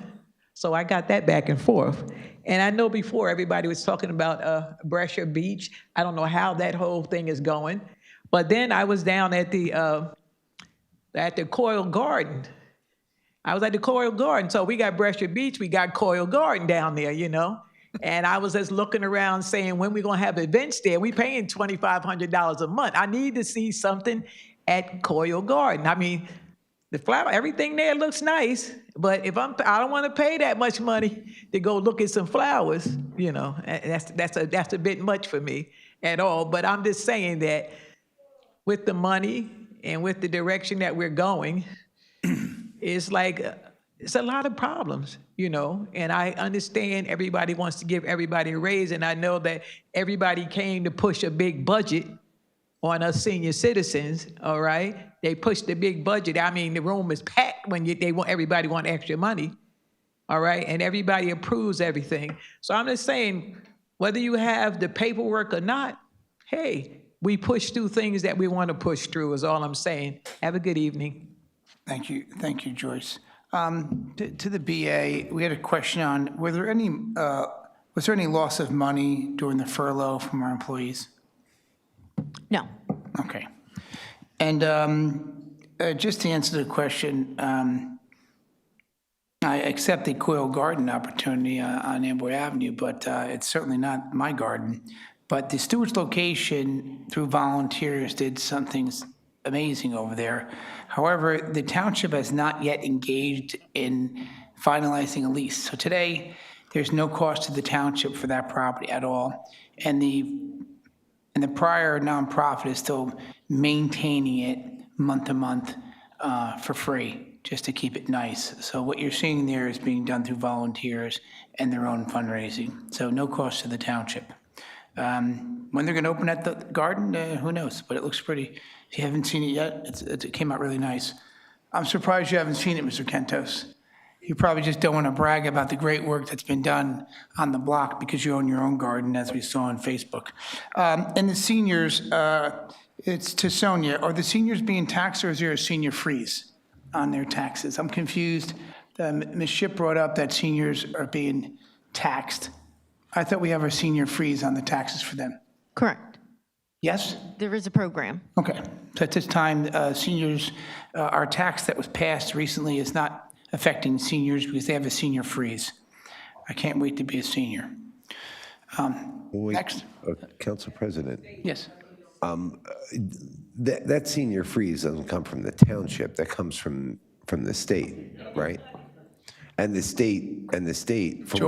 so I got that back and forth. And I know before everybody was talking about Brescia Beach. I don't know how that whole thing is going. But then I was down at the Coyle Garden. I was at the Coyle Garden. So we got Brescia Beach, we got Coyle Garden down there, And I was just looking around saying, when we going to have events there? We paying $2,500 a month. I need to see something at Coyle Garden. I mean, the flower, everything there looks nice, but if I don't want to pay that much money to go look at some flowers, that's a bit much for me at all. But I'm just saying that with the money and with the direction that we're going, it's a lot of problems, and I understand everybody wants to give everybody a raise, and I know that everybody came to push a big budget on us senior citizens, all right? They pushed the big budget. I mean, the room is packed when everybody want extra money, all right? And everybody approves everything. So I'm just saying, whether you have the paperwork or not, hey, we push through things that we want to push through is all I'm saying. Have a good evening. Thank you, Joyce. To the BA, we had a question on, was there any loss of money during the furlough from our employees? No. Okay. And just to answer the question, I accept the Coyle Garden opportunity on Amboy Avenue, but it's certainly not my garden. But the Stewart's location, through volunteers, did something amazing over there. However, the township has not yet engaged in finalizing a lease. So today, there's no cost to the township for that property at all. And the prior nonprofit is still maintaining it month to month for free, just to keep it nice. So what you're seeing there is being done through volunteers and their own fundraising. So no cost to the township. When they're going to open at the garden, who knows? But it looks pretty. If you haven't seen it yet, it came out really nice. I'm surprised you haven't seen it, Mr. Kentos. You probably just don't want to brag about the great work that's been done on the block because you own your own garden, as we saw on Facebook. And the seniors, it's to Sonia. Are the seniors being taxed, or is there a senior freeze on their taxes? I'm confused. Ms. Shipp brought up that seniors are being taxed. I thought we have a senior freeze on the taxes for them. Correct. Yes? There is a program. Okay. So at this time, seniors, our tax that was passed recently is not affecting seniors because they have a senior freeze. I can't wait to be a senior. Next. Council President, Yes. that senior freeze doesn't come from the township, that comes from the state, right? And the state, from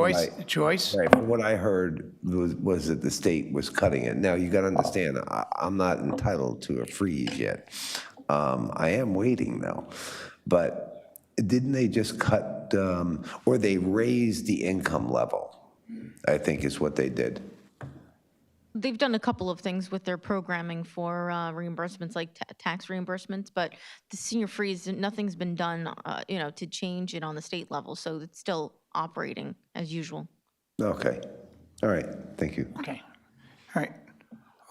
Joyce? Right, from what I heard was that the state was cutting it. Now, you got to understand, I'm not entitled to a freeze yet. I am waiting, though. But didn't they just cut, or they raised the income level, I think is what they did. They've done a couple of things with their programming for reimbursements, like tax reimbursements, but the senior freeze, nothing's been done, to change it on the state level, so it's still operating as usual. Okay. All right. Thank you. Okay. All right.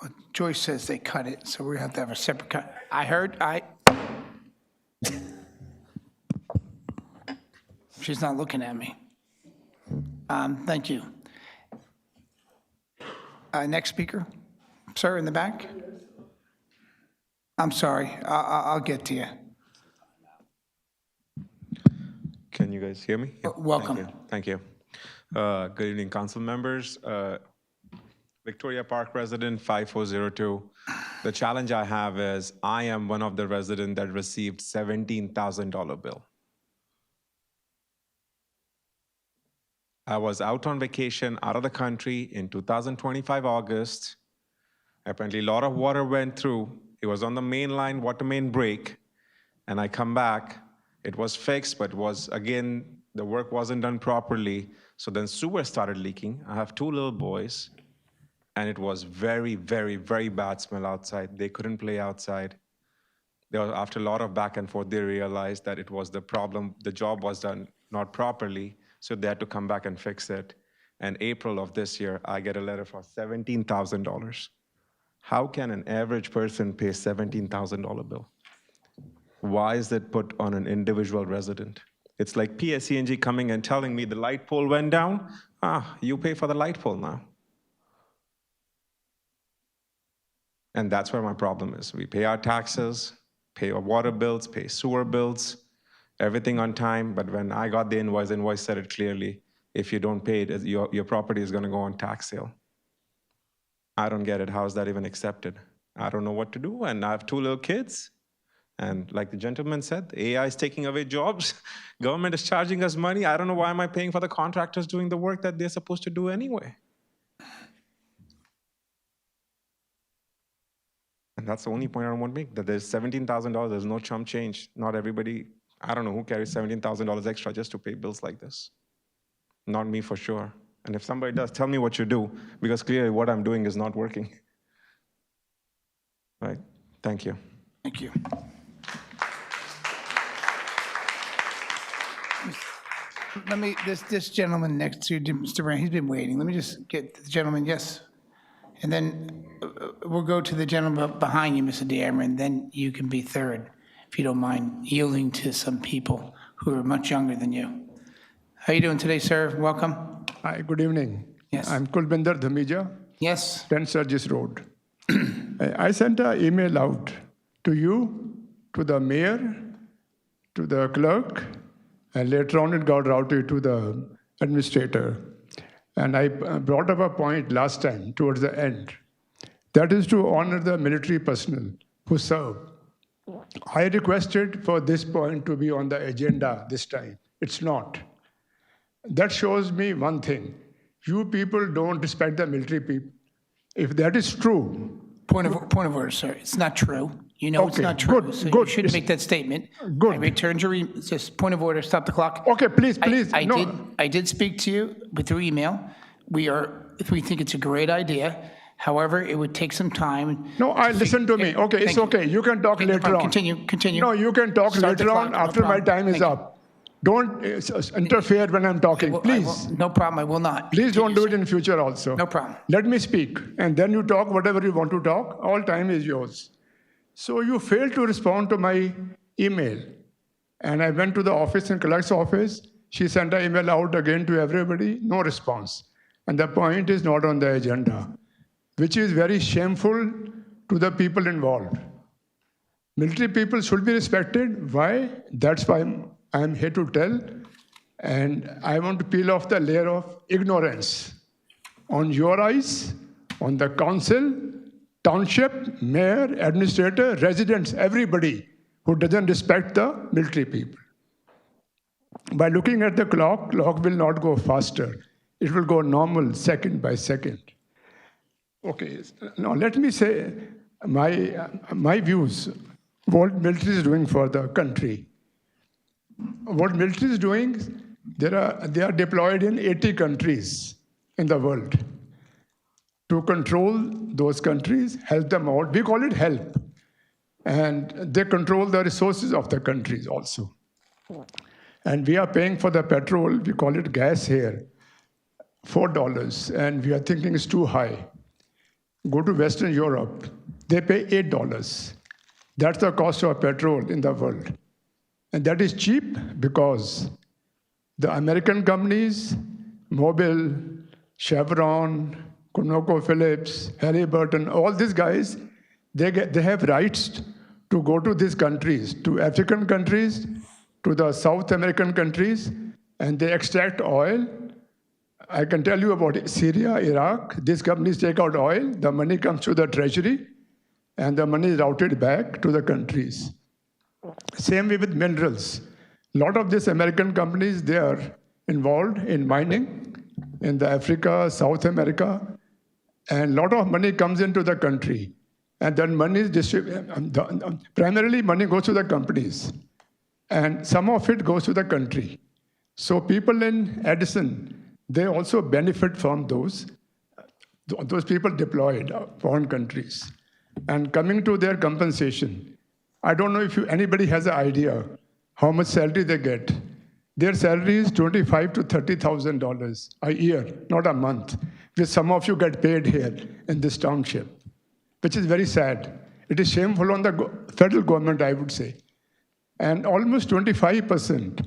Well, Joyce says they cut it, so we have to have a separate cut. She's not looking at me. Thank you. Next speaker. Sir, in the back. I'm sorry. I'll get to you. Can you guys hear me? Welcome. Thank you. Good evening, council members. Victoria Park resident 5402. The challenge I have is I am one of the residents that received $17,000 bill. I was out on vacation out of the country in 2025 August. Apparently a lot of water went through. It was on the main line, water main break. And I come back, it was fixed, but was again, the work wasn't done properly. So then sewer started leaking. I have two little boys and it was very, very, very bad smell outside. They couldn't play outside. After a lot of back and forth, they realized that it was the problem. The job was done not properly. So they had to come back and fix it. And April of this year, I get a letter for $17,000. How can an average person pay $17,000 bill? Why is it put on an individual resident? It's like PSE&G coming and telling me the light pole went down. You pay for the light pole now. And that's where my problem is. We pay our taxes, pay our water bills, pay sewer bills, everything on time, but when I got the invoice said it clearly, if you don't pay it, your property is gonna go on tax sale. I don't get it, how is that even accepted? I don't know what to do, and I have two little kids, and like the gentleman said, the AI is taking away jobs, government is charging us money, I don't know why am I paying for the contractors doing the work that they're supposed to do anyway. And that's the only point I want to make, that there's $17,000, there's no chump change, not everybody. I don't know who carries $17,000 extra just to pay bills like this. Not me for sure. And if somebody does, tell me what you do, because clearly what I'm doing is not working. Right? Thank you. Thank you. Let me, this gentleman next to Mr. Brown, he's been waiting. Let me just get the gentleman, yes. And then we'll go to the gentleman behind you, Mr. Diamond, and then you can be third, if you don't mind yielding to some people who are much younger than you. How are you doing today, sir? Welcome. Hi, good evening. Yes. I'm Kulbinder Dhamija. Yes. 10 Surges Road. I sent an email out to you, to the mayor, to the clerk, And later on, it got routed to the administrator. And I brought up a point last time towards the end. That is to honor the military personnel who serve. I requested for this point to be on the agenda this time. It's not. That shows me one thing. You people don't respect the military people. If that is true. Point of order, sir. It's not true. You know it's Okay, not true. good, So you good. shouldn't make that statement. Good. I returned your, it's just point of order, stop the clock. Okay, please, please. I did speak to you through email. We think it's a great idea. However, it would take some time. No, listen to me. Okay, it's okay. You can talk later on. Continue. No, you can talk Start the later clock, on no after my problem. time is Thank you. up. Don't interfere when I'm talking, please. No problem, I will not. Please don't do it in future also. No problem. Let me speak, and then you talk whatever you want to talk. All time is yours. So you failed to respond to my email. And I went to the office in clerk's office. She sent an email out again to everybody, no response. And the point is not on the agenda, which is very shameful to the people involved. Military people should be respected. Why? That's why I'm here to tell. And I want to peel off the layer of ignorance on your eyes, on the council, township, mayor, administrator, residents, everybody who doesn't respect the military people. By looking at the clock will not go faster. It will go normal, second by second. Okay, now let me say my views, what military is doing for the country. What military is doing, they are deployed in 80 countries in the world to control those countries, help them out. We call it help. And they control the resources of the countries also. And we are paying for the petrol, we call it gas here, $4, and we are thinking it's too high. Go to Western Europe, they pay $8. That's the cost of petrol in the world. And that is cheap because the American companies, Mobil, Chevron, ConocoPhillips, Halliburton, all these guys, they have rights to go to these countries, to African countries, to the South American countries, and they extract oil. I can tell you about Syria, Iraq. These companies take out oil, the money comes to the treasury, and the money is routed back to the countries. Same way with minerals. A lot of these American companies, they are involved in mining in the Africa, South America, and a lot of money comes into the country. And then money is distributed, primarily money goes to the companies, and some of it goes to the country. So people in Edison, they also benefit from those people deployed foreign countries. And coming to their compensation, I don't know if anybody has an idea how much salary they get. Their salary is $25,000 to $30,000 a year, not a month, which some of you get paid here in this township, which is very sad. It is shameful on the federal government, I would say. And almost 25%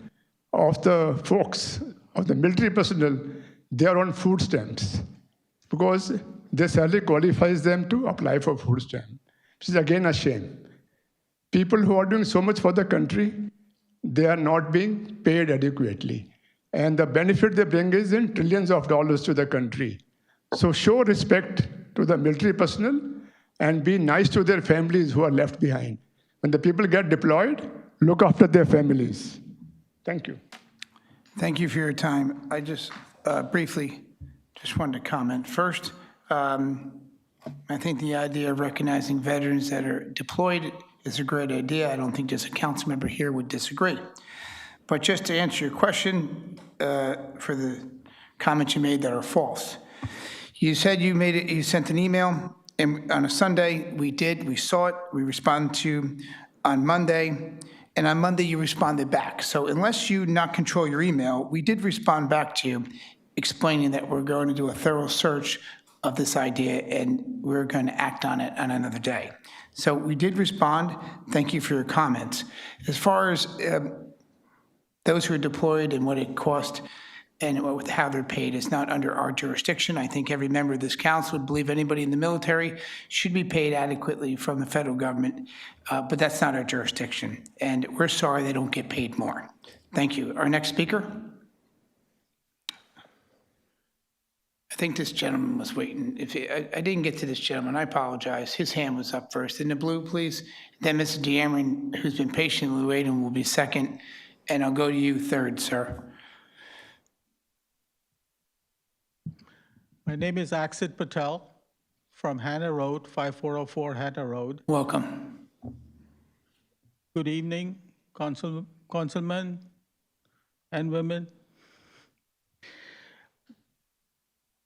of the folks, of the military personnel, they are on food stamps because their salary qualifies them to apply for food stamp, which is again a shame. People who are doing so much for the country, they are not being paid adequately. And the benefit they bring is in trillions of dollars to the country. So show respect to the military personnel and be nice to their families who are left behind. When the people get deployed, look after their families. Thank you. Thank you for your time. I just briefly just wanted to comment. First, I think the idea of recognizing veterans that are deployed is a great idea. I don't think just a council member here would disagree. But just to answer your question for the comments you made that are false. You said you sent an email and on a Sunday. We did, we saw it, we responded to on Monday, and on Monday you responded back. So unless you not control your email, we did respond back to you explaining that we're going to do a thorough search of this idea and we're going to act on it on another day. So we did respond. Thank you for your comments. As far as those who are deployed and what it cost and how they're paid, it's not under our jurisdiction. I think every member of this council would believe anybody in the military should be paid adequately from the federal government, but that's not our jurisdiction. And we're sorry they don't get paid more. Thank you. Our next speaker? I think this gentleman was waiting. I didn't get to this gentleman, I apologize. His hand was up first. In the blue, please. Then Mr. Deamron, who's been patiently waiting, will be second, and I'll go to you third, sir. My name is Aksit Patel from Hannah Road, 5404 Hannah Road. Welcome. Good evening, councilmen and women.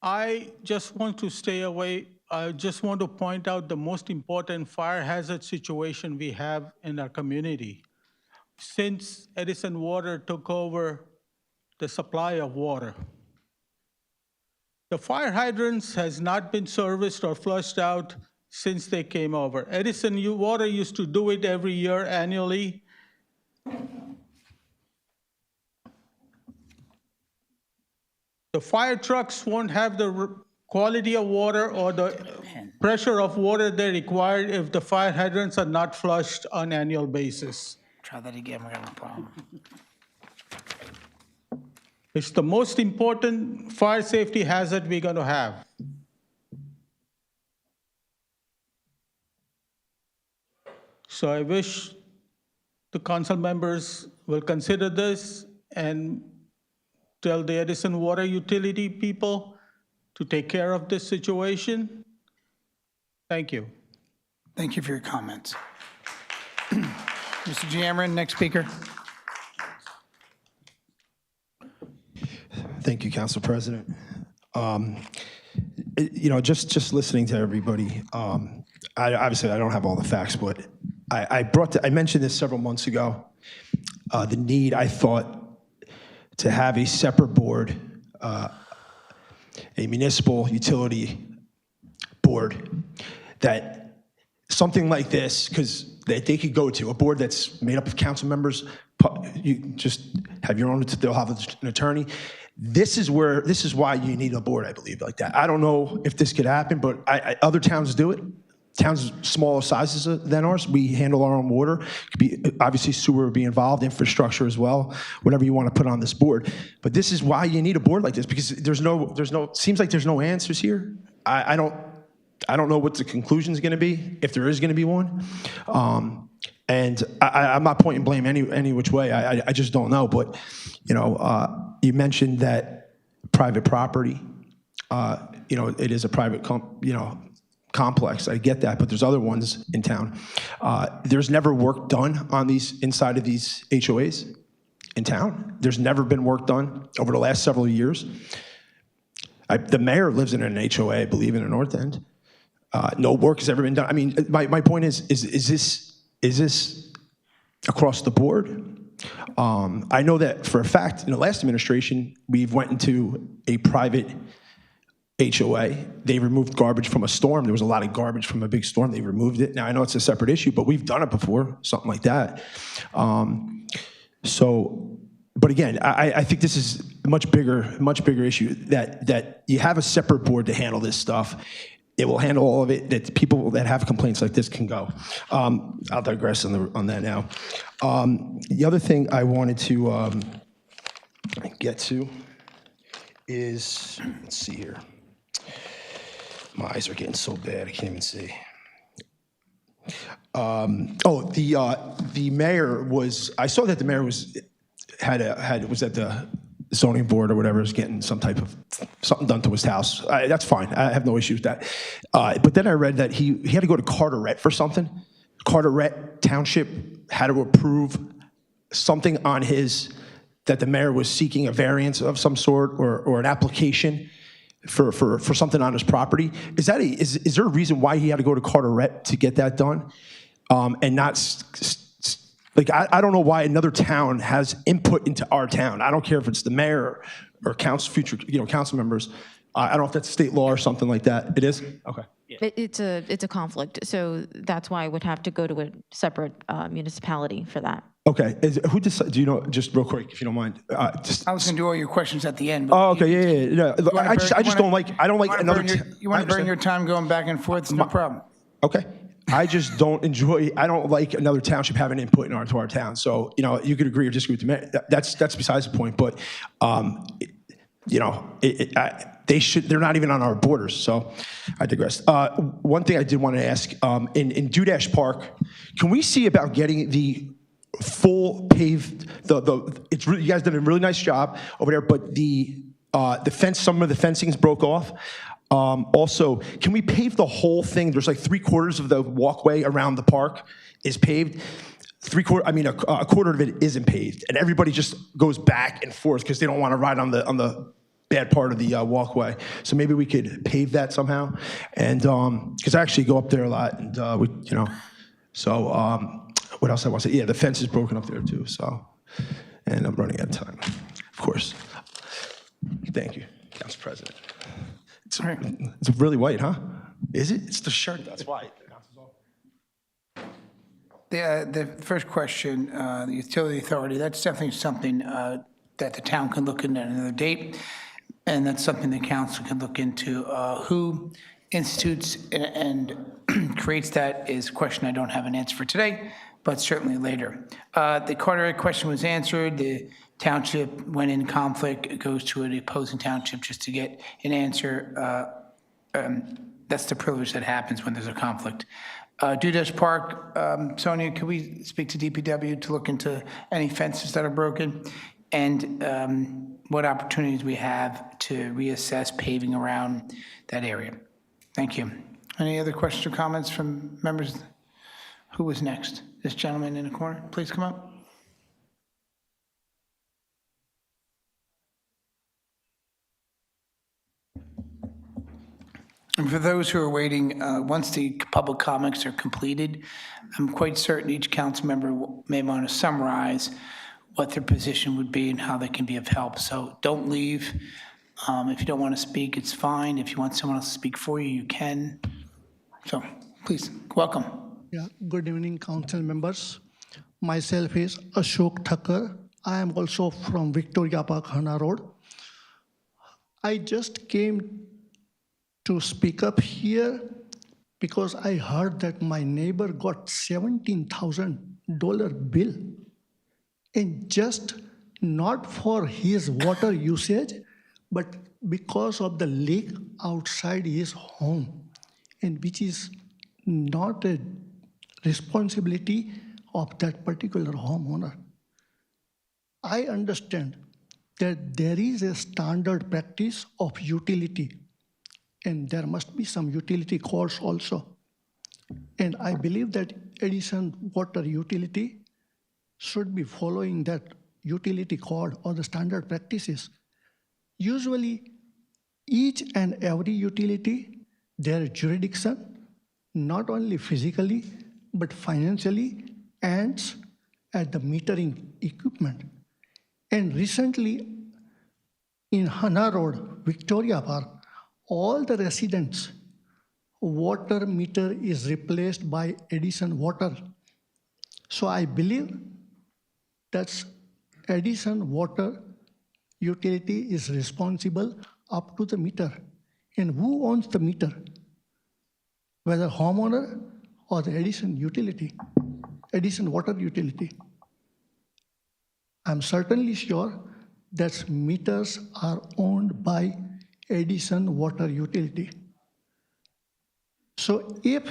I just want to stay away. I just want to point out the most important fire hazard situation we have in our community. Since Edison Water took over the supply of water, the fire hydrants has not been serviced or flushed out since they came over. Edison Water used to do it every year annually. The fire trucks won't have the quality of water or the pressure of water they require if the fire hydrants are not flushed on an annual basis. Try that again, we're having a problem. It's the most important fire safety hazard we're going to have. So I wish the council members will consider this and tell the Edison Water Utility people to take care of this situation. Thank you. Thank you for your comments. Mr. Deamron, next speaker. Thank you, Council President. Just listening to everybody, obviously I don't have all the facts, but I mentioned this several months ago, the need, I thought, to have a separate board, a municipal utility board, that something like this, because they could go to a board that's made up of council members, you just have your own, they'll have an attorney. This is why you need a board, I believe, like that. I don't know if this could happen, but other towns do it. Towns smaller sizes than ours, we handle our own water. Could be, obviously sewer would be involved, infrastructure as well, whatever you want to put on this board. But this is why you need a board like this, because seems like there's no answers here. I don't know what the conclusion is going to be, if there is going to be one. And I'm not pointing blame any which way. I just don't know. But you mentioned that private property. It is a private complex. I get that, but there's other ones in town. There's never work done on these inside of these HOAs in town. There's never been work done over the last several years. The mayor lives in an HOA, I believe, in the North End. No work has ever been done. I mean, my point is this across the board? I know that for a fact, in the last administration, we went into a private HOA. They removed garbage from a storm. There was a lot of garbage from a big storm. They removed it. Now, I know it's a separate issue, but we've done it before, something like that. But again, I think this is a much bigger issue, that you have a separate board to handle this stuff. It will handle all of it, that people that have complaints like this can go. I'll digress on that now. The other thing I wanted to get to is, let's see here. My eyes are getting so bad, I can't even see. The mayor was, I saw that the mayor was at the zoning board or whatever, is getting something done to his house. That's fine. I have no issue with that. But then I read that he had to go to Carteret for something. Carteret Township had to approve something on that the mayor was seeking a variance of some sort or an application for something on his property. Is there a reason why he had to go to Carteret to get that done? And not I don't know why another town has input into our town. I don't care if it's the mayor or future council members. I don't know if that's state law or something like that. It is? Okay. It's a conflict, so that's why I would have to go to a separate municipality for that. Okay. Who decides? Do you know? Just real quick, if you don't mind. I was going to do all your questions at the end. Oh, okay. Yeah. I don't like another. You want to burn your time going back and forth? It's no problem. Okay. I just don't enjoy, I don't like another township having input into our town. So, you could agree or disagree with me. That's besides the point. But, they're not even on our borders. So I digress. One thing I did want to ask, in Dudash Park, can we see about getting the full paved, it's really, you guys did a really nice job over there, but the fence, some of the fencing's broke off. Also, can we pave the whole thing? There's like 3/4 of the walkway around the park is paved. A quarter of it isn't paved, and everybody just goes back and forth because they don't want to ride on the bad part of the walkway. So maybe we could pave that somehow, and because I actually go up there a lot, and what else I want to say? Yeah, the fence is broken up there too. So, and I'm running out of time, of course. Thank you, Council President. It's really white, huh? Is it? It's the shirt that's white. The first question, the utility authority, that's definitely something that the town can look into at another date, and that's something the council can look into. Who institutes and creates that is a question I don't have an answer for today, but certainly later. The Carteret question was answered. The township, when in conflict, it goes to an opposing township just to get an answer. That's the privilege that happens when there's a conflict. Dudash Park, Sonia, can we speak to DPW to look into any fences that are broken? And what opportunities we have to reassess paving around that area? Thank you. Any other questions or comments from members? Who was next? This gentleman in the corner, please come up. And for those who are waiting, once the public comments are completed, I'm quite certain each council member may want to summarize what their position would be and how they can be of help. So don't leave. If you don't want to speak, it's fine. If you want someone else to speak for you, you can. So please, welcome. Yeah, good evening, council members. Myself is Ashok Thakur. I am also from Victoria Park, Hana Road. I just came to speak up here because I heard that my neighbor got $17,000 bill, and just not for his water usage, but because of the leak outside his home, and which is not a responsibility of that particular homeowner. I understand that there is a standard practice of utility, and there must be some utility codes also. And I believe that Edison Water Utility should be following that utility code or the standard practices. Usually, each and every utility, their jurisdiction, not only physically, but financially, ends at the metering equipment. And recently, in Hana Road, Victoria Park, all the residents' water meter is replaced by Edison Water. So I believe that Edison Water Utility is responsible up to the meter. And who owns the meter? Whether homeowner or the Edison Utility, Edison Water Utility. I'm certainly sure that meters are owned by Edison Water Utility. So if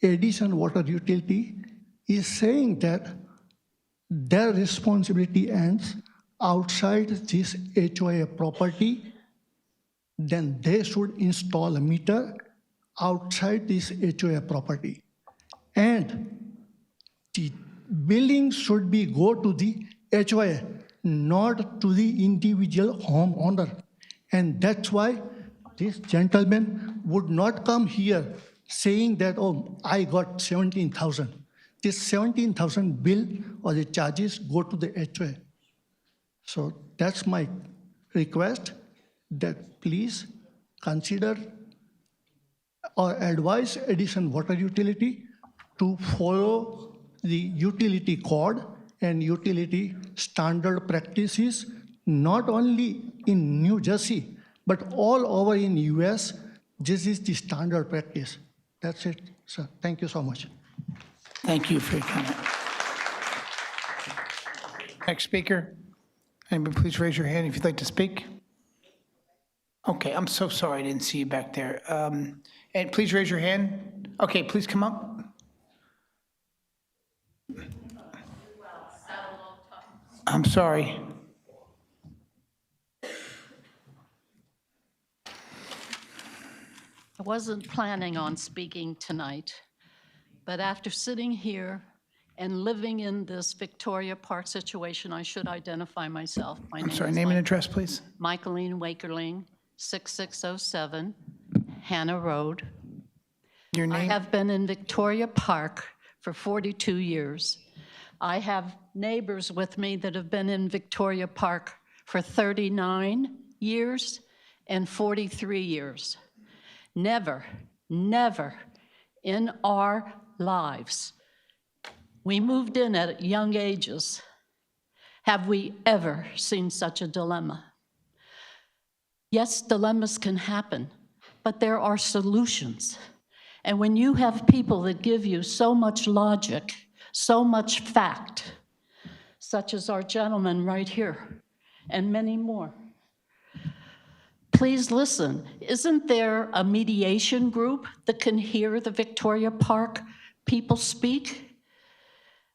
Edison Water Utility is saying that their responsibility ends outside this HOA property, then they should install a meter outside this HOA property. And the billing should be go to the HOA, not to the individual homeowner. And that's why this gentleman would not come here saying that, oh, I got 17,000. This 17,000 bill or the charges go to the HOA. So that's my request, that please consider or advise Edison Water Utility to follow the utility code and utility standard practices, not only in New Jersey, but all over in US. This is the standard practice. That's it. So thank you so much. Thank you for your comment. Next speaker. Anybody please raise your hand if you'd like to speak. Okay, I'm so sorry I didn't see you back there. And please raise your hand. Okay, please come up. I'm sorry. I wasn't planning on speaking tonight, but after sitting here and living in this Victoria Park situation, I should identify myself. I'm sorry, name and address, please. Michaeline Wakerling, 6607 Hannah Road. Your I name? have been in Victoria Park for 42 years. I have neighbors with me that have been in Victoria Park for 39 years and 43 years. Never, never in our lives, we moved in at young ages, have we ever seen such a dilemma. Yes, dilemmas can happen, but there are solutions. And when you have people that give you so much logic, so much fact, such as our gentleman right here, and many more, please listen. Isn't there a mediation group that can hear the Victoria Park people speak?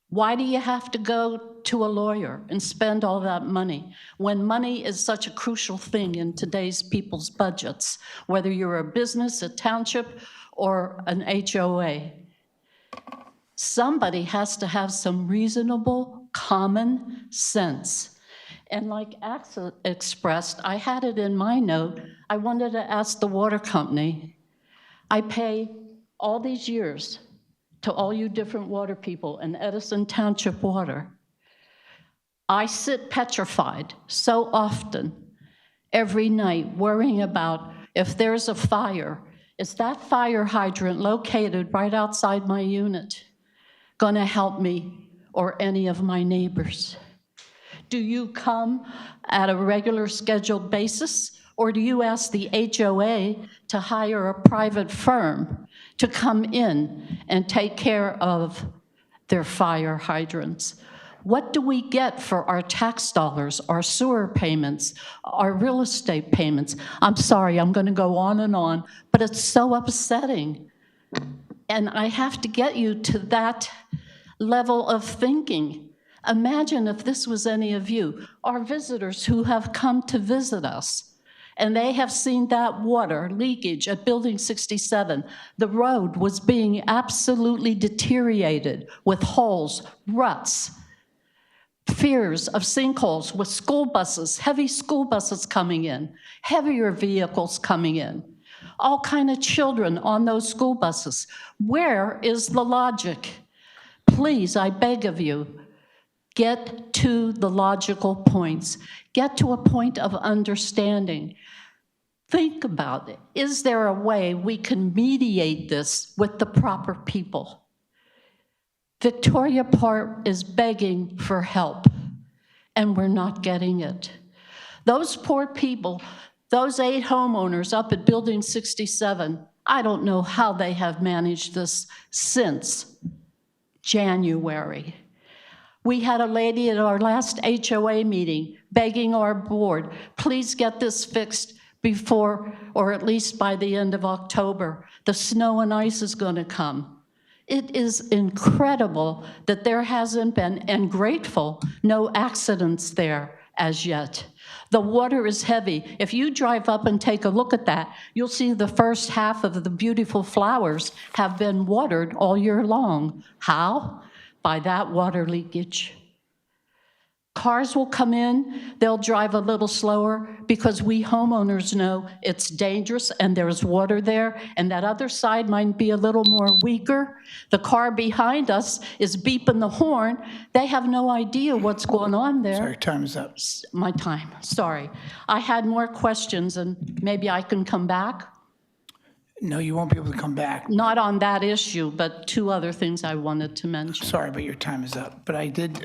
Why do you have to go to a lawyer and spend all that money when money is such a crucial thing in today's people's budgets, whether you're a business, a township, or an HOA? Somebody has to have some reasonable common sense. And like Axel expressed, I had it in my note, I wanted to ask the water company, I pay all these years to all you different water people in Edison Township Water. I sit petrified so often every night worrying about if there's a fire, is that fire hydrant located right outside my unit gonna help me or any of my neighbors? Do you come at a regular scheduled basis, or do you ask the HOA to hire a private firm to come in and take care of their fire hydrants? What do we get for our tax dollars, our sewer payments, our real estate payments? I'm sorry, I'm going to go on, but it's so upsetting. And I have to get you to that level of thinking. Imagine if this was any of you, our visitors who have come to visit us, and they have seen that water leakage at Building 67. The road was being absolutely deteriorated with holes, ruts, fears of sinkholes with school buses, heavy school buses coming in, heavier vehicles coming in, all kind of children on those school buses. Where is the logic? Please, I beg of you, get to the logical points. Get to a point of understanding. Think about it. Is there a way we can mediate this with the proper people? Victoria Park is begging for help, and we're not getting it. Those poor people, those 8 homeowners up at Building 67, I don't know how they have managed this since January. We had a lady at our last HOA meeting begging our board, please get this fixed before, or at least by the end of October. The snow and ice is going to come. It is incredible that there hasn't been, and grateful, no accidents there as yet. The water is heavy. If you drive up and take a look at that, you'll see the first half of the beautiful flowers have been watered all year long. How? By that water leakage. Cars will come in, they'll drive a little slower because we homeowners know it's dangerous and there's water there, and that other side might be a little more weaker. The car behind us is beeping the horn. They have no idea what's going on there. Sorry, time is up. My time, sorry. I had more questions and maybe I can come back. No, you won't be able to come back. Not on that issue, but 2 other things I wanted to mention. Sorry, but your time is up. But I did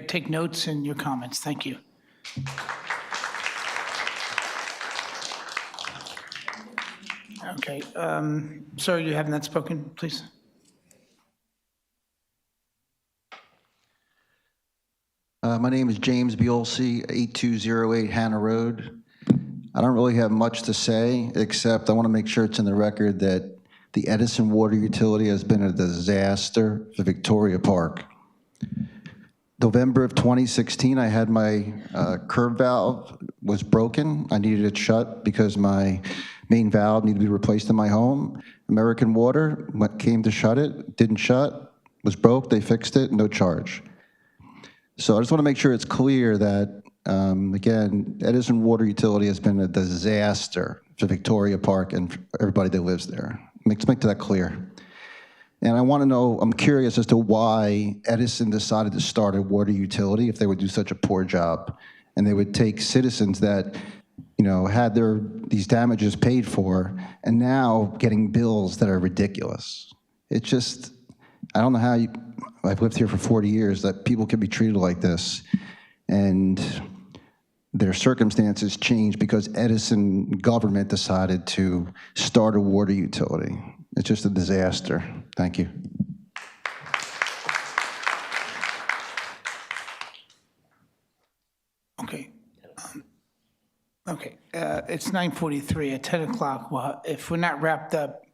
take notes in your comments. Thank you. Okay, sir, you have not spoken, please. My name is James Biolsi, 8208 Hannah Road. I don't really have much to say, except I want to make sure it's in the record that the Edison water utility has been a disaster for Victoria Park. November of 2016, I had my curb valve was broken. I needed it shut because my main valve needed to be replaced in my home. American Water came to shut it, didn't shut, was broke, they fixed it, no charge. So I just want to make sure it's clear that, again, Edison Water Utility has been a disaster for Victoria Park and for everybody that lives there. Make that clear. And I want to know, I'm curious as to why Edison decided to start a water utility if they would do such a poor job. And they would take citizens that, had these damages paid for, and now getting bills that are ridiculous. It's just, I don't know how I've lived here for 40 years, that people can be treated like this. And their circumstances changed because Edison government decided to start a water utility. It's just a disaster. Thank you. Okay. It's 9:43. At 10 o'clock, if we're not wrapped up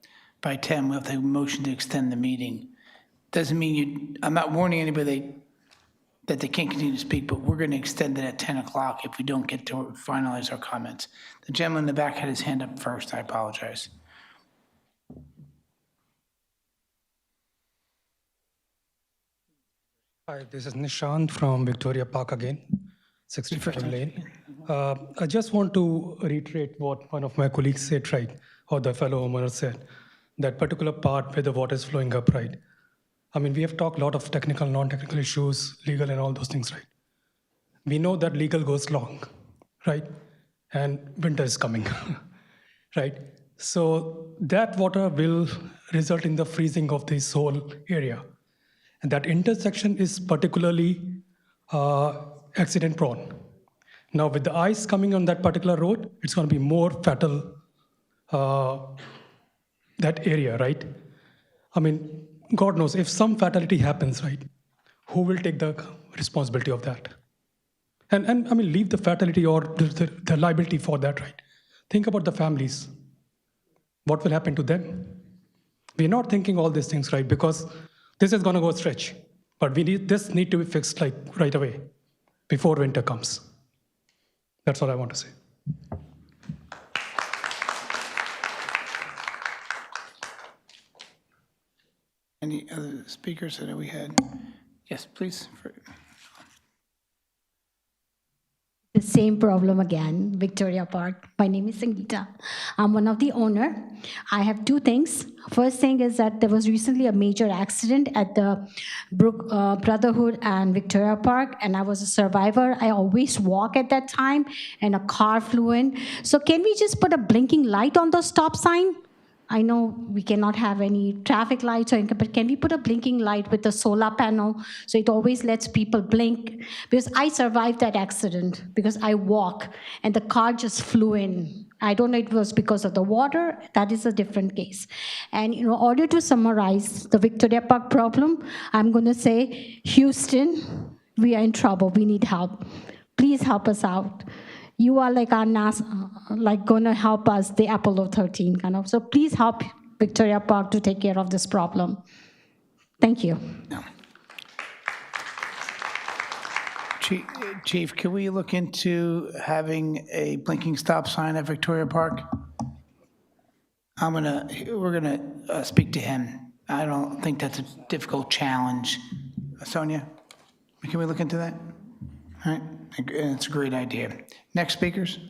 by 10, we'll have to motion to extend the meeting. Doesn't mean I'm not warning anybody that they can't continue to speak, but we're going to extend it at 10 o'clock if we don't get to finalize our comments. The gentleman in the back had his hand up first. I apologize. Hi, this is Nishant from Victoria Park again, 65 Lane. I just want to reiterate what one of my colleagues said, right, or the fellow homeowner said, that particular part where the water is flowing up, right? I mean, we have talked a lot of technical, non-technical issues, legal and all those things, right? We know that legal goes long, right? And winter is coming, right? So that water will result in the freezing of this whole area. And that intersection is particularly accident prone. Now with the ice coming on that particular road, it's going to be more fatal, that area, right? I mean, God knows, if some fatality happens, right, who will take the responsibility of that? And I mean, leave the fatality or the liability for that, right? Think about the families. What will happen to them? We're not thinking all these things, right? Because this is going to go stretch. But this need to be fixed like right away, before winter comes. That's all I want to say. Any other speakers that we had? Yes, please. The same problem again, Victoria Park. My name is Sangeeta. I'm one of the owner. I have two things. First thing is that there was recently a major accident at the Brotherhood and Victoria Park, and I was a survivor. I always walk at that time, and a car flew in. So can we just put a blinking light on the stop sign? I know we cannot have any traffic lights or anything, but can we put a blinking light with a solar panel so it always lets people blink? Because I survived that accident because I walk and the car just flew in. I don't know if it was because of the water. That is a different case. And in order to summarize the Victoria Park problem, I'm going to say, Houston, we are in trouble. We need help. Please help us out. You are like our NASA, like going to help us, the Apollo 13 kind of. So please help Victoria Park to take care of this problem. Thank you. Chief, can we look into having a blinking stop sign at Victoria Park? We're gonna speak to him. I don't think that's a difficult challenge. Sonia, can we look into that? All right, it's a great idea. Next speakers?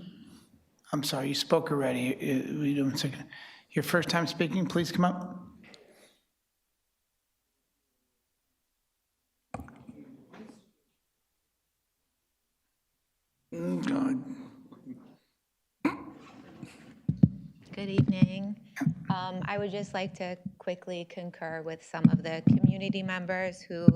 I'm sorry, you spoke already. We do a second. Your first time speaking, please come up. God. Good evening. I would just like to quickly concur with some of the community members who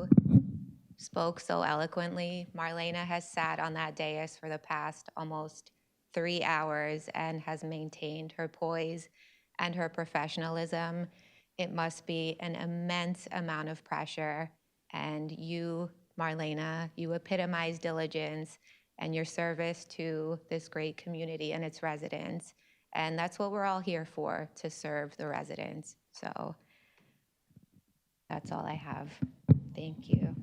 spoke so eloquently. Marlena has sat on that dais for the past almost 3 hours and has maintained her poise and her professionalism. It must be an immense amount of pressure, and you Marlena. You epitomize diligence and your service to this great community and its residents. And that's what we're all here for, to serve the residents. So that's all I have. Thank you.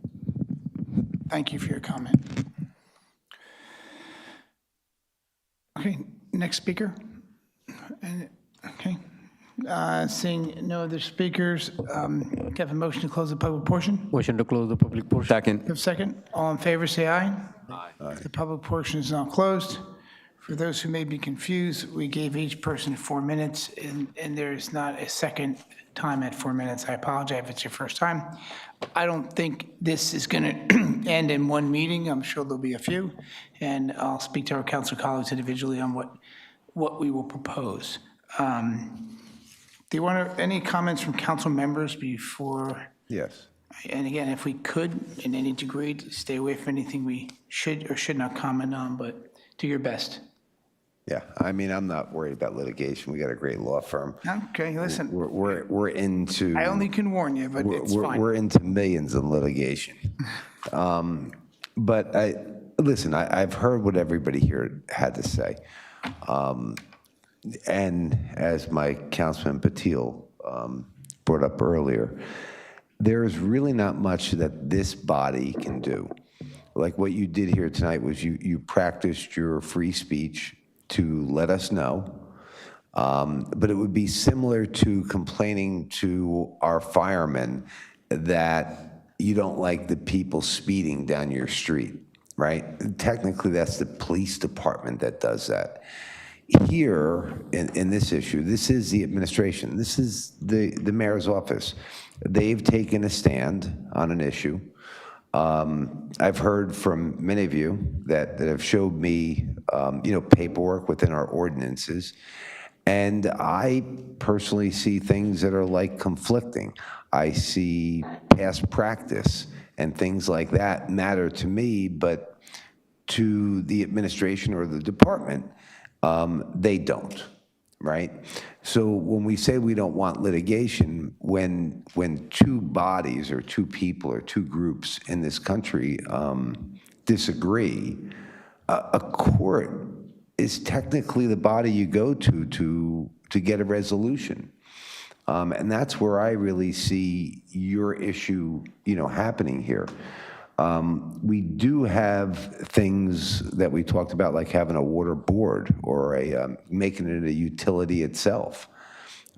Thank you for your comment. Okay, next speaker. Okay. Seeing no other speakers, can I have a motion to close the public portion? Motion to close the public portion. Second. Have a second? All in favor, say aye. Aye. The public portion is now closed. For those who may be confused, we gave each person 4 minutes, and there's not a second time at 4 minutes. I apologize if it's your first time. I don't think this is going to end in one meeting. I'm sure there'll be a few, and I'll speak to our council colleagues individually on what we will propose. Do you want any comments from council members before? Yes. And again, if we could, in any degree, stay away from anything we should or should not comment on, but do your best. Yeah, I mean, I'm not worried about litigation. We got a great law firm. Okay, listen. We're into. I only can warn you, but it's fine. We're into millions in litigation. But listen, I've heard what everybody here had to say. And as my Councilman Patil brought up earlier, there's really not much that this body can do. Like what you did here tonight was you practiced your free speech to let us know. But it would be similar to complaining to our firemen that you don't like the people speeding down your street, right? Technically, that's the police department that does that. Here, in this issue, this is the administration. This is the mayor's office. They've taken a stand on an issue. I've heard from many of you that have showed me, paperwork within our ordinances. And I personally see things that are like conflicting. I see past practice and things like that matter to me, but to the administration or the department, they don't, right? So when we say we don't want litigation, when two bodies or two people or two groups in this country disagree, a court is technically the body you go to get a resolution. And that's where I really see your issue, happening here. We do have things that we talked about, like having a water board or making it a utility itself.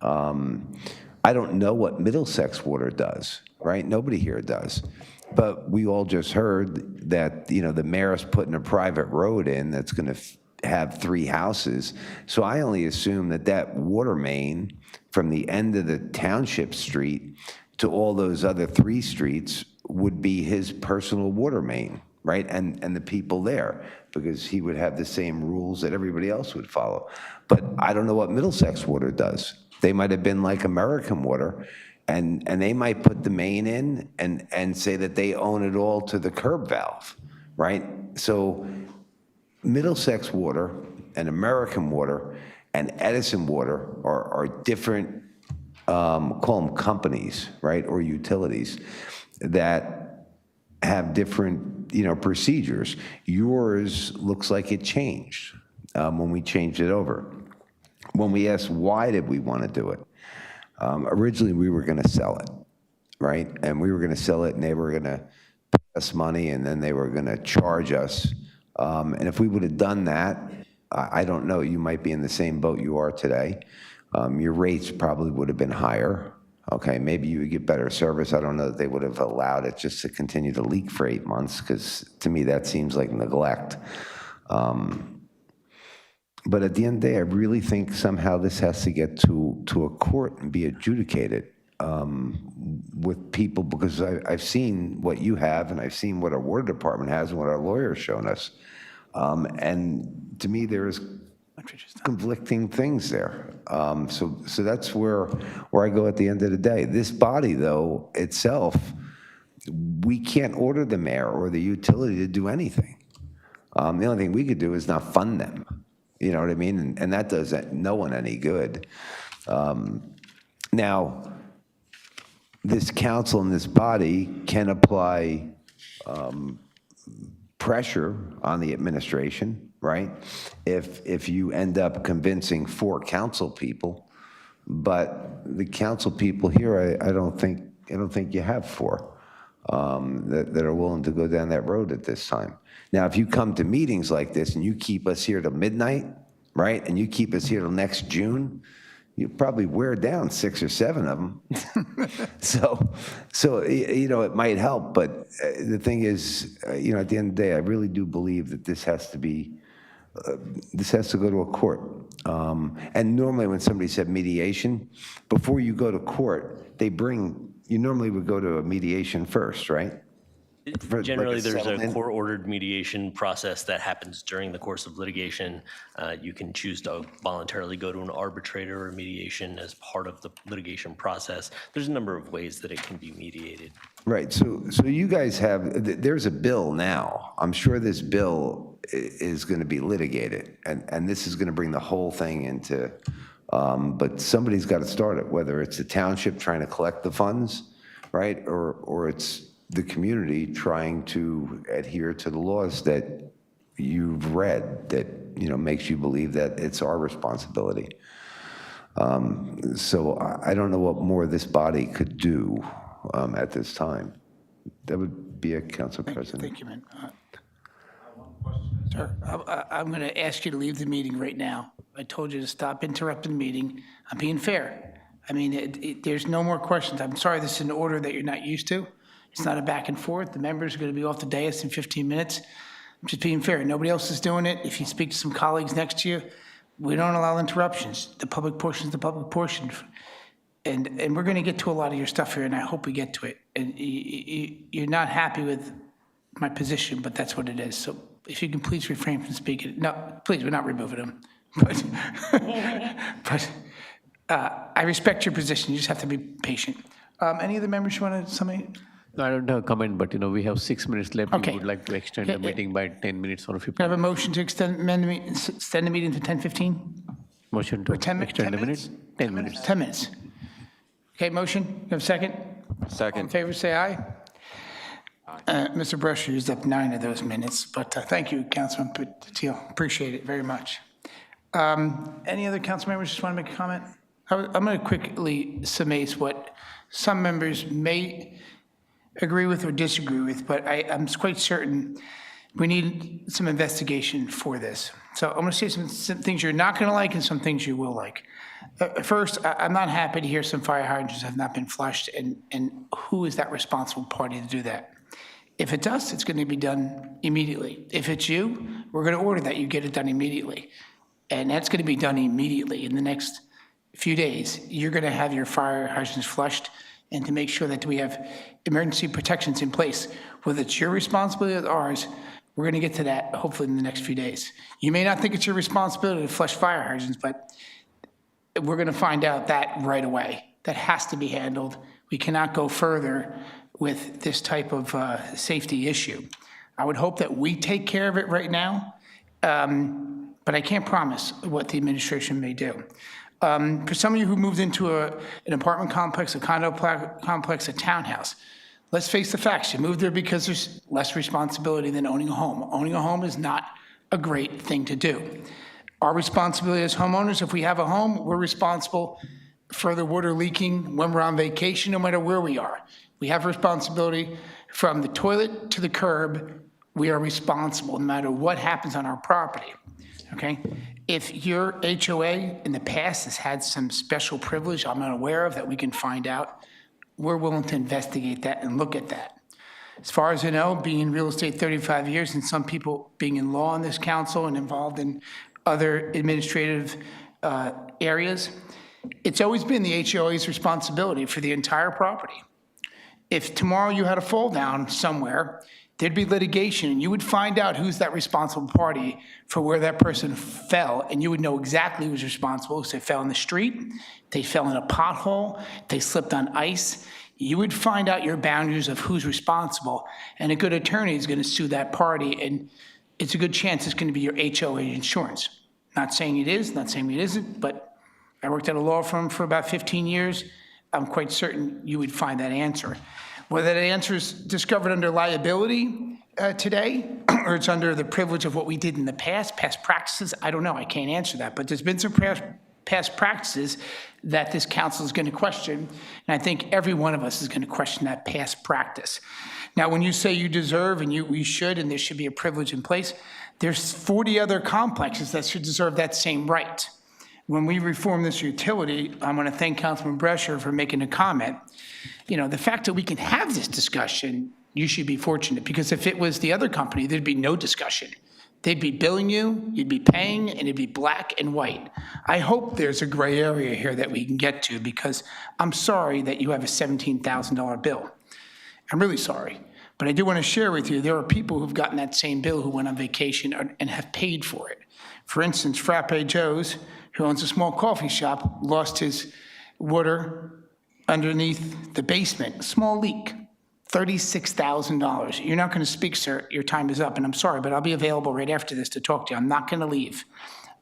I don't know what Middlesex Water does, right? Nobody here does. But we all just heard that, the mayor's putting a private road in that's going to have 3 houses. So I only assume that water main from the end of the township street to all those other 3 streets would be his personal water main, right? And the people there, because he would have the same rules that everybody else would follow. But I don't know what Middlesex Water does. They might have been like American Water, and they might put the main in and say that they own it all to the curb valve, right? So Middlesex Water and American Water and Edison Water are different, call them companies, right, or utilities that have different, procedures. Yours looks like it changed when we changed it over. When we asked why did we want to do it, originally we were going to sell it, right? And we were going to sell it, and they were going to pay us money, and then they were going to charge us. And if we would have done that, I don't know, you might be in the same boat you are today. Your rates probably would have been higher. Okay, maybe you would get better service. I don't know that they would have allowed it just to continue to leak for 8 months, because to me that seems like neglect. But at the end of the day, I really think somehow this has to get to a court and be adjudicated with people, because I've seen what you have, and I've seen what our water department has and what our lawyer's shown us. And to me, there's conflicting things there. So that's where I go at the end of the day. This body, though, itself, we can't order the mayor or the utility to do anything. The only thing we could do is not fund them. You know what I mean? And that does no one any good. Now, this council and this body can apply pressure on the administration, right? If you end up convincing 4 council people, but the council people here, I don't think you have 4 that are willing to go down that road at this time. Now, if you come to meetings like this and you keep us here till midnight, right, and you keep us here till next June, you probably wear down 6 or 7 of them. So you know, it might help, but the thing is, you know, at the end of the day, I really do believe that this has to go to a court. And normally when somebody said mediation, before you go to court, you normally would go to a mediation first, right? Generally, like a there's a settlement? court-ordered mediation process that happens during the course of litigation. You can choose to voluntarily go to an arbitrator or mediation as part of the litigation process. There's a number of ways that it can be mediated. Right, so you guys there's a bill now. I'm sure this bill is going to be litigated, and this is going to bring the whole thing into, but somebody's got to start it, whether it's the township trying to collect the funds, right, or it's the community trying to adhere to the laws that you've read that, you know, makes you believe that it's our responsibility. So I don't know what more this body could do at this time. That would be a council president. Thank you, man. Sir, I'm going to ask you to leave the meeting right now. I told you to stop interrupting the meeting. I'm being fair. I mean, there's no more questions. I'm sorry this is an order that you're not used to. It's not a back and forth. The members are going to be off the dais in 15 minutes. I'm just being fair. Nobody else is doing it. If you speak to some colleagues next to you, we don't allow interruptions. The public portion is the public portion. And we're going to get to a lot of your stuff here, and I hope we get to it. And you're not happy with my position, but that's what it is. So if you can please refrain from speaking. No, please, we're not removing him. But I respect your position. You just have to be patient. Any other members want to somebody? No, I don't have a comment, but, you know, we have 6 minutes left. Okay. We would like to extend the meeting by 10 minutes or 15. Can I have a motion to extend the meeting to 10:15? Motion to Or 10 extend the minutes? minute? 10 minutes. 10 minutes. Okay, motion, you have a second? All in favor, say aye. Mr. Brush used up 9 of those minutes, but thank you, Councilman Patil. Appreciate it very much. Any other council members just want to make a comment? I'm going to quickly summarize what some members may agree with or disagree with, but I'm quite certain we need some investigation for this. So I'm going to say some things you're not going to like and some things you will like. First, I'm not happy to hear some fire hydrants have not been flushed, and who is that responsible party to do that? If it's us, it's going to be done immediately. If it's you, we're going to order that you get it done immediately. And that's going to be done immediately in the next few days. You're going to have your fire hydrants flushed, and to make sure that we have emergency protections in place. Whether it's your responsibility or ours, we're going to get to that hopefully in the next few days. You may not think it's your responsibility to flush fire hydrants, but we're going to find out that right away. That has to be handled. We cannot go further with this type of safety issue. I would hope that we take care of it right now, but I can't promise what the administration may do. For some of you who moved into an apartment complex, a condo complex, a townhouse, let's face the facts. You moved there because there's less responsibility than owning a home. Owning a home is not a great thing to do. Our responsibility as homeowners, if we have a home, we're responsible for the water leaking when we're on vacation, no matter where we are. We have responsibility from the toilet to the curb. We are responsible no matter what happens on our property, okay? If your HOA in the past has had some special privilege I'm not aware of that we can find out, we're willing to investigate that and look at that. As far as I know, being in real estate 35 years and some people being in law in this council and involved in other administrative areas, it's always been the HOA's responsibility for the entire property. If tomorrow you had a fall down somewhere, there'd be litigation, and you would find out who's that responsible party for where that person fell, and you would know exactly who's responsible. If they fell in the street, they fell in a pothole, they slipped on ice, you would find out your boundaries of who's responsible, and a good attorney is going to sue that party, and it's a good chance it's going to be your HOA insurance. Not saying it is, not saying it isn't, but I worked at a law firm for about 15 years. I'm quite certain you would find that answer. Whether the answer is discovered under liability today, or it's under the privilege of what we did in the past practices, I don't know, I can't answer that. But there's been some past practices that this council is going to question, and I think every one of us is going to question that past practice. Now, when you say you deserve and we should, and there should be a privilege in place, there's 40 other complexes that should deserve that same right. When we reform this utility, I'm going to thank Councilman Brescher for making a comment. You know, the fact that we can have this discussion, you should be fortunate, because if it was the other company, there'd be no discussion. They'd be billing you, you'd be paying, and it'd be black and white. I hope there's a gray area here that we can get to, because I'm sorry that you have a $17,000 bill. I'm really sorry. But I do want to share with you, there are people who've gotten that same bill who went on vacation and have paid for it. For instance, Frappe Joe's, who owns a small coffee shop, lost his water underneath the basement, small leak, $36,000. You're not going to speak, sir. Your time is up, and I'm sorry, but I'll be available right after this to talk to you. I'm not going to leave.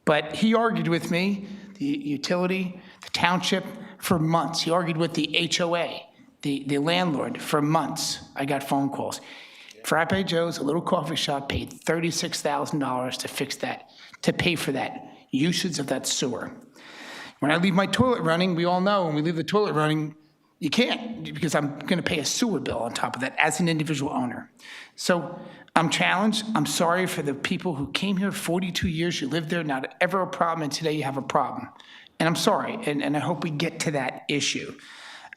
But he argued with me, the utility, the township, for months. He argued with the HOA, the landlord, for months. I got phone calls. Frappe Joe's, a little coffee shop, paid $36,000 to fix that, to pay for that usage of that sewer. When I leave my toilet running, we all know when we leave the toilet running, you can't, because I'm going to pay a sewer bill on top of that as an individual owner. So I'm challenged. I'm sorry for the people who came here 42 years, you lived there, not ever a problem, and today you have a problem. And I'm sorry, and I hope we get to that issue.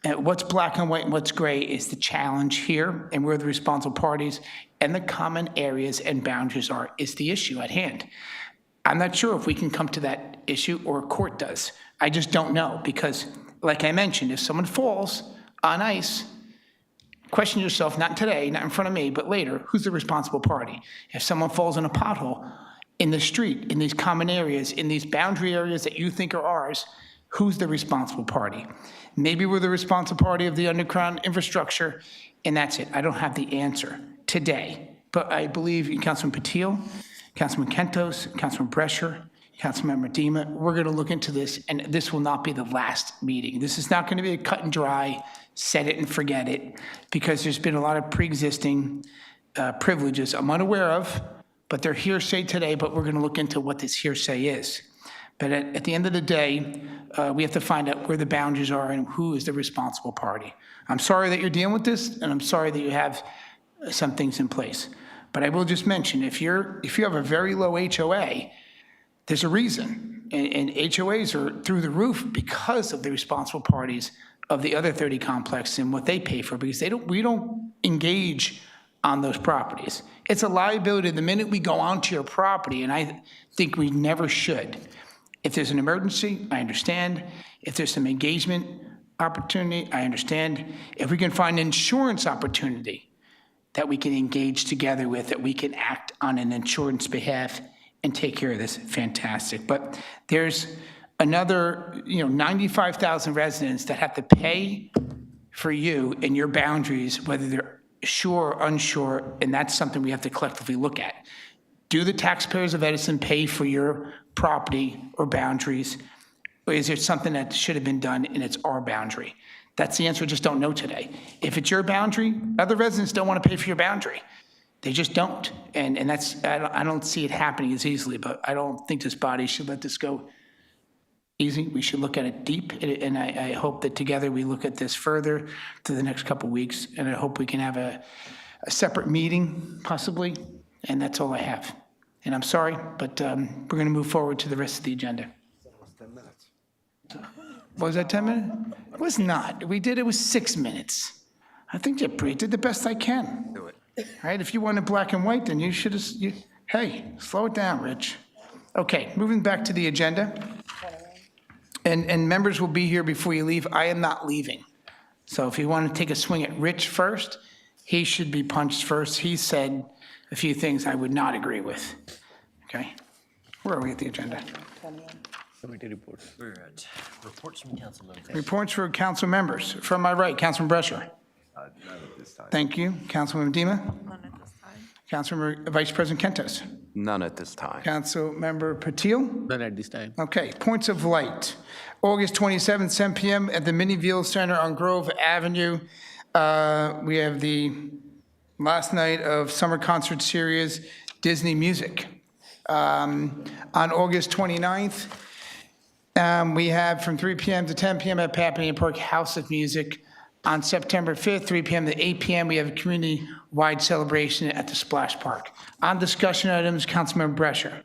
What's black and white and what's gray is the challenge here, and where the responsible parties and the common areas and boundaries are is the issue at hand. I'm not sure if we can come to that issue or a court does. I just don't know, because like I mentioned, if someone falls on ice, question yourself, not today, not in front of me, but later, who's the responsible party? If someone falls in a pothole in the street, in these common areas, in these boundary areas that you think are ours, who's the responsible party? Maybe we're the responsible party of the underground infrastructure, and that's it. I don't have the answer today, but I believe in Councilman Patil, Councilman Kentos, Councilman Brescher, Councilmember Dima, we're going to look into this, and this will not be the last meeting. This is not going to be a cut and dry, set it and forget it, because there's been a lot of pre-existing privileges I'm unaware of, but they're hearsay today, but we're going to look into what this hearsay is. But at the end of the day, we have to find out where the boundaries are and who is the responsible party. I'm sorry that you're dealing with this, and I'm sorry that you have some things in place. But I will just mention, if you have a very low HOA, there's a reason. And HOAs are through the roof because of the responsible parties of the other 30 complexes and what they pay for, because we don't engage on those properties. It's a liability the minute we go onto your property, and I think we never should. If there's an emergency, I understand. If there's some engagement opportunity, I understand. If we can find an insurance opportunity that we can engage together with, that we can act on an insurance behalf and take care of this, fantastic. But there's another 95,000 residents that have to pay for you and your boundaries, whether they're sure or unsure, and that's something we have to collectively look at. Do the taxpayers of Edison pay for your property or boundaries, or is there something that should have been done and it's our boundary? That's the answer, we just don't know today. If it's your boundary, other residents don't want to pay for your boundary. They just don't, and that's, I don't see it happening as easily, but I don't think this body should let this go easy. We should look at it deep, and I hope that together we look at this further to the next couple of weeks, and I hope we can have a separate meeting, possibly, and that's all I have. And I'm sorry, but we're going to move forward to the rest of the agenda. Was that 10 minutes? It was not. It was 6 minutes. I think you did the best I can. Do it. All right, if you wanted black and white, then you should have, hey, slow it down, Rich. Okay, moving back to the agenda. And members will be here before you leave. I am not leaving. So if you want to take a swing at Rich first, he should be punched first. He said a few things I would not agree with. Okay, where are we at the agenda? Committee reports. We're at reports from council members. Reports for council members. From my right, Councilman Brescher. None at this time. Thank you. Councilman Dima. None at this time. Councilmember Vice President Kentos. None at this time. Councilmember Patil. None at this time. Okay, points of light. August 27th, 10 p.m. at the Mini Veal Center on Grove Avenue. We have the last night of summer concert series, Disney Music. On August 29th, we have from 3 p.m. to 10 p.m. at Papanian Park House of Music. On September 5th, 3 p.m. to 8 p.m., we have a community-wide celebration at the Splash Park. On discussion items, Councilmember Brescher.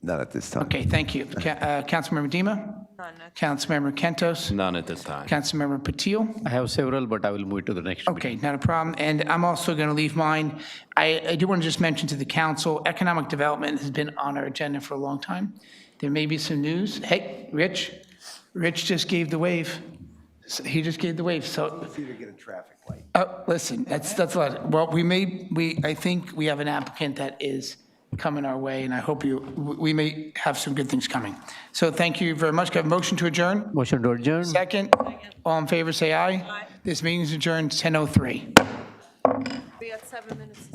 Not at this time. Okay, thank you. Councilmember Dima? None. Councilmember Kentos? None at this time. Councilmember Patil? I have several, but I will move it to the next meeting. Okay, not a problem. And I'm also going to leave mine. I do want to just mention to the council, economic development has been on our agenda for a long time. There may be some news. Hey, Rich just gave the wave. He just gave the wave, so. It's either get a traffic light. Oh, listen, that's a lot. Well, I think we have an applicant that is coming our way, and I hope we may have some good things coming. So thank you very much. Can I have a motion to adjourn? Motion to adjourn. Second. All in favor, say aye. This meeting is adjourned 10:03. We got 7 minutes.